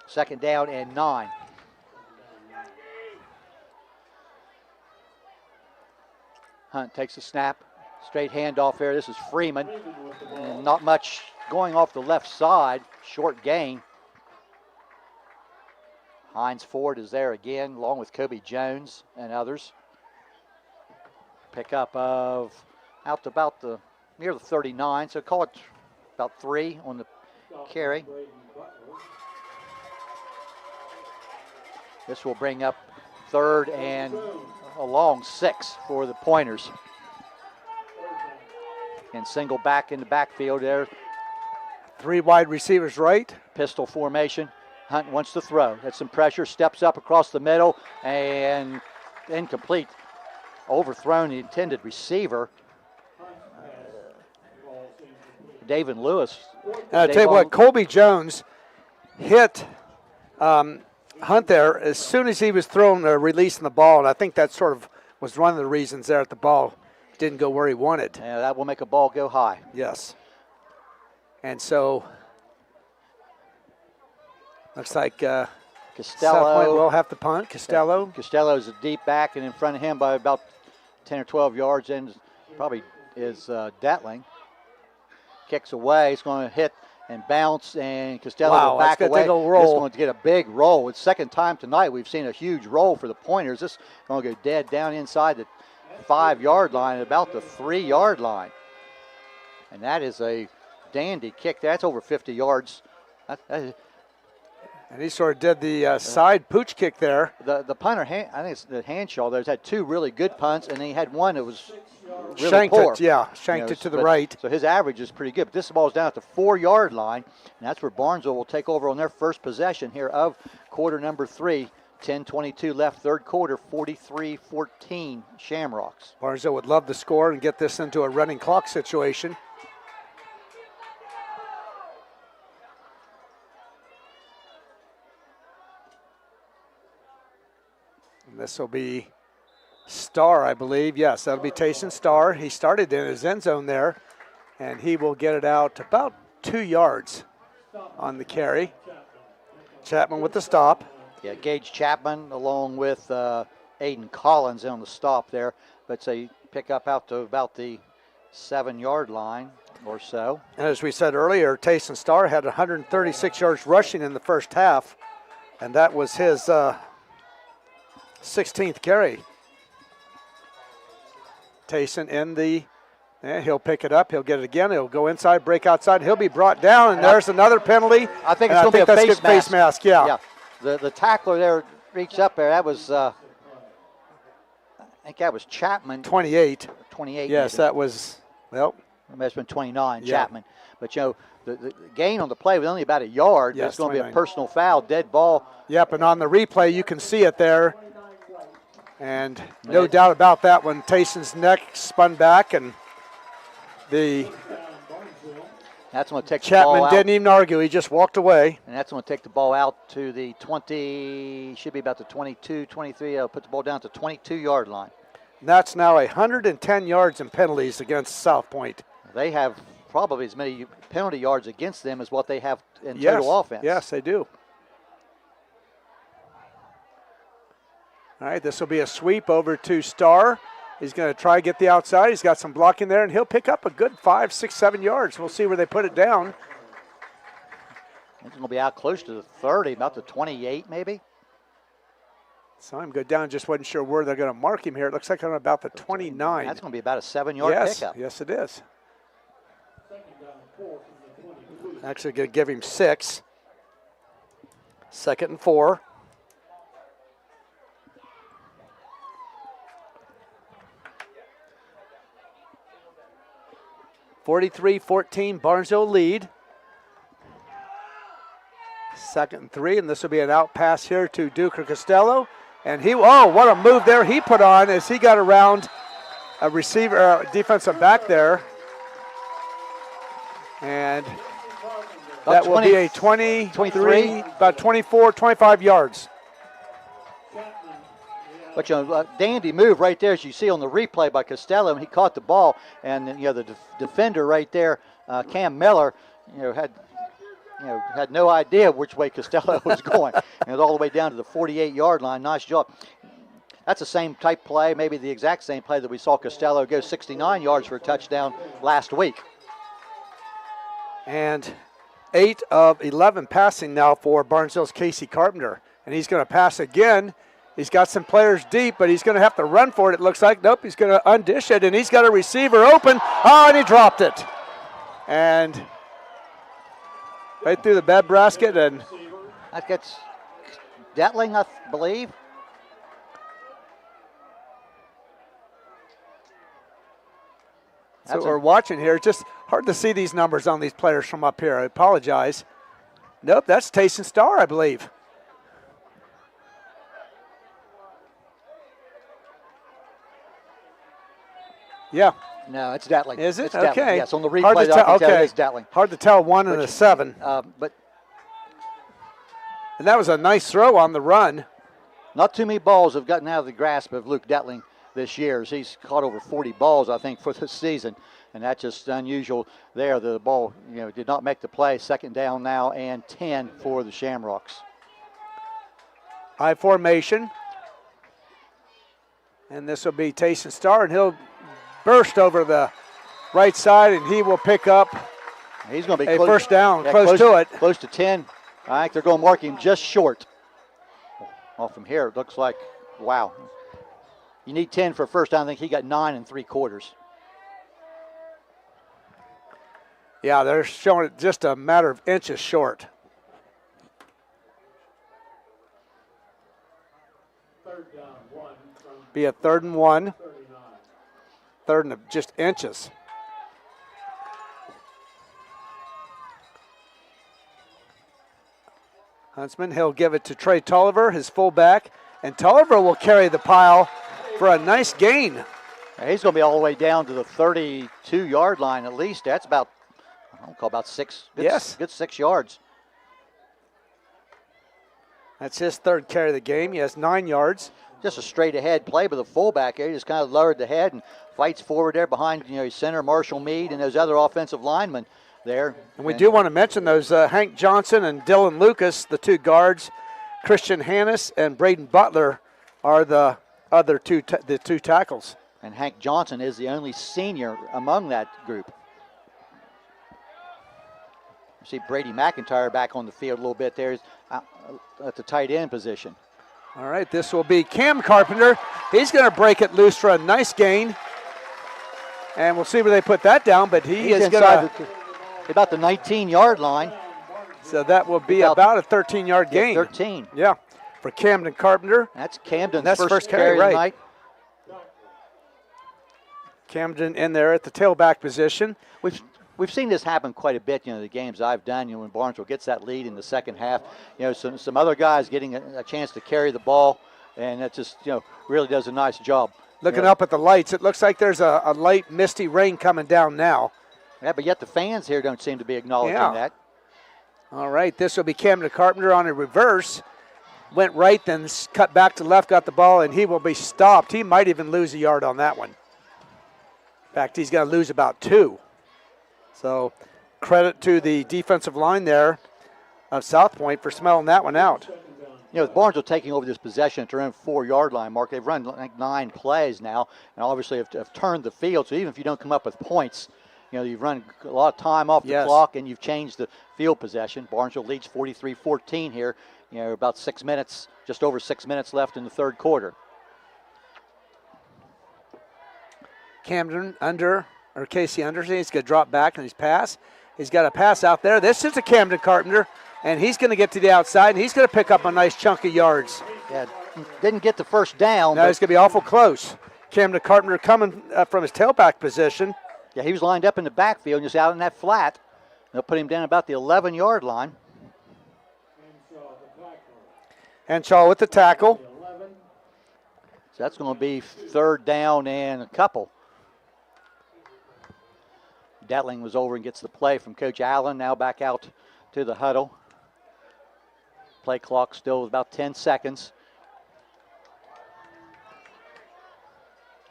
Second down and 9. Hunt takes a snap. Straight handoff there. This is Freeman. And not much going off the left side. Short gain. Heinz Ford is there again, along with Kobe Jones and others. Pickup of out to about near the 39, so call it about 3 on the carry. This will bring up 3rd and a long 6 for the Pointers. And single back in the backfield there. 3 wide receivers right. Pistol formation. Hunt wants to throw. Gets some pressure, steps up across the middle, and incomplete. Overthrown the intended receiver. David Lewis. I'll tell you what, Colby Jones hit Hunt there as soon as he was throwing or releasing the ball, and I think that sort of was one of the reasons there that the ball didn't go where he wanted. Yeah, that will make a ball go high. Yes. And so looks like Costello will have to punt. Costello's a deep back, and in front of him by about 10 or 12 yards, and probably is Detling. Kicks away. It's going to hit and bounce, and Costello will back away. It's going to get a big roll. It's second time tonight we've seen a huge roll for the Pointers. This is going to go dead down inside the 5-yard line at about the 3-yard line. And that is a dandy kick. That's over 50 yards. And he sort of did the side pooch kick there. The punter, I think it's the Hanshaw, there's had 2 really good punts, and then he had one that was really shanked poor. Shanked it to the right. So his average is pretty good. But this ball's down at the 4-yard line, and that's where Barnesville will take over on their first possession here of quarter number 3. 10:22 left, third quarter, 43-14 Shamrocks. Barnesville would love to score and get this into a running clock situation. And this will be Starr, I believe. Yes, that'll be Tayson Starr. He started in his end zone there, and he will get it out about 2 yards on the carry. Chapman with the stop. Yeah, Gage Chapman along with Aiden Collins on the stop there. But say pick up out to about the 7-yard line or so. And as we said earlier, Tayson Starr had 136 yards rushing in the first half, and that was his 16th carry. Tayson in the, he'll pick it up, he'll get it again, he'll go inside, break outside, he'll be brought down, and there's another penalty. I think it's going to be a face mask. Yeah. The tackler there reached up there, that was, I think that was Chapman. 28. 28. Yes, maybe. that was, well. It must have been 29, Yeah. Chapman. But, you know, the gain on the play was only about a yard. Yes, It's going to be a 29. personal foul, dead ball. Yep, and on the replay, you can see it there. And no doubt about that when Tayson's neck spun back and That's going to take the Chapman ball out. didn't even argue. He just walked away. And that's going to take the ball out to the 20, should be about the 22, 23. I'll put the ball down to 22-yard line. And that's now 110 yards in penalties against South Point. They have probably as many penalty yards against them as what they have in total offense. Yes, they do. All right, this will be a sweep over to Starr. He's going to try to get the outside. He's got some blocking there, and he'll pick up a good 5, 6, 7 yards. We'll see where they put it down. It's going to be out close to the 30, about the 28 maybe. Saw him go down, just wasn't sure where they're going to mark him here. It looks like on about the 29. That's going to be about a 7-yard pickup. Yes, it is. Actually going to give him 6. 2nd and 4. (43-14) Barnesville lead. 2nd and 3, and this will be an out pass here to Duker Costello. And what a move there he put on as he got around a receiver, defensive back there. And that will be a 23, about 24, 25 yards. But, you know, dandy move right there, as you see on the replay by Costello. He caught the ball, and you know the defender right there, Cam Miller, had no idea which way Costello was going. And it was all the way down to the 48-yard line. Nice job. That's the same type play, maybe the exact same play that we saw Costello go 69 yards for a touchdown last week. And 8 of 11 passing now for Barnesville's Casey Carpenter. And he's going to pass again. He's got some players deep, but he's going to have to run for it, it looks like. Nope, he's going to undish it, and he's got a receiver open. Oh, and he dropped it. And right through the bed basket. And that gets Detling, I believe. That's what we're watching here. It's just hard to see these numbers on these players from up here. I apologize. Nope, that's Tayson Starr, I believe. Yeah. No, it's Detling. Is it? It's Detling. Okay. Yes, on the replay, Hard to I can tell okay. it's Detling. Hard to tell 1 and a 7. But and that was a nice throw on the run. Not too many balls have gotten out of the grasp of Luke Detling this year. He's caught over 40 balls, I think, for this season, and that's just unusual there. The ball, did not make the play. 2nd down now and 10 for the Shamrocks. High formation. And this will be Tayson Starr, and he'll burst over the right side, and he will pick up He's going to be a close, first down, yeah, close to it. Close to 10. I think they're going to mark him just short. Well, from here, it looks like, wow. You need 10 for a first down. I think he got 9 3/4. Yeah, they're showing it just a matter of inches short. Be a 3rd and 1. 3rd and just inches. Huntsman, he'll give it to Trey Tulliver, his fullback, and Tulliver will carry the pile for a nice gain. He's going to be all the way down to the 32-yard line at least. That's about, I'll call about 6. Good 6 yards. That's his third carry of the game. He has 9 yards. Just a straight ahead play by the fullback there. He just kind of lowered the head and fights forward there behind his center, Marshall Mead, and those other offensive linemen there. And we do want to mention those Hank Johnson and Dylan Lucas, the 2 guards. Christian Hannes and Braden Butler are the other two tackles. And Hank Johnson is the only senior among that group. You see Brady McIntyre back on the field a little bit there at the tight end position. All right, this will be Cam Carpenter. He's going to break it loose for a nice gain. And we'll see where they put that down, but he's going to... About the 19-yard line. So that will be about a 13-yard gain. 13. Yeah, for Camden Carpenter. That's Camden's first carry right. Tonight. Camden in there at the tailback position. We've seen this happen quite a bit, the games I've done, when Barnesville gets that lead in the second half. Some other guys getting a chance to carry the ball, and that just, really does a nice job. Looking up at the lights, it looks like there's a light misty rain coming down now. Yeah, but yet the fans here don't seem to be acknowledging that. All right, this will be Camden Carpenter on a reverse. Went right, then cut back to left, got the ball, and he will be stopped. He might even lose a yard on that one. In fact, he's going to lose about 2. So credit to the defensive line there of South Point for smelling that one out. With Barnesville taking over this possession at their own 4-yard line, Mark, they've run like 9 plays now, and obviously have turned the field. So even if you don't come up with points, you've run a lot of time off the clock, and you've changed the field possession. Barnesville leads 43-14 here. About 6 minutes, just over 6 minutes left in the third quarter. Camden Casey Anderson, he's going to drop back and he's pass. He's got a pass out there. This is a Camden Carpenter, and he's going to get to the outside, and he's going to pick up a nice chunk of yards. Yeah, didn't get the first down. No, it's going to be awful close. Camden Carpenter coming from his tailback position. Yeah, he was lined up in the backfield, just out in that flat. They'll put him down about the 11-yard line. Henshaw with the tackle. So that's going to be third down and a couple. Detling was over and gets the play from Coach Allen, now back out to the huddle. Play clock still about 10 seconds.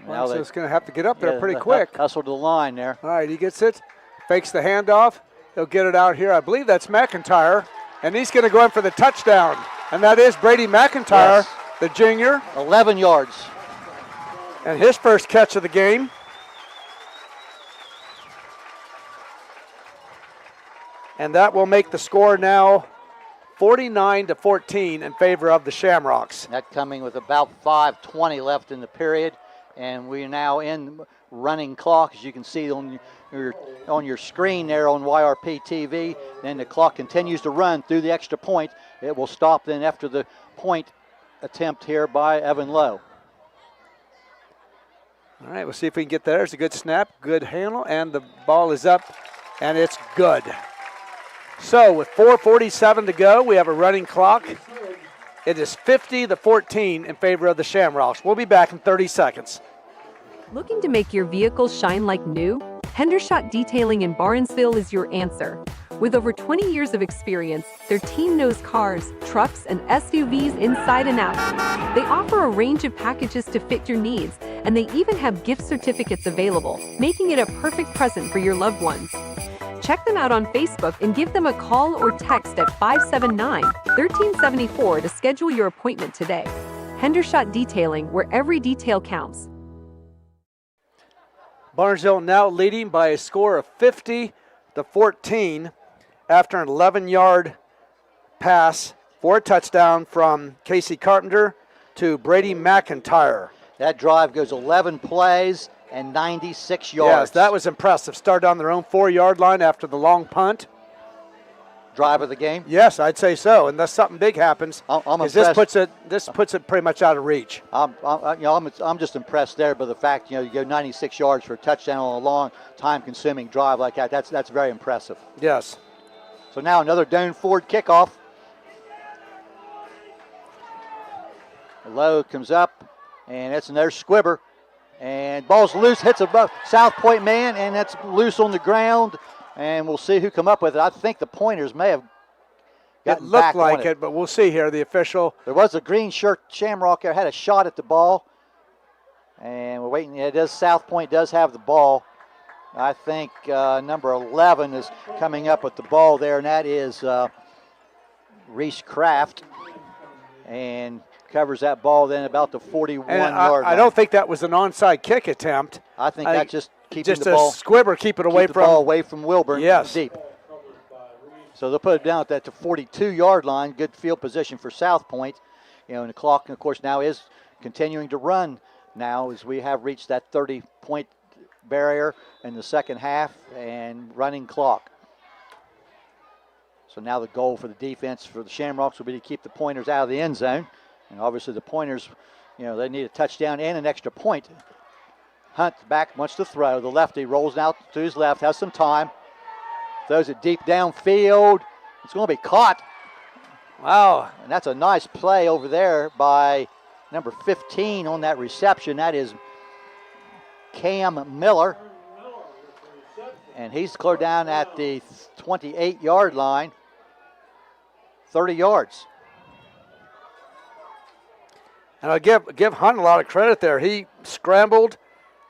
Well, so it's going to have to get up there pretty quick. Hustle to the line there. All right, he gets it, fakes the handoff. He'll get it out here. I believe that's McIntyre, and he's going to go in for the touchdown. And that is Brady McIntyre, the junior. 11 yards. And his first catch of the game. And that will make the score now 49-14 in favor of the Shamrocks. That coming with about 5:20 left in the period. And we are now in running clock, as you can see on your screen there on YRP TV. Then the clock continues to run through the extra point. It will stop then after the point attempt here by Evan Lowe. All right, we'll see if we can get there. It's a good snap, good handle, and the ball is up, and it's good. So with 4:47 to go, we have a running clock. It is 50-14 in favor of the Shamrocks. We'll be back in 30 seconds. Looking to make your vehicle shine like new? Hendershot Detailing in Barnesville is your answer. With over 20 years of experience, their team knows cars, trucks, and SUVs inside and out. They offer a range of packages to fit your needs, and they even have gift certificates available, making it a perfect present for your loved ones. Check them out on Facebook and give them a call or text at 579-1374 to schedule your appointment today. Hendershot Detailing, where every detail counts. Barnesville now leading by a score of 50-14 after an 11-yard pass for a touchdown from Casey Carpenter to Brady McIntyre. That drive goes 11 plays and 96 yards. Yes, that was impressive. Started on their own 4-yard line after the long punt. Drive of the game? Yes, I'd say so. Unless something big happens, this puts it pretty much out of reach. I'm just impressed there by the fact you go 96 yards for a touchdown on a long, time-consuming drive like that. That's very impressive. Yes. So now another Doan Ford kickoff. Lowe comes up, and it's another squibber. And ball's loose, hits a South Point man, and that's loose on the ground. And we'll see who come up with it. I think the Pointers may have It looked like it, but we'll see here. The official. There was a green shirt Shamrock there, had a shot at the ball. And we're waiting. It does. South Point does have the ball. I think number 11 is coming up with the ball there, and that is Reese Kraft. And covers that ball then about the 41-yard line. I don't think that was an onside kick attempt. I think that's just keeping just the ball. Just a squibber, keep it away the ball away from Wilburn. Yes. Deep. So they'll put it down at the 42-yard line. Good field position for South Point. You know, and the clock, of course, now is continuing to run now as we have reached that 30-point barrier in the second half and running clock. So now the goal for the defense for the Shamrocks will be to keep the Pointers out of the end zone. And obviously the Pointers, you know, they need a touchdown and an extra point. Hunt back, wants to throw. The lefty rolls out to his left, has some time. Throws it deep downfield. It's going to be caught. Wow. And that's a nice play over there by number 15 on that reception. That is Cam Miller. And he's clear down at the 28-yard line. 30 yards. And I'll give Hunt a lot of credit there. He scrambled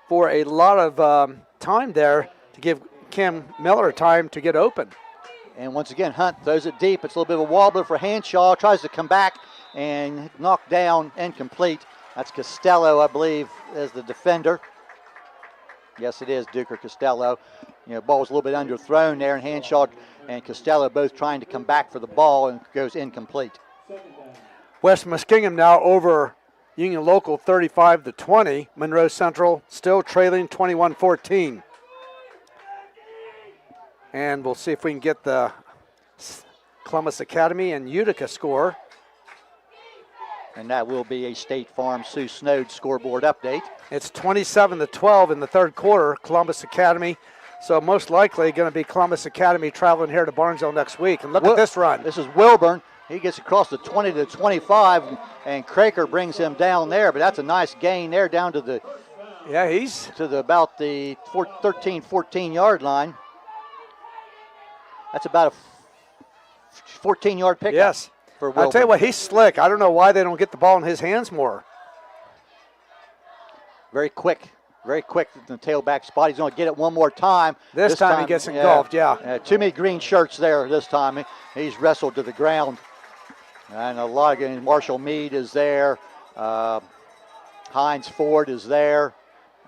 for a lot of time there to give Cam Miller time to get open. And once again, Hunt throws it deep. It's a little bit of a wobbler for Hanshaw. Tries to come back and knocked down, incomplete. That's Costello, I believe, as the defender. Yes, it is Duker Costello. You know, ball was a little bit underthrown there, and Hanshaw and Costello both trying to come back for the ball, and goes incomplete. West Muskingum now over Union Local 35-20. Monroe Central still trailing 21-14. And we'll see if we can get the Columbus Academy and Utica score. And that will be a State Farm Sue Snowd scoreboard update. It's 27-12 in the third quarter, Columbus Academy. So most likely going to be Columbus Academy traveling here to Barnesville next week. And look at this run. This is Wilburn. He gets across the 20-25, and Craker brings him down there. But that's a nice gain there down to the about the 13, 14-yard line. That's about a 14-yard pickup. Yes. For Wilburn. I'll tell you what, he's slick. I don't know why they don't get the ball in his hands more. Very quick in the tailback spot. He's going to get it one more time. This time he gets engulfed, too many green shirts there this time. He's wrestled to the ground. And a lot of Marshall Mead is there. Hines Ford is there.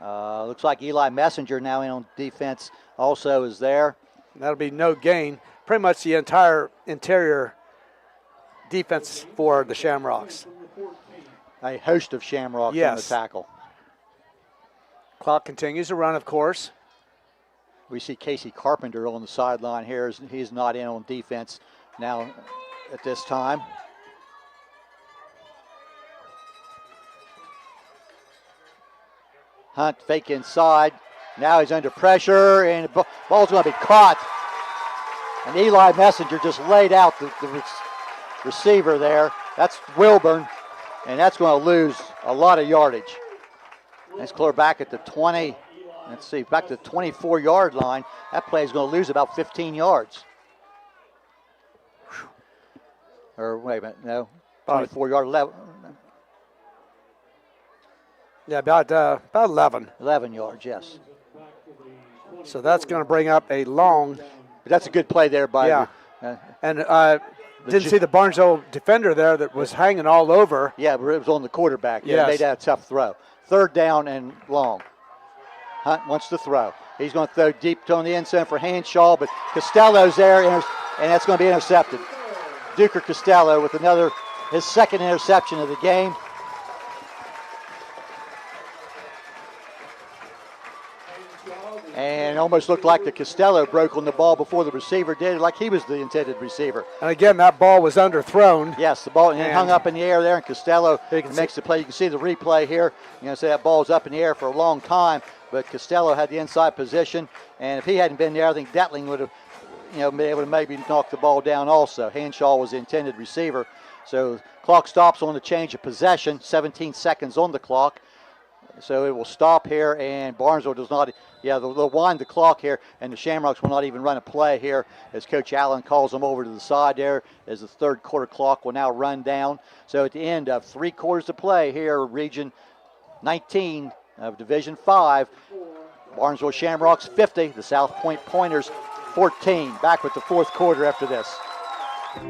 Looks like Eli Messenger now in on defense also is there. That'll be no gain. Pretty much the entire interior defense for the Shamrocks. A host of Shamrocks on the tackle. Clock continues to run, of course. We see Casey Carpenter on the sideline here. He's not in on defense now at this time. Hunt fake inside. Now he's under pressure, and the ball's going to be caught. And Eli Messenger just laid out the receiver there. That's Wilburn, and that's going to lose a lot of yardage. That's clear back at the 20. Let's see, back to the 24-yard line. That play is going to lose about 15 yards. Or wait a minute, no, 24-yard level. Yeah, about 11. 11 yards, yes. So that's going to bring up a long. But that's a good play there by. Yeah. Didn't see the Barnesville defender there that was hanging all over. Yeah, but it was on the quarterback. Yeah, yes. Made that a tough throw. Third down and long. Hunt wants to throw. He's going to throw deep on the end zone for Hanshaw, but Costello's there, and that's going to be intercepted. Duker Costello with his second interception of the game. And it almost looked like the Costello broke on the ball before the receiver did, like he was the intended receiver. And again, that ball was underthrown. Yes, the ball hung up in the air there, and Costello makes the play. You can see the replay here. So that ball's up in the air for a long time, but Costello had the inside position, and if he hadn't been there, I think Detling would have been able to maybe knock the ball down also. Hanshaw was the intended receiver. So clock stops on the change of possession, 17 seconds on the clock. So it will stop here, and Barnesville does not, they'll wind the clock here, and the Shamrocks will not even run a play here as Coach Allen calls them over to the side there as the third quarter clock will now run down. So at the end of 3 quarters to play here, Region 19 of Division 5, Barnesville Shamrocks 50, the South Point Pointers 14. Back with the fourth quarter after this.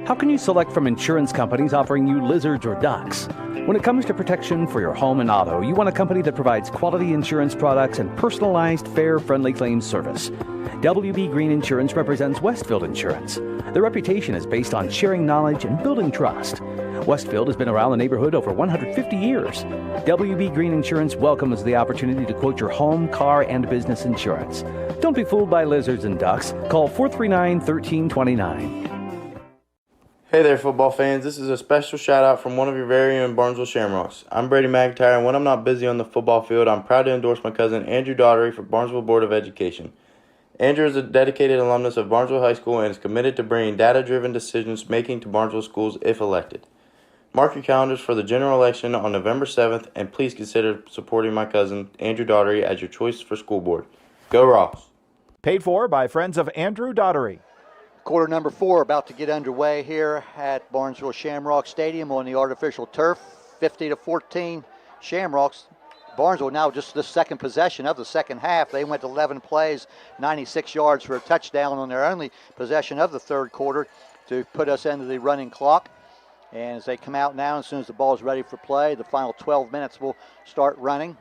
How can you select from insurance companies offering you lizards or ducks? When it comes to protection for your home and auto, you want a company that provides quality insurance products and personalized, fair, friendly claims service. WB Green Insurance represents Westfield Insurance. Their reputation is based on sharing knowledge and building trust. Westfield has been around the neighborhood over 150 years. WB Green Insurance welcomes the opportunity to quote your home, car, and business insurance. Don't be fooled by lizards and ducks. Call 439-1329. Hey there, football fans. This is a special shout out from one of your very own Barnesville Shamrocks. I'm Brady McIntyre, and when I'm not busy on the football field, I'm proud to endorse my cousin Andrew Daughtery for Barnesville Board of Education. Andrew is a dedicated alumnus of Barnesville High School and is committed to bringing data-driven decisions making to Barnesville schools if elected. Mark your calendars for the general election on November 7th, and please consider supporting my cousin Andrew Daughtery as your choice for school board. Go Ross! Paid for by friends of Andrew Daughtery. Quarter number 4 about to get underway here at Barnesville Shamrock Stadium on the artificial turf. 50-14 Shamrocks. Barnesville now just the second possession of the second half. They went 11 plays, 96 yards for a touchdown on their only possession of the third quarter to put us into the running clock. And as they come out now, as soon as the ball is ready for play, the final 12 minutes will start running.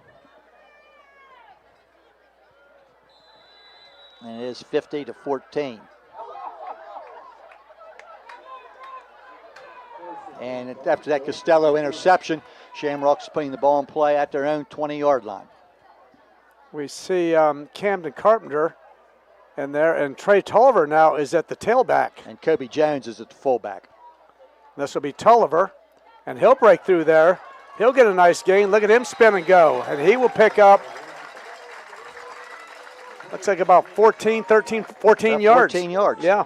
And it is 50-14. And after that Costello interception, Shamrocks putting the ball in play at their own 20-yard line. We see Camden Carpenter in there, and Trey Tolliver now is at the tailback. And Kobe Jones is at the fullback. This will be Tolliver, and he'll break through there. He'll get a nice gain. Look at him spin and go, and he will pick up, looks like about 14 yards. 14 yards. Yeah.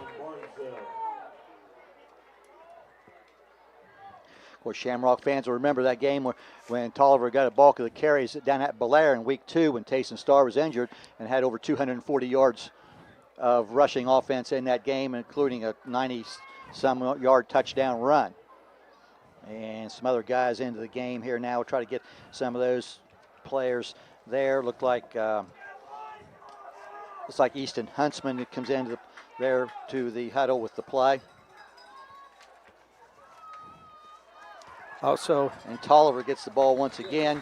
Of course, Shamrock fans will remember that game when Tolliver got a bulk of the carries down at Belair in week 2 when Tayson Starr was injured and had over 240 yards of rushing offense in that game, including a 90-some yard touchdown run. And some other guys into the game here now. We'll try to get some of those players there. Looks like Easton Huntsman that comes into there to the huddle with the play. Also, and Tolliver gets the ball once again.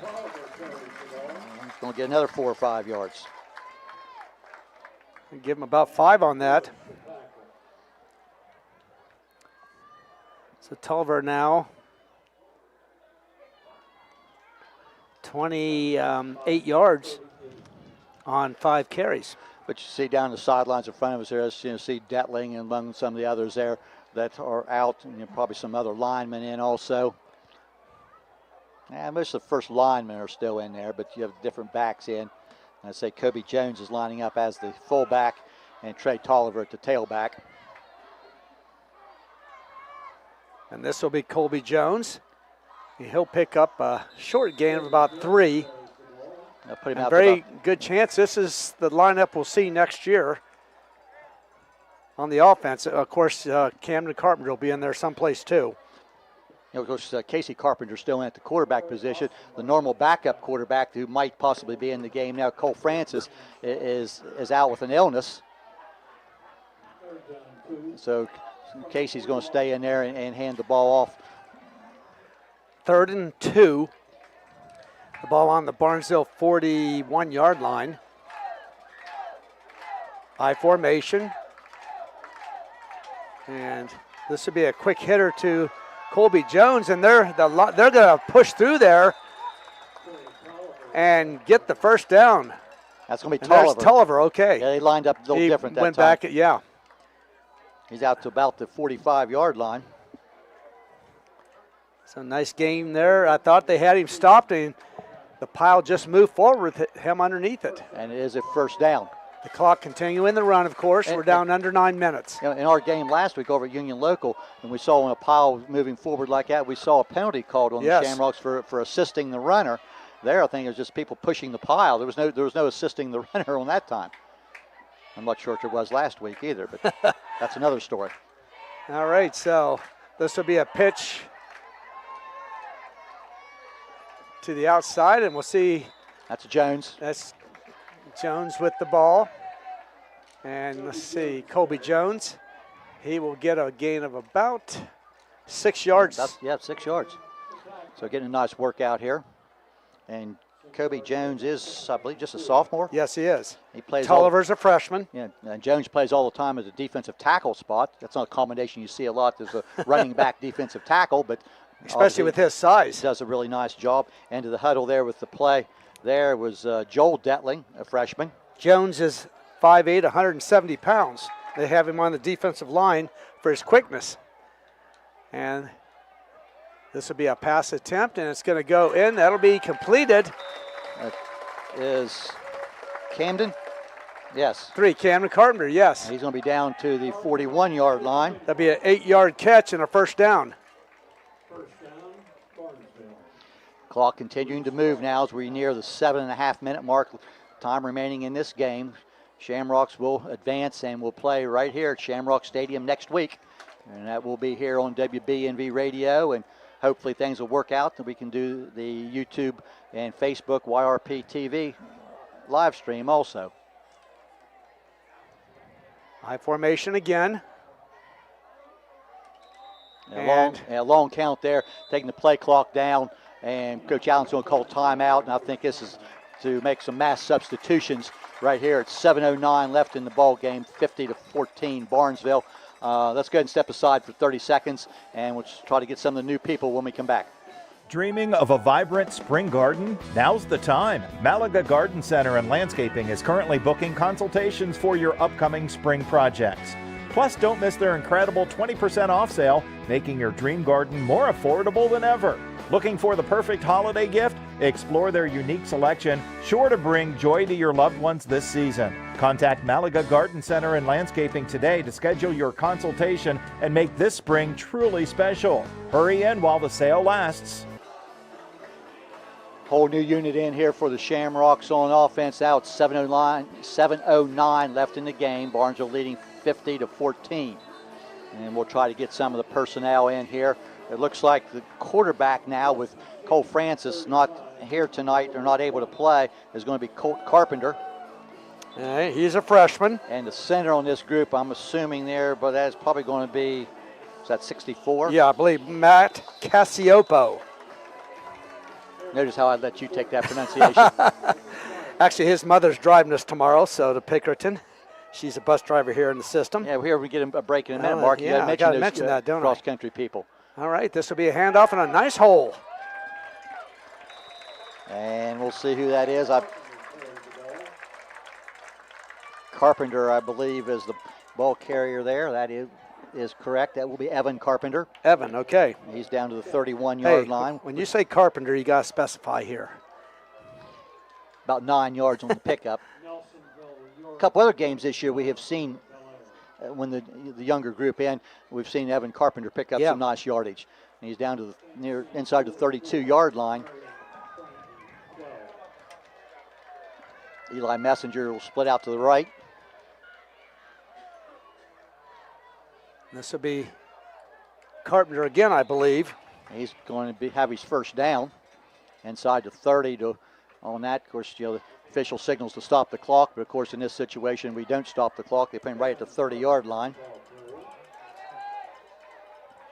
He's going to get another 4 or 5 yards. Give him about 5 on that. So Tolliver now 28 yards on 5 carries. But you see down the sidelines in front of us there, see Detling and among some of the others there that are out, and probably some other linemen in also. Yeah, most of the first linemen are still in there, but you have different backs in. I say Kobe Jones is lining up as the fullback and Trey Tolliver at the tailback. And this will be Colby Jones. He'll pick up a short gain of about 3. Put him out very good chance this is the lineup we'll see next year on the offense. Of course, Camden Carpenter will be in there someplace too. Of course, Casey Carpenter still in at the quarterback position. The normal backup quarterback who might possibly be in the game now, Cole Francis, is out with an illness. So Casey's going to stay in there and hand the ball off. 3rd and 2. The ball on the Barnesville 41-yard line. I formation. And this would be a quick hitter to Colby Jones, and they're going to push through there and get the first down. That's going to be Tolliver. There's Tolliver, okay. Yeah, they lined up a little different that went time. Back, yeah. He's out to about the 45-yard line. So nice game there. I thought they had him stopped, and the pile just moved forward with him underneath it. And it is a first down. The clock continuing the run, of course. We're down under 9 minutes. In our game last week over at Union Local, and we saw when a pile moving forward like that, we saw a penalty called on the Shamrocks for assisting the runner. there. I think it was just people pushing the pile. There was no assisting the runner on that time. I'm not sure if there was last week either, but that's another story. All right, so this will be a pitch to the outside, and we'll see. That's Jones. That's Jones with the ball. And let's see, Colby Jones. He will get a gain of about 6 yards. 6 yards. So getting a nice workout here. And Kobe Jones is, I believe, just a sophomore. Yes, he is. He plays. Tulliver's a freshman. Yeah, and Jones plays all the time as a defensive tackle spot. That's not a combination you see a lot. There's a running back defensive tackle, but especially with his size, does a really nice job. Into the huddle there with the play. There was Joel Detling, a freshman. Jones is 5'8", 170 pounds. They have him on the defensive line for his quickness. And this will be a pass attempt, and it's going to go in. That'll be completed. That is Camden. Yes. 3, Camden Carpenter, yes. He's going to be down to the 41-yard line. That'll be an 8-yard catch and a first down. Clock continuing to move now as we near the 7.5-minute mark. Time remaining in this game. Shamrocks will advance and will play right here at Shamrock Stadium next week. And that will be here on WBNV Radio. And hopefully things will work out and we can do the YouTube and Facebook YRP TV live stream also. High formation again. A long count there, taking the play clock down. And Coach Allen's going to call timeout. And I think this is to make some mass substitutions right here. It's 7:09 left in the ball game, 50-14 Barnesville. Let's go ahead and step aside for 30 seconds, and we'll try to get some of the new people when we come back. Dreaming of a vibrant spring garden? Now's the time. Malaga Garden Center and Landscaping is currently booking consultations for your upcoming spring projects. Plus, don't miss their incredible 20% off sale, making your dream garden more affordable than ever. Looking for the perfect holiday gift? Explore their unique selection, sure to bring joy to your loved ones this season. Contact Malaga Garden Center and Landscaping today to schedule your consultation and make this spring truly special. Hurry in while the sale lasts. Whole new unit in here for the Shamrocks on offense. Now it's 7:09 left in the game. Barnesville leading 50-14. And we'll try to get some of the personnel in here. It looks like the quarterback now, with Cole Francis not here tonight or not able to play, is going to be Colt Carpenter. He's a freshman. And the center on this group, I'm assuming there, but that's probably going to be, is that 64? Yeah, I believe Matt Cassiopo. Notice how I let you take that pronunciation. Actually, his mother's driving us tomorrow, so to Pickerton. She's a bus driver here in the system. Yeah, here we get a break in a minute, Mark. You got to mention that, don't I? Cross-country people. All right, this will be a handoff and a nice hole. And we'll see who that is. Carpenter, I believe, is the ball carrier there. That is correct. That will be Evan Carpenter. Evan, okay. He's down to the 31-yard line. When you say Carpenter, you got to specify here. About 9 yards on the pickup. A couple other games this year we have seen when the younger group in, we've seen Evan Carpenter pick up some nice yardage. And he's down to inside the 32-yard line. Eli Messenger will split out to the right. This will be Carpenter again, I believe. He's going to have his first down inside the 30 on that. Of course, the official signals to stop the clock, but of course in this situation we don't stop the clock. They put him right at the 30-yard line.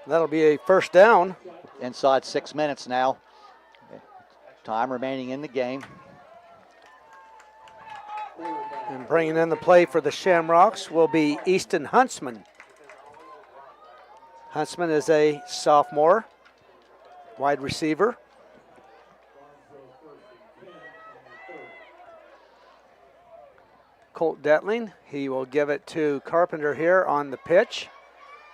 That'll be a first down. Inside 6 minutes now. Time remaining in the game. And bringing in the play for the Shamrocks will be Easton Huntsman. Huntsman is a sophomore, wide receiver. Colt Detling, he will give it to Carpenter here on the pitch,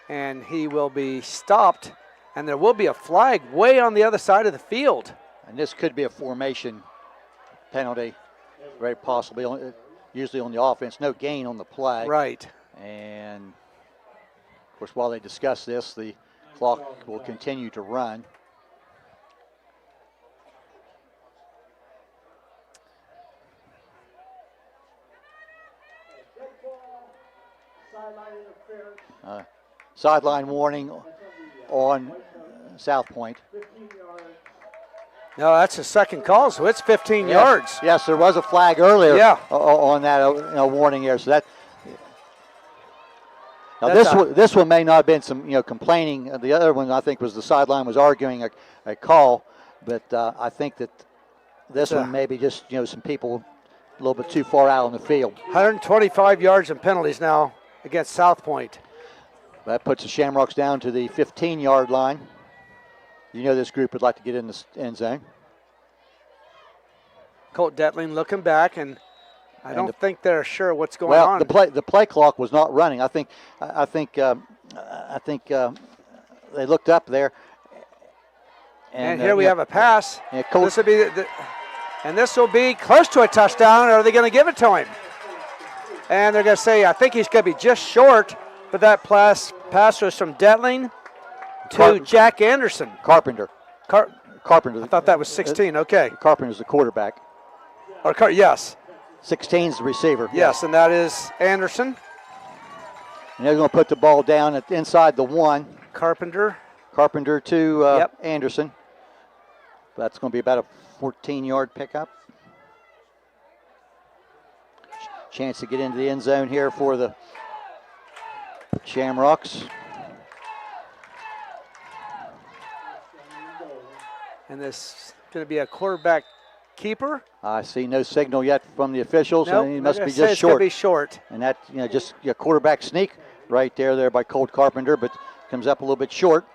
and he will be stopped, and there will be a flag way on the other side of the field. And this could be a formation penalty, very possibly, usually on the offense. No gain on the play. Right. And, of course, while they discuss this, the clock will continue to run. Sideline warning on South Point. No, that's a second call, so it's 15 yards. Yes, there was a flag earlier Yeah. on that warning here. So that. Now That's this one may not have been some complaining. The other one I think was the sideline was arguing a call, but I think that this one maybe just some people a little bit too far out on the field. 125 yards and penalties now against South Point. That puts the Shamrocks down to the 15-yard line. This group would like to get in the end zone. Colt Detling looking back, and I don't think they're sure what's going on. The play clock was not running. I think they looked up there. And here we have a pass. This will be close to a touchdown. Or are they going to give it to him? And they're going to say, I think he's going to be just short. But that pass was from Detling to Jack Anderson. Carpenter. Carpenter. I thought that was 16. Okay. Carpenter's the quarterback. Yes. 16's the receiver. Yes, and that is Anderson. And they're going to put the ball down inside the 1. Carpenter to Anderson. That's going to be about a 14-yard pickup. Chance to get into the end zone here for the Shamrocks. And this is going to be a quarterback keeper. I see no signal yet from the officials. Nope, and he must be just it's short. Gonna be short. And that, just a quarterback sneak right there by Colt Carpenter, but comes up a little bit short.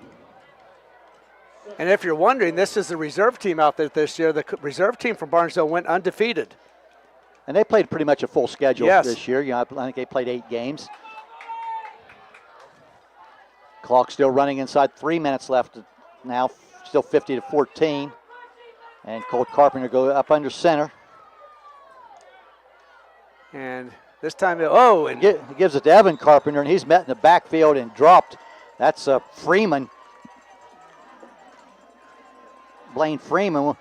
And if you're wondering, this is the reserve team out there this year. The reserve team from Barnesville went undefeated. And they played pretty much a full schedule Yes. this year. I think they played 8 games. Clock still running inside 3 minutes left now, still 50-14. And Colt Carpenter go up under center. And this time, and he gives it to Evan Carpenter, and he's met in the backfield and dropped. That's Freeman. Blaine Freeman.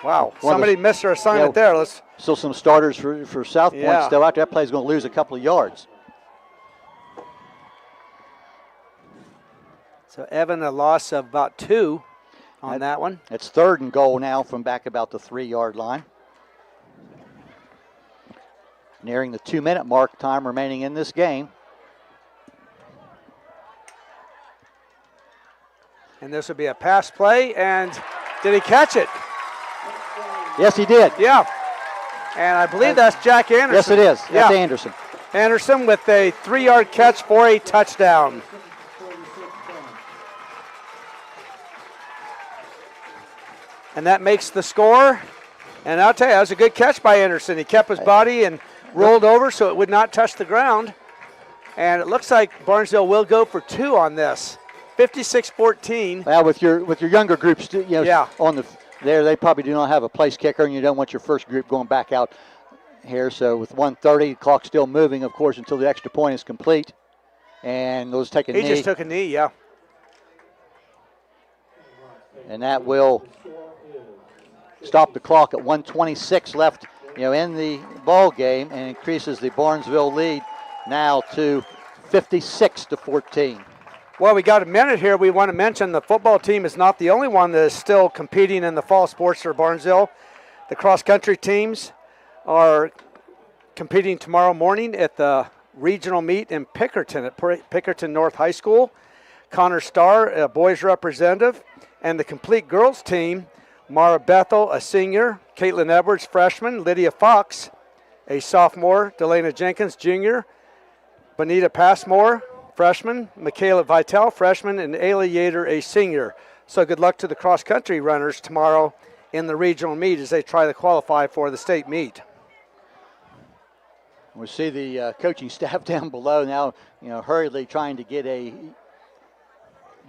Wow, somebody missed their assignment there. Still some starters for South Point still out there. That play's going to lose a couple of yards. So Evan, a loss of about 2 on that one. It's 3rd and goal now from back about the 3-yard line. Nearing the 2-minute mark, time remaining in this game. And this will be a pass play, and did he catch it? Yes, he did. Yeah. And I believe that's Jack Anderson. Yes, it is. That's Anderson. Anderson with a 3-yard catch for a touchdown. And that makes the score. And I'll tell you, that was a good catch by Anderson. He kept his body and rolled over so it would not touch the ground. And it looks like Barnesville will go for 2 on this. 56-14. Well, with your younger groups, on there, they probably do not have a place kicker, and you don't want your first group going back out here. So with 1:30, clock still moving, of course, until the extra point is complete. And those take a knee. He just took a knee, yeah. And that will stop the clock at 1:26 left, in the ball game, and increases the Barnesville lead now to 56-14. Well, we got a minute here. We want to mention the football team is not the only one that is still competing in the fall sports for Barnesville. The cross-country teams are competing tomorrow morning at the regional meet in Pickerton at Pickerton North High School. Connor Starr, a boys representative, and the complete girls team, Mara Bethel, a senior, Caitlin Edwards, freshman, Lydia Fox, a sophomore, Delana Jenkins, junior, Bonita Passmore, freshman, Michaela Vitale, freshman, and Ayla Yater, a senior. So good luck to the cross-country runners tomorrow in the regional meet as they try to qualify for the state meet. We see the coaching staff down below now, hurriedly trying to get a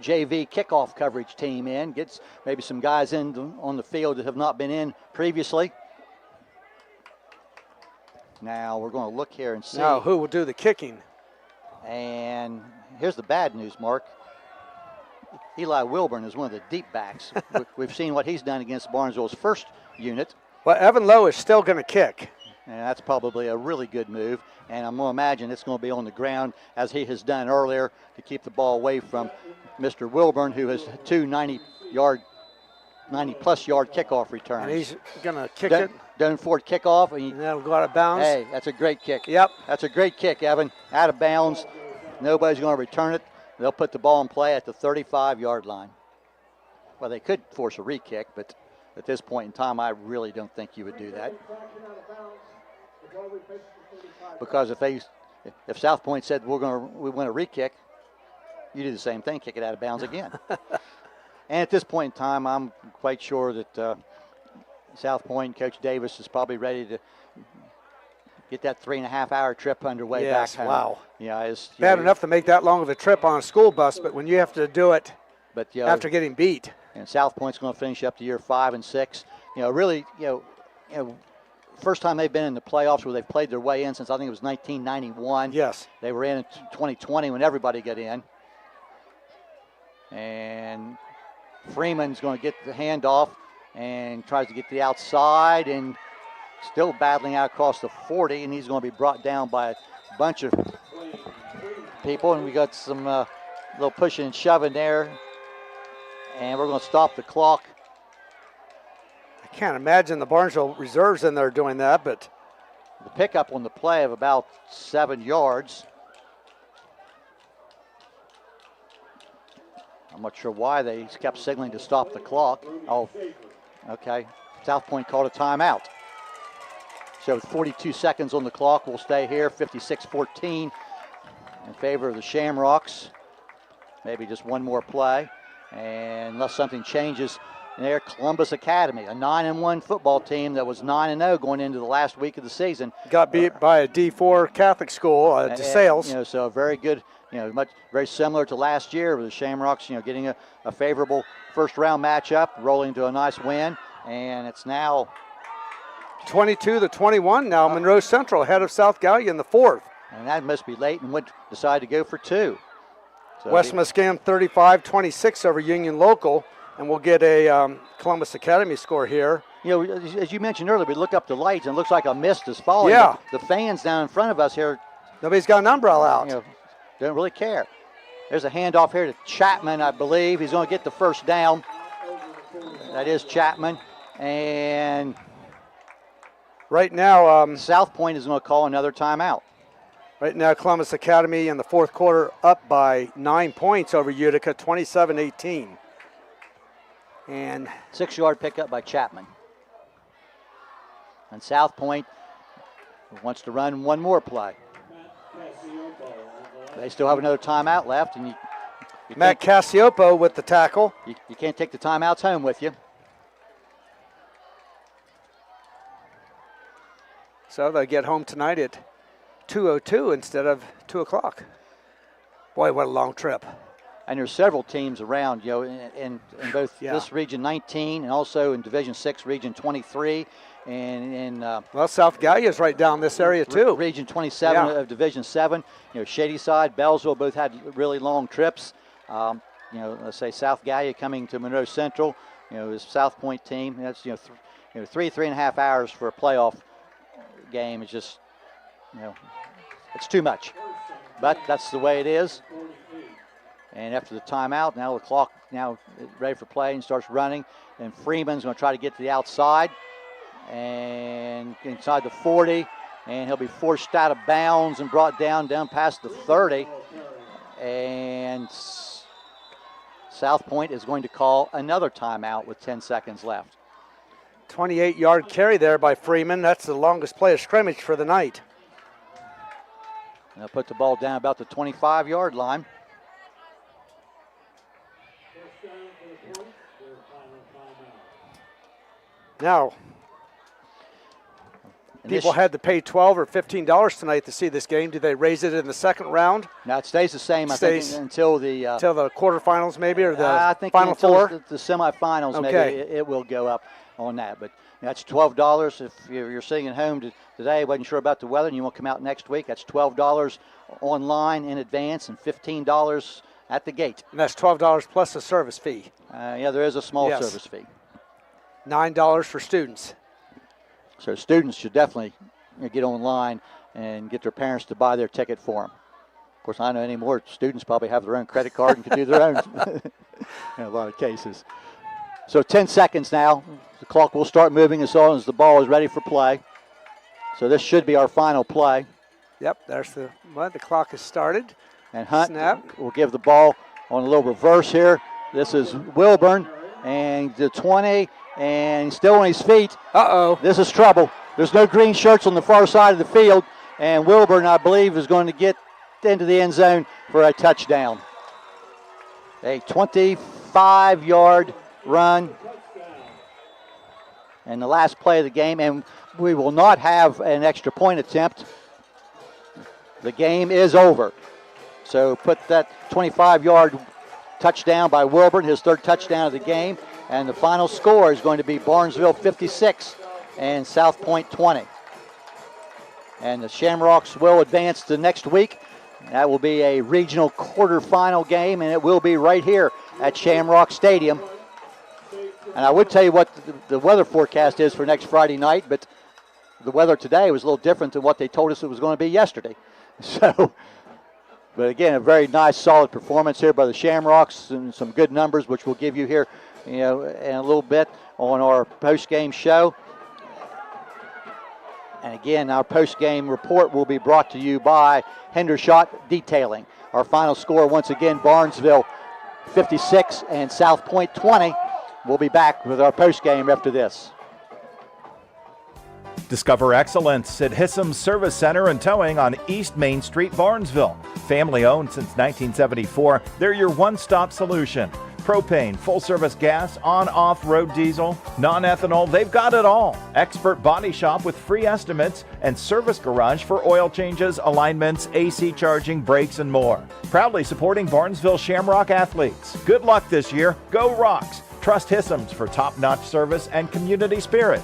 JV kickoff coverage team in, gets maybe some guys in on the field that have not been in previously. Now we're going to look here and see. Now who will do the kicking? And here's the bad news, Mark. Eli Wilburn is one of the deep backs. We've seen what he's done against Barnesville's first unit. Well, Evan Lowe is still going to kick. And that's probably a really good move. And I'm going to imagine it's going to be on the ground as he has done earlier to keep the ball away from Mr. Wilburn, who has two 90-plus yard kickoff returns. And he's going to kick it. Down forward kickoff. And that'll go out of bounds. Hey, that's a great kick. Yep. That's a great kick, Evan. Out of bounds. Nobody's going to return it. They'll put the ball in play at the 35-yard line. Well, they could force a re-kick, but at this point in time, I really don't think you would do that. Because if South Point said we want a re-kick, you do the same thing, kick it out of bounds again. And at this point in time, I'm quite sure that South Point, Coach Davis is probably ready to get that 3.5-hour trip underway back home. Wow. Yeah, it's bad enough to make that long of a trip on a school bus, but when you have to do it after getting beat. And South Point's going to finish up the year 5 and 6. Really, first time they've been in the playoffs where they've played their way in since I think it was 1991. Yes. They were in 2020 when everybody got in. And Freeman's going to get the handoff and tries to get the outside and still battling out across the 40, and he's going to be brought down by a bunch of people. And we got some little pushing and shoving there. And we're going to stop the clock. I can't imagine the Barnesville reserves in there doing that, but the pickup on the play of about 7 yards. I'm not sure why they kept signaling to stop the clock. Oh, okay. South Point called a timeout. So with 42 seconds on the clock, we'll stay here, 56-14 in favor of the Shamrocks. Maybe just one more play. And unless something changes there, Columbus Academy, a 9-1 football team that was 9-0 going into the last week of the season. Got beat by a D4 Catholic school, DeSales. So very good, very similar to last year with the Shamrocks, getting a favorable first-round matchup, rolling to a nice win. And it's now 22-21 now. Monroe Central ahead of South Gallia in the 4th. And that must be late and would decide to go for 2. So West Muskam 35-26 over Union Local, and we'll get a Columbus Academy score here. As you mentioned earlier, we look up the lights and it looks like a mist is falling. Yeah. The fans down in front of us here. Nobody's got an umbrella out. Don't really care. There's a handoff here to Chapman, I believe. He's going to get the first down. That is Chapman. And right now, South Point is going to call another timeout. Right now, Columbus Academy in the 4th quarter up by 9 points over Utica, 27-18. And 6-yard pickup by Chapman. And South Point wants to run one more play. They still have another timeout left, and Matt Cassiopo with the tackle. You can't take the timeouts home with you. So they get home tonight at 2:02 instead of 2 o'clock. Boy, what a long trip. And there's several teams around, in both this Region 19 and also in Division 6, Region 23. And in well, South Gallia is right down this area too. Region 27 of Division 7. Shadyside, Bellsville both had really long trips. Let's say South Gallia coming to Monroe Central. His South Point team. That's 3.5 hours for a playoff game is just it's too much. But that's the way it is. And after the timeout, now the clock now ready for play and starts running. And Freeman's going to try to get to the outside and inside the 40. And he'll be forced out of bounds and brought down past the 30. And South Point is going to call another timeout with 10 seconds left. 28-yard carry there by Freeman. That's the longest play of scrimmage for the night. They'll put the ball down about the 25-yard line. Now, people had to pay $12 or $15 tonight to see this game. Do they raise it in the second round? No, it stays the same, I think, until the quarterfinals maybe, or the I think Final Four? The semifinals, okay. Maybe it will go up on that. But that's $12 if you're sitting at home today, wasn't sure about the weather, and you want to come out next week. That's $12 online in advance and $15 at the gate. And that's $12 plus a service fee. Yeah, there is a small service fee. $9 for students. So students should definitely get online and get their parents to buy their ticket for them. Of course, I know any more students probably have their own credit card and can do their own in a lot of cases. So 10 seconds now. The clock will start moving as soon as the ball is ready for play. So this should be our final play. Yep, there's the clock has started. And Hunt Snap. will give the ball on a little reverse here. This is Wilburn, and the 20, and still on his feet. Uh-oh. This is trouble. There's no green shirts on the far side of the field, and Wilburn, I believe, is going to get into the end zone for a touchdown. A 25-yard run. And the last play of the game, and we will not have an extra point attempt. The game is over. So put that 25-yard touchdown by Wilburn, his third touchdown of the game, and the final score is going to be Barnesville 56 and South Point 20. And the Shamrocks will advance to next week. That will be a regional quarterfinal game, and it will be right here at Shamrock Stadium. And I would tell you what the weather forecast is for next Friday night, but the weather today was a little different than what they told us it was going to be yesterday. So, but again, a very nice, solid performance here by the Shamrocks and some good numbers, which we'll give you here, in a little bit on our post-game show. And again, our post-game report will be brought to you by Hendershot Detailing. Our final score, once again, Barnesville 56 and South Point 20. We'll be back with our post-game after this. Discover excellence at Hissam's Service Center and Towing on East Main Street, Barnesville. Family owned since 1974, they're your one-stop solution. Propane, full-service gas, on-off-road diesel, non-ethanol, they've got it all. Expert body shop with free estimates and service garage for oil changes, alignments, AC charging, brakes, and more. Proudly supporting Barnesville Shamrock athletes. Good luck this year. Go Rocks! Trust Hissam's for top-notch service and community spirit.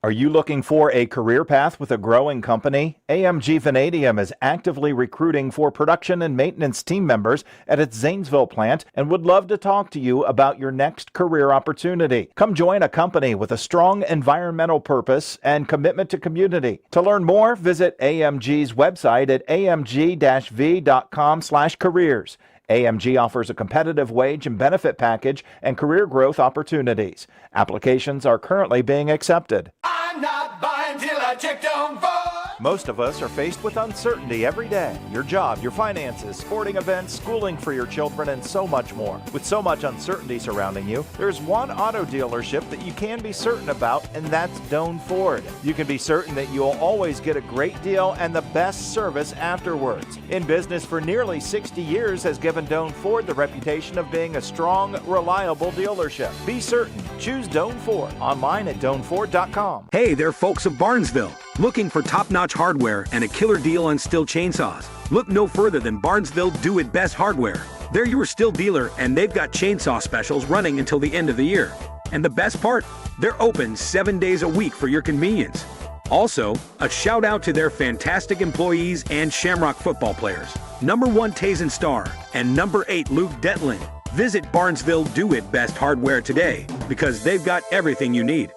Are you looking for a career path with a growing company? AMG Vanadium is actively recruiting for production and maintenance team members at its Zanesville plant and would love to talk to you about your next career opportunity. Come join a company with a strong environmental purpose and commitment to community. To learn more, visit AMG's website at amg-v.com/careers. AMG offers a competitive wage and benefit package and career growth opportunities. Applications are currently being accepted. I'm not buying till I check on Ford. Most of us are faced with uncertainty every day. Your job, your finances, sporting events, schooling for your children, and so much more. With so much uncertainty surrounding you, there's one auto dealership that you can be certain about, and that's Doan Ford. You can be certain that you'll always get a great deal and the best service afterwards. In business for nearly 60 years has given Doan Ford the reputation of being a strong, reliable dealership. Be certain. Choose Doan Ford. Online at DoanFord.com. Hey, they're folks of Barnesville. Looking for top-notch hardware and a killer deal on Stihl chainsaws? Look no further than Barnesville Do It Best Hardware. They're your Stihl dealer, and they've got chainsaw specials running until the end of the year. And the best part? They're open 7 days a week for your convenience. Also, a shout out to their fantastic employees and Shamrock football players. Number 1 Tazen Starr and number 8 Luke Detlin. Visit Barnesville Do It Best Hardware today because they've got everything you need.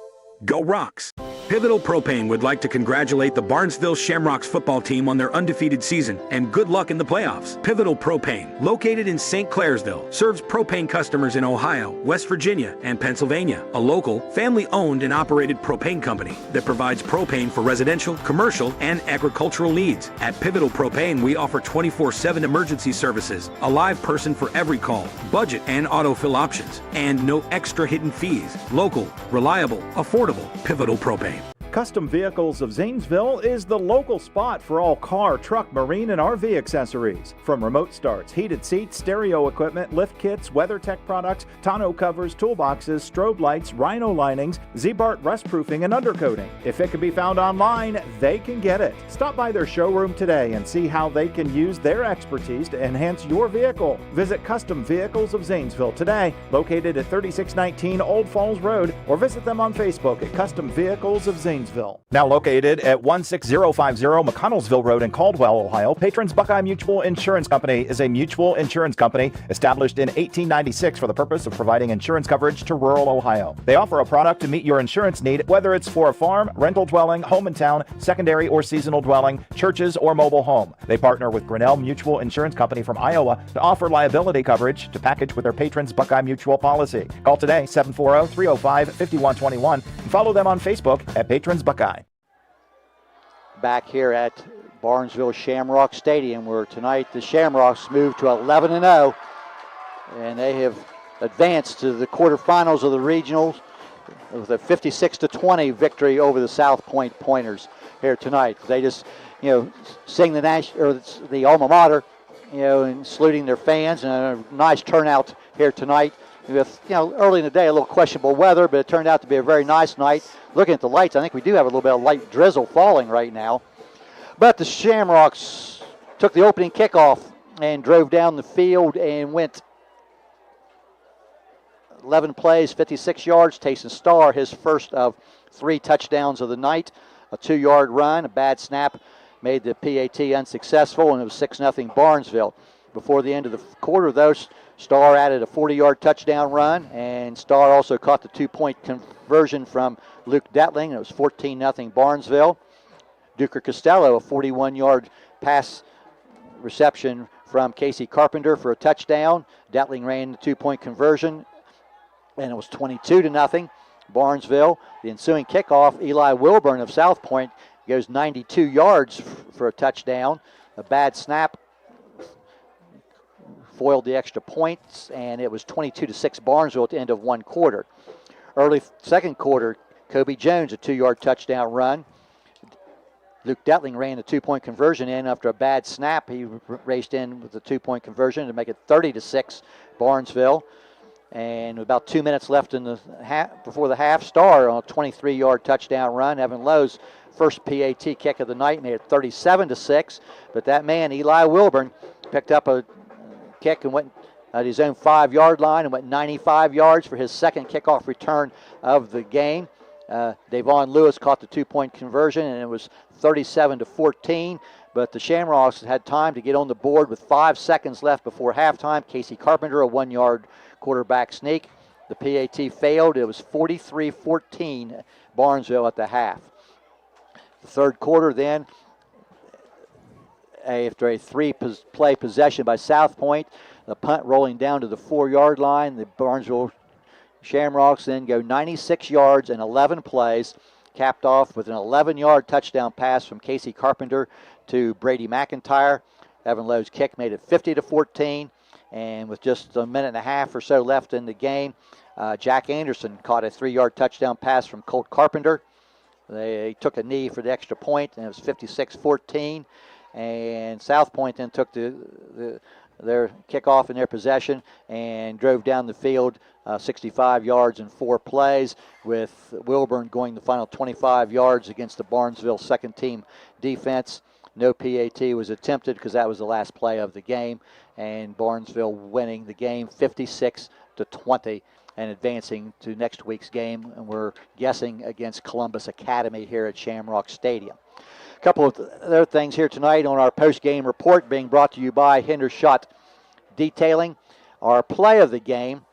Go Rocks! Pivotal Propane would like to congratulate the Barnesville Shamrocks football team on their undefeated season and good luck in the playoffs. Pivotal Propane, located in St. Clairsville, serves propane customers in Ohio, West Virginia, and Pennsylvania. A local, family-owned and operated propane company that provides propane for residential, commercial, and agricultural needs. At Pivotal Propane, we offer 24/7 emergency services, a live person for every call, budget and autofill options, and no extra hidden fees. Local, reliable, affordable. Pivotal Propane. Custom Vehicles of Zanesville is the local spot for all car, truck, marine, and RV accessories. From remote starts, heated seats, stereo equipment, lift kits, WeatherTech products, tonneau covers, toolboxes, strobe lights, rhino linings, Z-Bart rust-proofing, and undercoating. If it can be found online, they can get it. Stop by their showroom today and see how they can use their expertise to enhance your vehicle. Visit Custom Vehicles of Zanesville today, located at 3619 Old Falls Road, or visit them on Facebook at Custom Vehicles of Zanesville. Barnesville. Now located at 16050 McConnellsville Road in Caldwell, Ohio, Patrons Buckeye Mutual Insurance Company is a mutual insurance company established in 1896 for the purpose of providing insurance coverage to rural Ohio. They offer a product to meet your insurance need, whether it's for a farm, rental dwelling, home in town, secondary or seasonal dwelling, churches, or mobile home. They partner with Grinnell Mutual Insurance Company from Iowa to offer liability coverage to package with their Patrons Buckeye Mutual policy. Call today, 740-305-5121, and follow them on Facebook at Patrons Buckeye. Back here at Barnesville Shamrock Stadium, where tonight the Shamrocks moved to 11-0, and they have advanced to the quarterfinals of the regionals with a 56-20 victory over the South Point Pointers here tonight. They just, sing the alma mater, and saluting their fans, and a nice turnout here tonight. With, early in the day, a little questionable weather, but it turned out to be a very nice night. Looking at the lights, I think we do have a little bit of light drizzle falling right now. But the Shamrocks took the opening kickoff and drove down the field and went 11 plays, 56 yards. Tayson Starr, his first of 3 touchdowns of the night. A 2-yard run, a bad snap made the PAT unsuccessful, and it was 6-0 Barnesville. Before the end of the quarter, though, Starr added a 40-yard touchdown run, and Starr also caught the 2-point conversion from Luke Detling. It was 14-0 Barnesville. Duker Costello, a 41-yard pass reception from Casey Carpenter for a touchdown. Detling ran the 2-point conversion, and it was 22-0 Barnesville. The ensuing kickoff, Eli Wilburn of South Point goes 92 yards for a touchdown. A bad snap foiled the extra points, and it was 22-6 Barnesville at the end of one quarter. Early second quarter, Kobe Jones, a 2-yard touchdown run. Luke Detling ran a 2-point conversion in after a bad snap. He raced in with the 2-point conversion to make it 30-6 Barnesville. And with about 2 minutes left in the before the half, Starr on a 23-yard touchdown run. Evan Lowe's first PAT kick of the night made it 37-6. But that man, Eli Wilburn, picked up a kick and went at his own 5-yard line and went 95 yards for his second kickoff return of the game. Davon Lewis caught the 2-point conversion, and it was 37-14. But the Shamrocks had time to get on the board with 5 seconds left before halftime. Casey Carpenter, a 1-yard quarterback sneak. The PAT failed. It was 43-14 Barnesville at the half. The third quarter then, after a 3-play possession by South Point, the punt rolling down to the 4-yard line. The Barnesville Shamrocks then go 96 yards and 11 plays, capped off with an 11-yard touchdown pass from Casey Carpenter to Brady McIntyre. Evan Lowe's kick made it 50-14, and with just a minute and a half or so left in the game, Jack Anderson caught a 3-yard touchdown pass from Colt Carpenter. They took a knee for the extra point, and it was 56-14. And South Point then took their kickoff in their possession and drove down the field 65 yards in 4 plays, with Wilburn going the final 25 yards against the Barnesville second-team defense. No PAT was attempted because that was the last play of the game, and Barnesville winning the game 56-20 and advancing to next week's game, and we're guessing against Columbus Academy here at Shamrock Stadium. A couple of other things here tonight on our post-game report being brought to you by Hendershot Detailing. Our play of the game,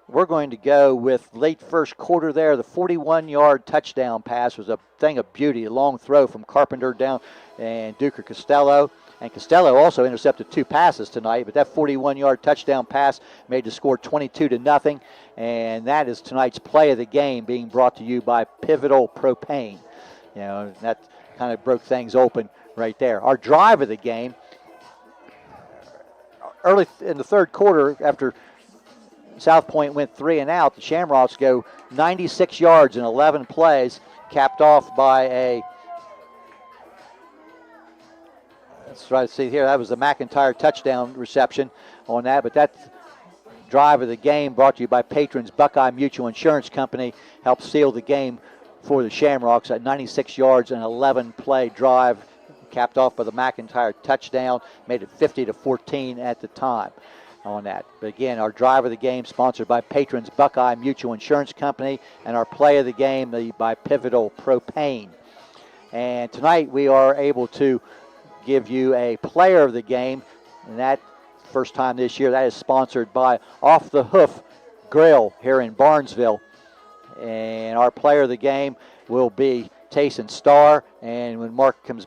we're going to go with late first quarter there. The 41-yard touchdown pass was a thing of beauty, a long throw from Carpenter down and Duker Costello. And Costello also intercepted 2 passes tonight, but that 41-yard touchdown pass made the score 22-0. And that is tonight's play of the game, being brought to you by Pivotal Propane. That kind of broke things open right there. Our drive of the game, early in the third quarter, after South Point went 3 and out, the Shamrocks go 96 yards in 11 plays, capped off by a, let's try to see here, that was the McIntyre touchdown reception on that, but that drive of the game brought to you by Patrons Buckeye Mutual Insurance Company helped seal the game for the Shamrocks at 96 yards and 11-play drive, capped off by the McIntyre touchdown, made it 50-14 at the time. on that. But again, our drive of the game sponsored by Patrons Buckeye Mutual Insurance Company, and our play of the game by Pivotal Propane. And tonight we are able to give you a player of the game, and that first time this year, that is sponsored by Off the Hoof Grill here in Barnesville. And our player of the game will be Tayson Starr. And when Mark comes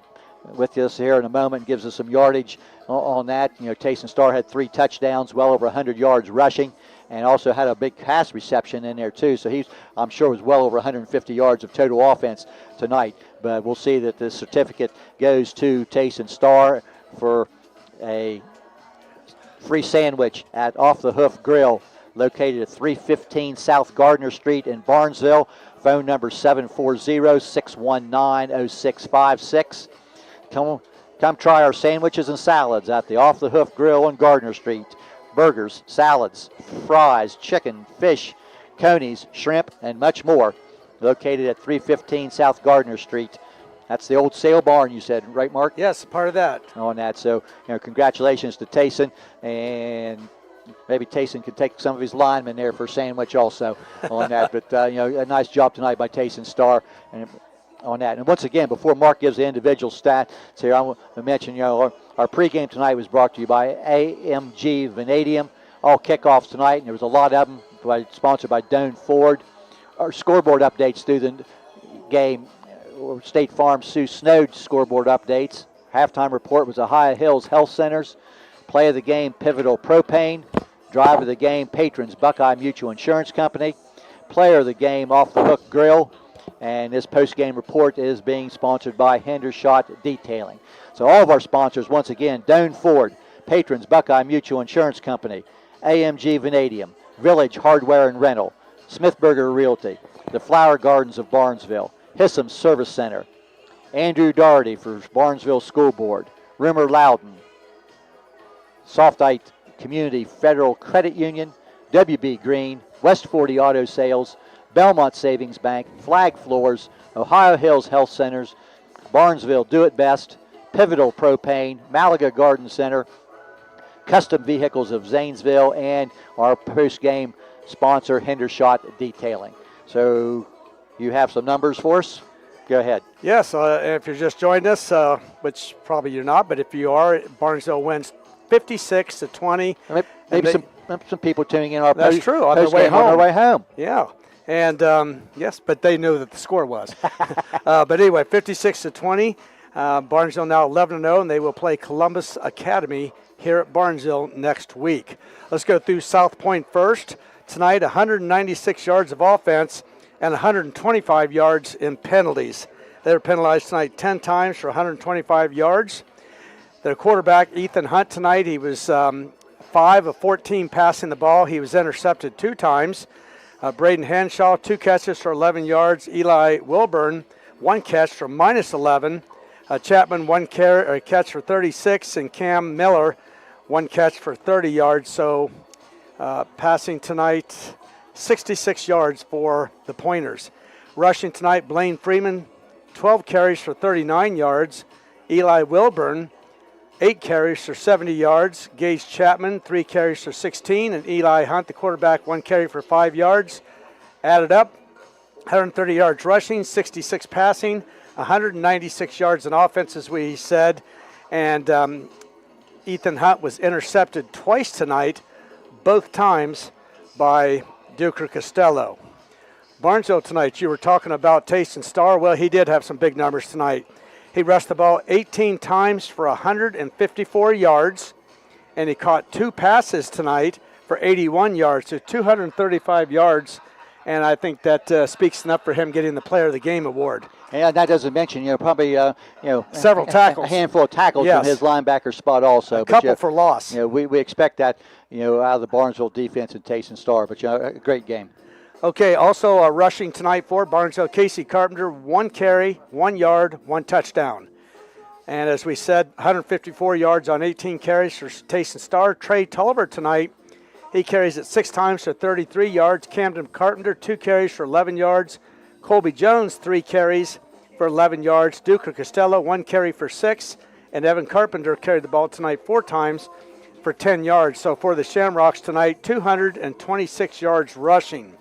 with us here in a moment and gives us some yardage on that, Tayson Starr had 3 touchdowns, well over 100 yards rushing, and also had a big pass reception in there too. So he's, I'm sure, was well over 150 yards of total offense tonight. But we'll see that this certificate goes to Tayson Starr for a free sandwich at Off the Hoof Grill, located at 315 South Gardner Street in Barnesville. Phone number 740-619-0656. Come try our sandwiches and salads at the Off the Hoof Grill on Gardner Street. Burgers, salads, fries, chicken, fish, conies, shrimp, and much more. Located at 315 South Gardner Street. That's the old sale barn, you said, right, Mark? Yes, part of that. On that. So, congratulations to Tayson, and maybe Tayson could take some of his linemen there for a sandwich also on that. But, a nice job tonight by Tayson Starr and on that. And once again, before Mark gives the individual stats here, I want to mention, our pregame tonight was brought to you by AMG Vanadium. All kickoffs tonight, and there was a lot of them, sponsored by Doane Ford. Our scoreboard updates through the game, State Farm Sue Snowed scoreboard updates. Halftime report was Ohio Hills Health Centers. Play of the game, Pivotal Propane. Drive of the game, Patrons Buckeye Mutual Insurance Company. Player of the game, Off the Hook Grill. And this post-game report is being sponsored by Hendershot Detailing. So all of our sponsors, once again, Doane Ford, Patrons Buckeye Mutual Insurance Company, AMG Vanadium, Village Hardware and Rental, Smithburger Realty, the Flower Gardens of Barnesville, Hissam Service Center, Andrew Doherty for Barnesville School Board, Rumor Loudon, Softite Community Federal Credit Union, WB Green, West 40 Auto Sales, Belmont Savings Bank, Flag Floors, Ohio Hills Health Centers, Barnesville Do It Best, Pivotal Propane, Malaga Garden Center, Custom Vehicles of Zanesville, and our post-game sponsor, Hendershot Detailing. So you have some numbers for us? Go ahead. Yes, if you're just joining us, which probably you're not, but if you are, Barnesville wins 56-20. Maybe some people tuning in our That's true, on their way home. On their way home. Yeah. And, yes, but they knew that the score was. But anyway, 56-20. Barnesville now 11-0, and they will play Columbus Academy here at Barnesville next week. Let's go through South Point first. Tonight, 196 yards of offense and 125 yards in penalties. They were penalized tonight 10 times for 125 yards. Their quarterback, Ethan Hunt, tonight, he was 5 of 14 passing the ball. He was intercepted 2 times. Braden Hanshaw, 2 catches for 11 yards. Eli Wilburn, 1 catch for -11. Chapman, 1 catch for 36. And Cam Miller, 1 catch for 30 yards. So passing tonight, 66 yards for the Pointers. Rushing tonight, Blaine Freeman, 12 carries for 39 yards. Eli Wilburn, 8 carries for 70 yards. Gage Chapman, 3 carries for 16. And Eli Hunt, the quarterback, 1 carry for 5 yards. Added up, 130 yards rushing, 66 passing, 196 yards in offense, as we said. And Ethan Hunt was intercepted twice tonight, both times by Duker Costello. Barnesville tonight, you were talking about Tayson Starr. Well, he did have some big numbers tonight. He rushed the ball 18 times for 154 yards, and he caught 2 passes tonight for 81 yards, so 235 yards, and I think that speaks enough for him getting the Player of the Game award. And that doesn't mention, probably, several tackles. A handful of tackles from his linebacker spot also. A couple for loss. We expect that, out of the Barnesville defense and Tayson Starr, but, a great game. Okay, also rushing tonight for Barnesville, Casey Carpenter, 1 carry, 1 yard, 1 touchdown. And as we said, 154 yards on 18 carries for Tayson Starr. Trey Tulliver tonight, he carries it 6 times for 33 yards. Camden Carpenter, 2 carries for 11 yards. Colby Jones, 3 carries for 11 yards. Duker Costello, 1 carry for 6. And Evan Carpenter carried the ball tonight 4 times for 10 yards. So for the Shamrocks tonight, 226 yards rushing.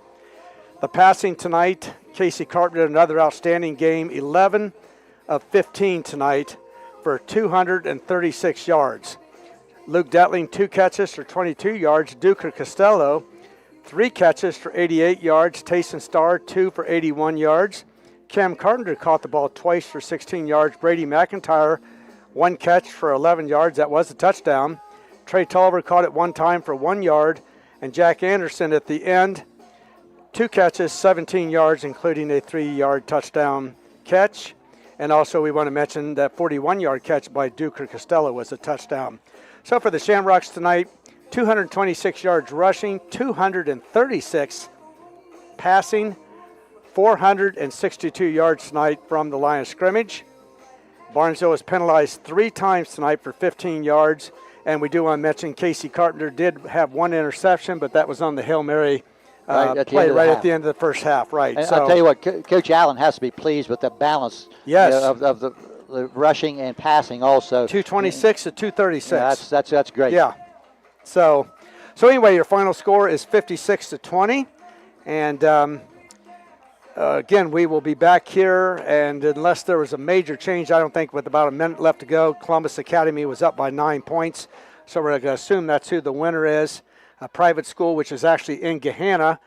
The passing tonight, Casey Carpenter, another outstanding game, 11 of 15 tonight for 236 yards. Luke Detling, 2 catches for 22 yards. Duker Costello, 3 catches for 88 yards. Tayson Starr, 2 for 81 yards. Cam Carpenter caught the ball twice for 16 yards. Brady McIntyre, 1 catch for 11 yards. That was a touchdown. Trey Tolliver caught it 1 time for 1 yard. And Jack Anderson at the end, 2 catches, 17 yards, including a 3-yard touchdown catch. And also we want to mention that 41-yard catch by Duker Costello was a touchdown. So for the Shamrocks tonight, 226 yards rushing, 236 passing, 462 yards tonight from the line of scrimmage. Barnesville was penalized 3 times tonight for 15 yards. And we do want to mention Casey Carpenter did have 1 interception, but that was on the Hail Mary play right at the end of the first half. Right. And so, I'll tell you what, Coach Allen has to be pleased with the balance of the rushing and passing also. 226 to 236. Yeah, that's great. Yeah. So anyway, your final score is 56-20. And again, we will be back here, and unless there was a major change, I don't think with about a minute left to go, Columbus Academy was up by 9 points. So we're going to assume that's who the winner is. A private school, which is actually in Gahanna,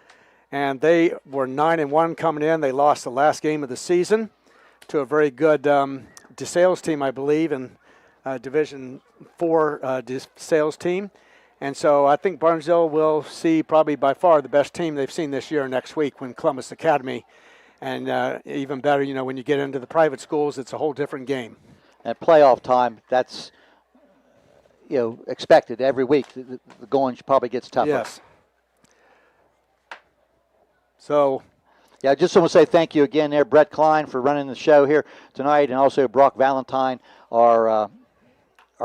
and they were 9-1 coming in. They lost the last game of the season to a very good DeSales team, I believe, and Division 4 DeSales team. And so I think Barnesville will see probably by far the best team they've seen this year next week when Columbus Academy. And even better, when you get into the private schools, it's a whole different game. At playoff time, that's expected every week. The going probably gets tougher. Yes. So, yeah, I just want to say thank you again there, Brett Klein, for running the show here tonight, and also Brock Valentine, our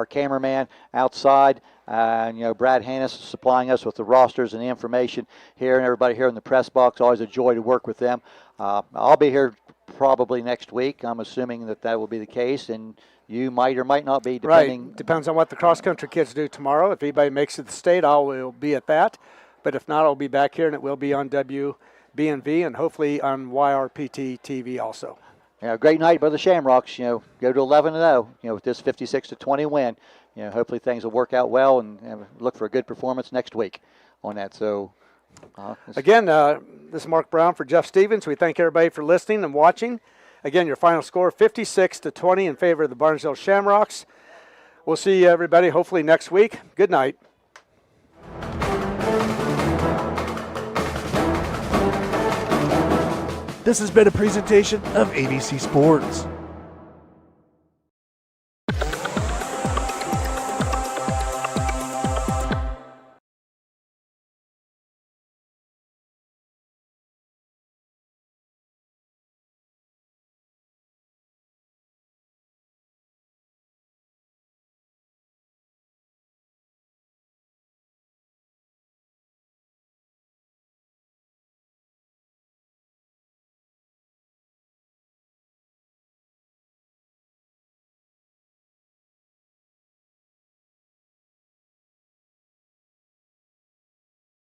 cameraman outside, and Brad Hannes supplying us with the rosters and the information here, and everybody here in the press box. Always a joy to work with them. I'll be here probably next week. I'm assuming that will be the case, and you might or might not be, depending. Right. Depends on what the cross-country kids do tomorrow. If anybody makes it to the state, I will be at that. But if not, I'll be back here, and it will be on WBNV and hopefully on YRPT TV also. Yeah, great night by the Shamrocks. Go to 11-0. With this 56-20 win. Hopefully things will work out well, and look for a good performance next week on that. So, again, this is Mark Brown for Jeff Stevens. We thank everybody for listening and watching. Again, your final score, 56-20 in favor of the Barnesville Shamrocks. We'll see everybody hopefully next week. Good night. This has been a presentation of ABC Sports.